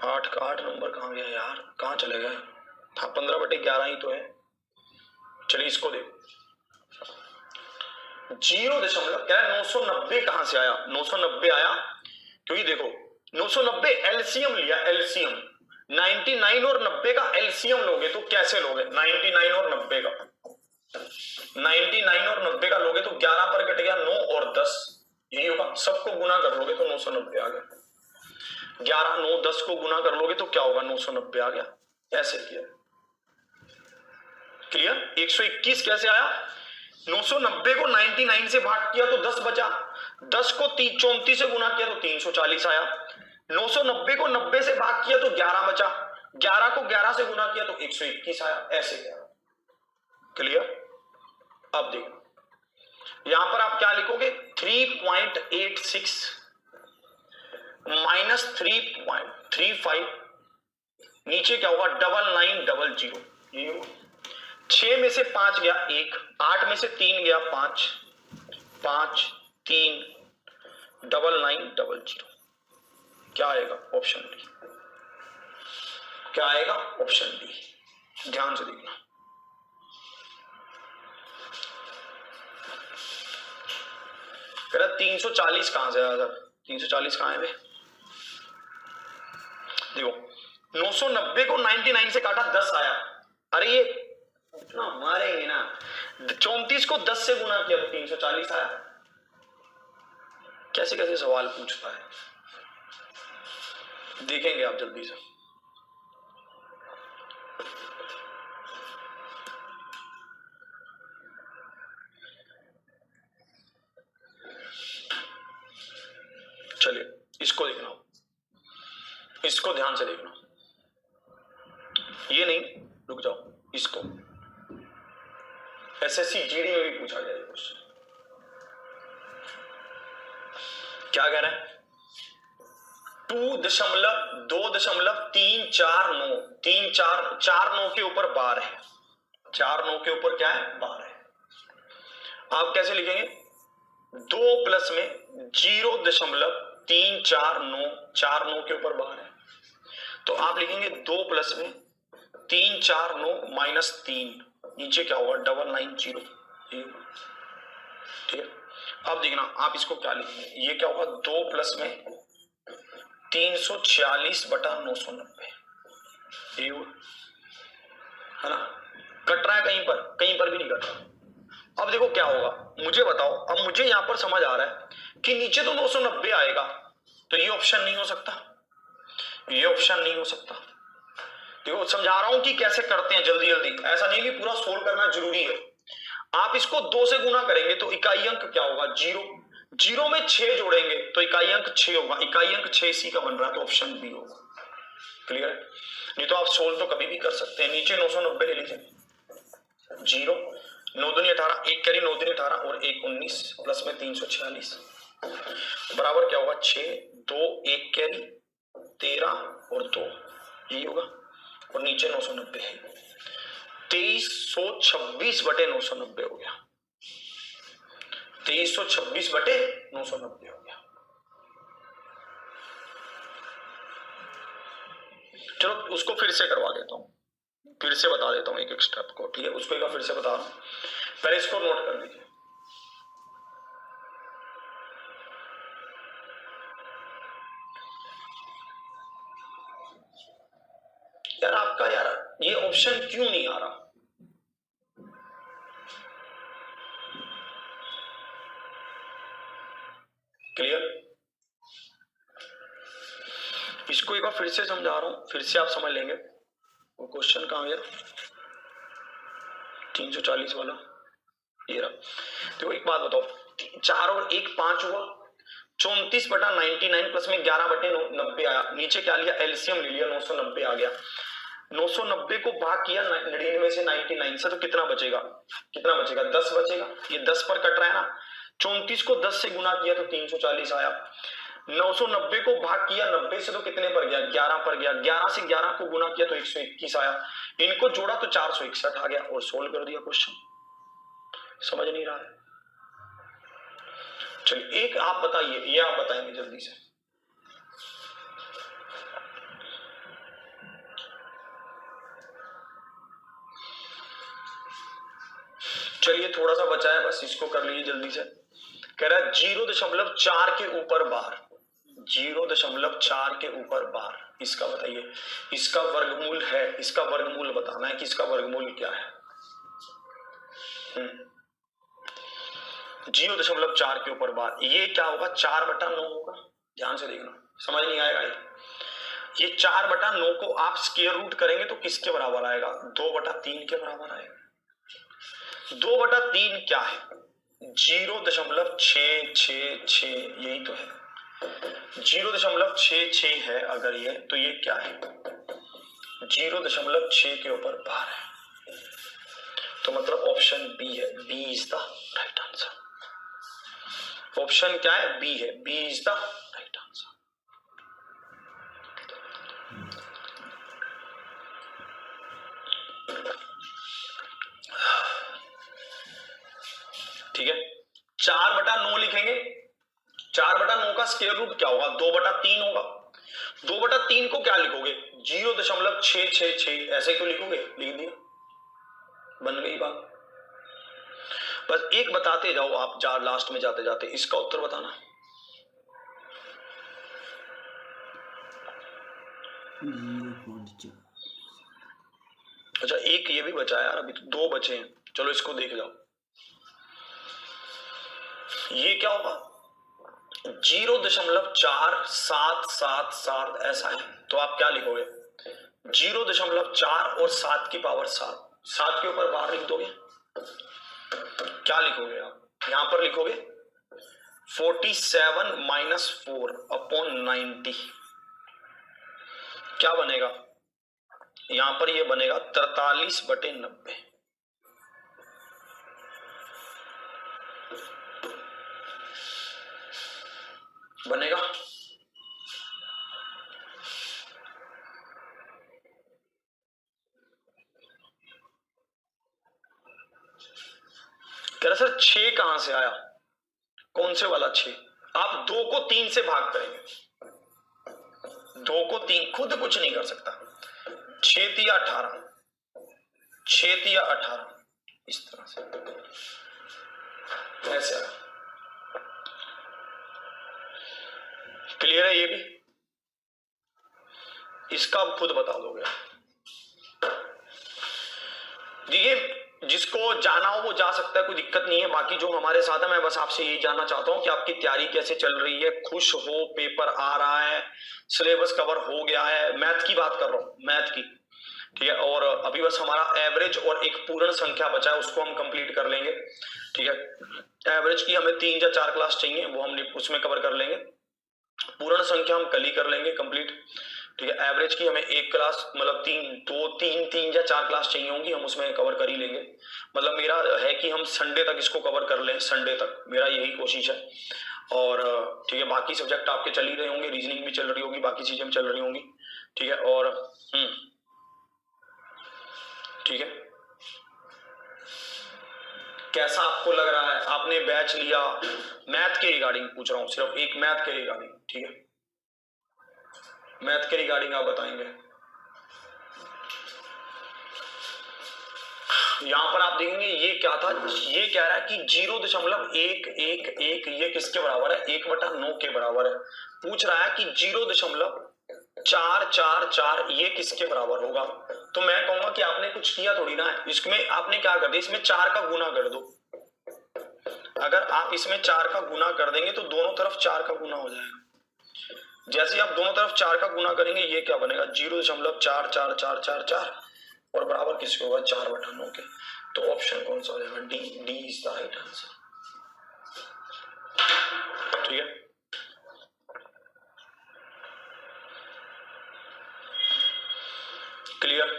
8 का 8 नंबर कहाँ गया यार, कहाँ चले गए। हाँ 15/11 ही तो है। चलिए इसको देखो, 990 कहां से आया, 990 आया क्योंकि देखो 990 एलसीएम लिया, एलसीएम 99 और 90 का एलसीएम लोगे तो कैसे लोगे, 99 और 90 का 99 और 90 का लोगे तो 11 पर कट गया 9 और 10, यही होगा। सबको गुना कर लोगे तो 990 आ गया। 11 9 10 को गुना कर लोगे तो क्या होगा, 990 आ गया। ऐसे किया, क्लियर। 121 कैसे आया, 990 को 99 से भाग किया तो 10 बचा, 10 को 34 से गुना किया तो 340 आया, 990 को 90 से भाग किया तो 11 बचा, 11 को 11 से गुना किया तो 121 आया। ऐसे क्या, क्लियर। अब देखो यहां पर आप क्या लिखोगे, 3.86 माइनस 3.35, नीचे क्या होगा 9900, ये होगा। 6 में से 5 गया 1, 8 में से 3 गया 5, 5 3 9900, क्या आएगा, ऑप्शन डी। क्या आएगा, ऑप्शन डी। ध्यान से देखना, कह रहा 340 कहां से आया सर, 340 कहां है बे, देखो 990 को 99 से काटा 10 आया, अरे ये इतना मारेंगे ना, 34 को 10 से गुना किया तो 340 आया। कैसे कैसे सवाल पूछता है, देखेंगे आप जल्दी से। चलिए इसको देखना, इसको ध्यान से देखना, ये नहीं, रुक जाओ, इसको एसएससी जीडी में भी पूछा गया ये क्वेश्चन। क्या कह रहे हैं, 2.2.349 के ऊपर बार है, 49 के ऊपर क्या है, बार है। आप कैसे लिखेंगे, 2 प्लस में 0.349 के ऊपर बार है, तो आप लिखेंगे 2 प्लस में 349 माइनस 3, नीचे क्या होगा 990, ठीक है। अब देखना आप इसको क्या लिखेंगे, ये क्या होगा 2 प्लस में 346/990, है ना। कट रहा है कहीं पर, कहीं पर भी नहीं कट रहा। अब देखो क्या होगा, मुझे बताओ, अब मुझे यहां पर समझ आ रहा है कि नीचे तो 990 आएगा, तो ये ऑप्शन नहीं हो सकता, ये ऑप्शन नहीं हो सकता। देखो समझा रहा हूं कि कैसे करते हैं जल्दी जल्दी, ऐसा नहीं कि पूरा सोल्व करना जरूरी है। आप इसको 2 से गुना करेंगे तो इकाई अंक क्या होगा, 0, 0 में 6 जोड़ेंगे तो इकाई अंक 6 होगा, इकाई अंक 6 इसी का बन रहा है, तो ऑप्शन बी होगा, क्लियर है। नहीं तो आप सोल्व तो कभी भी कर सकते हैं, नीचे 990 ले लीजिए, 0 9 दूनी 18, 1 कैरी 9 दूनी 18 और 1 19 प्लस में 346 बराबर क्या होगा 6, 2 1 कैरी 13 और 2, यही होगा, और नीचे 990 है, 2326/990 हो गया, 2326/990 हो गया। चलो उसको फिर से करवा देता हूं, फिर से बता देता हूं एक एक स्टेप को, ठीक है। उसको एक बार फिर से बता रहा हूं, पहले इसको नोट कर लीजिए। यार आपका यार ये ऑप्शन क्यों नहीं आ रहा, क्लियर? इसको एक बार फिर से समझा रहा हूं, फिर से आप समझ लेंगे। वो क्वेश्चन कहां गया? 340 वाला ये रहा। तो एक बात बताओ, 4 और 1 5 हुआ, 34/99 प्लस में 11/90 आया। नीचे क्या लिया? एलसीएम ले लिया, 990 आ गया। 990 को भाग किया 99 से 99 से, तो कितना बचेगा? कितना बचेगा? 10 बचेगा। ये 10 पर कट रहा है ना। 34 को 10 से गुना किया तो 340 आया। 990 को भाग किया 90 से तो कितने पर गया? 11 पर गया। 11 से 11 को गुना किया तो 121 आया। इनको जोड़ा तो 461 आ गया और सोल्व कर दिया क्वेश्चन। समझ नहीं रहा है? चलिए एक आप बताइए, ये आप बताएंगे जल्दी से। चलिए थोड़ा सा बचा है, बस इसको कर लीजिए जल्दी से। कह रहा है 0.4 के ऊपर बार, 0.4 के ऊपर बार, इसका बताइए। इसका वर्गमूल है, इसका वर्गमूल बताना है कि इसका वर्गमूल क्या है। 0.4 के ऊपर बार, ये क्या होगा? 4/9 होगा। ध्यान से देखना, समझ नहीं आएगा ये 4/9 को आप स्क्वायर रूट करेंगे तो किसके बराबर आएगा? 2/3 के बराबर आएगा। 2/3 क्या है? 0.666, यही तो है। 0.66 है अगर ये, तो ये क्या है? 0.6 के ऊपर बार है, तो मतलब ऑप्शन बी है। B is the right answer. Option क्या है? बी है। B is the right answer. ठीक है, 4/9 लिखेंगे। 4/9 का स्क्वायर रूट क्या होगा? 2/3 होगा। 2/3 को क्या लिखोगे? 0.666, ऐसे ही तो लिखोगे। लिख दिया, बन गई बात। बस एक बताते जाओ आप, लास्ट में जाते जाते इसका उत्तर बताना। अच्छा एक ये भी बचा यार, अभी तो 2 बचे हैं। चलो इसको देख जाओ, ये क्या होगा? 0.4777 ऐसा है, तो आप क्या लिखोगे? 0.4 और 7 की पावर 7, 7 के ऊपर बार लिख दोगे। क्या लिखोगे आप? यहां पर लिखोगे 47 - 4/90। क्या बनेगा? यहां पर ये बनेगा 43/90। बनेगा। कह रहा सर 6 कहां से आया? कौन से वाला 6? आप 2 को 3 से भाग करेंगे। 2 को 3 खुद कुछ नहीं कर सकता। 6 तिया 18, 6 तिया 18, इस तरह से ऐसे आया। क्लियर है ये भी? इसका आप खुद बता दोगे। देखिए जिसको जाना हो वो जा सकता है, कोई दिक्कत नहीं है। बाकी जो हमारे साथ है, मैं बस आपसे यही जानना चाहता हूं कि आपकी तैयारी कैसे चल रही है, खुश हो, पेपर आ रहा है, सिलेबस कवर हो गया है। मैथ की बात कर रहा हूं, मैथ की। ठीक है, और अभी बस हमारा एवरेज और एक पूर्ण संख्या बचा है, उसको हम कंप्लीट कर लेंगे। ठीक है, एवरेज की हमें 3 या 4 क्लास चाहिए, वो हम उसमें कवर कर लेंगे। पूर्ण संख्या हम कल ही कर लेंगे कंप्लीट। ठीक है, एवरेज की हमें 1 क्लास, मतलब 3 या 4 क्लास चाहिए होंगी, हम उसमें कवर कर ही लेंगे। मतलब मेरा है कि हम संडे तक इसको कवर कर लें, संडे तक मेरा यही कोशिश है। और ठीक है, बाकी सब्जेक्ट आपके चल ही रहे होंगे, रीजनिंग भी चल रही होगी, बाकी चीजें भी चल रही होंगी। ठीक है, और ठीक है, कैसा आपको लग रहा है? आपने बैच लिया, मैथ के रिगार्डिंग पूछ रहा हूं, सिर्फ एक मैथ के रिगार्डिंग। ठीक है, मैथ के रिगार्डिंग आप बताएंगे। यहां पर आप देखेंगे ये क्या था, ये कह रहा है कि 0.111 ये किसके बराबर है? 1/9 के बराबर है। पूछ रहा है कि 0.444 ये किसके बराबर होगा? तो मैं कहूंगा कि आपने कुछ किया थोड़ी ना है, इसमें आपने क्या कर दिया, इसमें 4 का गुना कर दो। अगर आप इसमें 4 का गुना कर देंगे तो दोनों तरफ 4 का गुना हो जाएगा। जैसे ही आप दोनों तरफ 4 का गुना करेंगे ये क्या बनेगा 0.444444 और बराबर किसके होगा 4/9 के। तो ऑप्शन कौन सा हो जाएगा D is the right answer. ठीक है, क्लियर।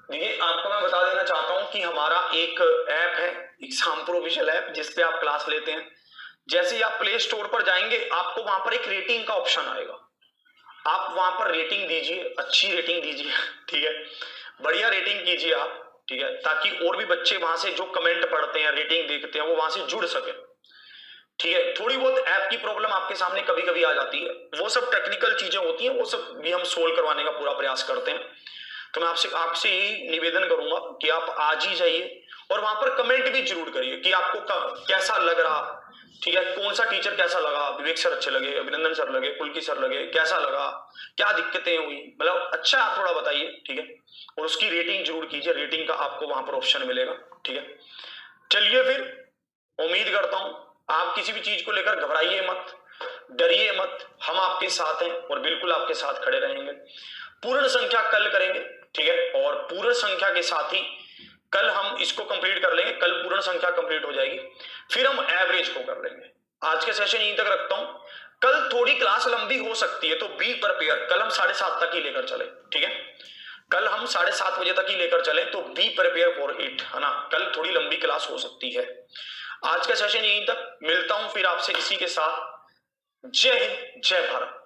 देखिए आपको मैं बता देना चाहता हूं कि हमारा एक ऐप है एग्जाम प्रो ऑफिशियल ऐप जिसपे आप क्लास लेते हैं। जैसे ही आप प्ले स्टोर पर जाएंगे आपको वहां पर एक रेटिंग का ऑप्शन आएगा, आप वहां पर रेटिंग दीजिए, अच्छी रेटिंग दीजिए, ठीक है, बढ़िया रेटिंग कीजिए आप, ठीक है, ताकि और भी बच्चे वहां से जो कमेंट पढ़ते हैं रेटिंग देखते हैं वो वहां से जुड़ सके। ठीक है, थोड़ी बहुत ऐप की प्रॉब्लम आपके सामने कभी कभी आ जाती है, वो सब टेक्निकल चीजें होती हैं, वो सब भी हम सोल्व करवाने का पूरा प्रयास करते हैं। तो मैं आपसे यही निवेदन करूंगा कि आप आज ही जाइए और वहां पर कमेंट भी जरूर करिए कि आपको कैसा लग रहा, ठीक है, कौन सा टीचर कैसा लगा, विवेक सर अच्छे लगे, अभिनंदन सर लगे, पुलकी सर लगे, कैसा लगा, क्या दिक्कतें हुई, मतलब अच्छा आप थोड़ा बताइए, ठीक है, और उसकी रेटिंग जरूर कीजिए, रेटिंग का आपको वहां पर ऑप्शन मिलेगा। ठीक है, चलिए फिर उम्मीद करता हूं आप किसी भी चीज को लेकर घबराइए मत, डरिए मत, हम आपके साथ हैं और बिल्कुल आपके साथ खड़े रहेंगे। पूर्ण संख्या कल करेंगे, ठीक है, और पूर्ण संख्या के साथ ही कल हम इसको कंप्लीट कर लेंगे, कल पूर्ण संख्या कंप्लीट हो जाएगी, फिर हम एवरेज को कर लेंगे। आज के सेशन यहीं तक रखता हूं, कल थोड़ी क्लास लंबी हो सकती है तो बी प्रिपेयर, कल हम 7:30 तक ही लेकर चले, ठीक है, कल हम 7:30 बजे तक ही लेकर चले तो बी प्रिपेयर फॉर इट, है ना, कल थोड़ी लंबी क्लास हो सकती है। आज का सेशन यहीं तक, मिलता हूं फिर आपसे इसी के साथ। जय हिंद, जय भारत।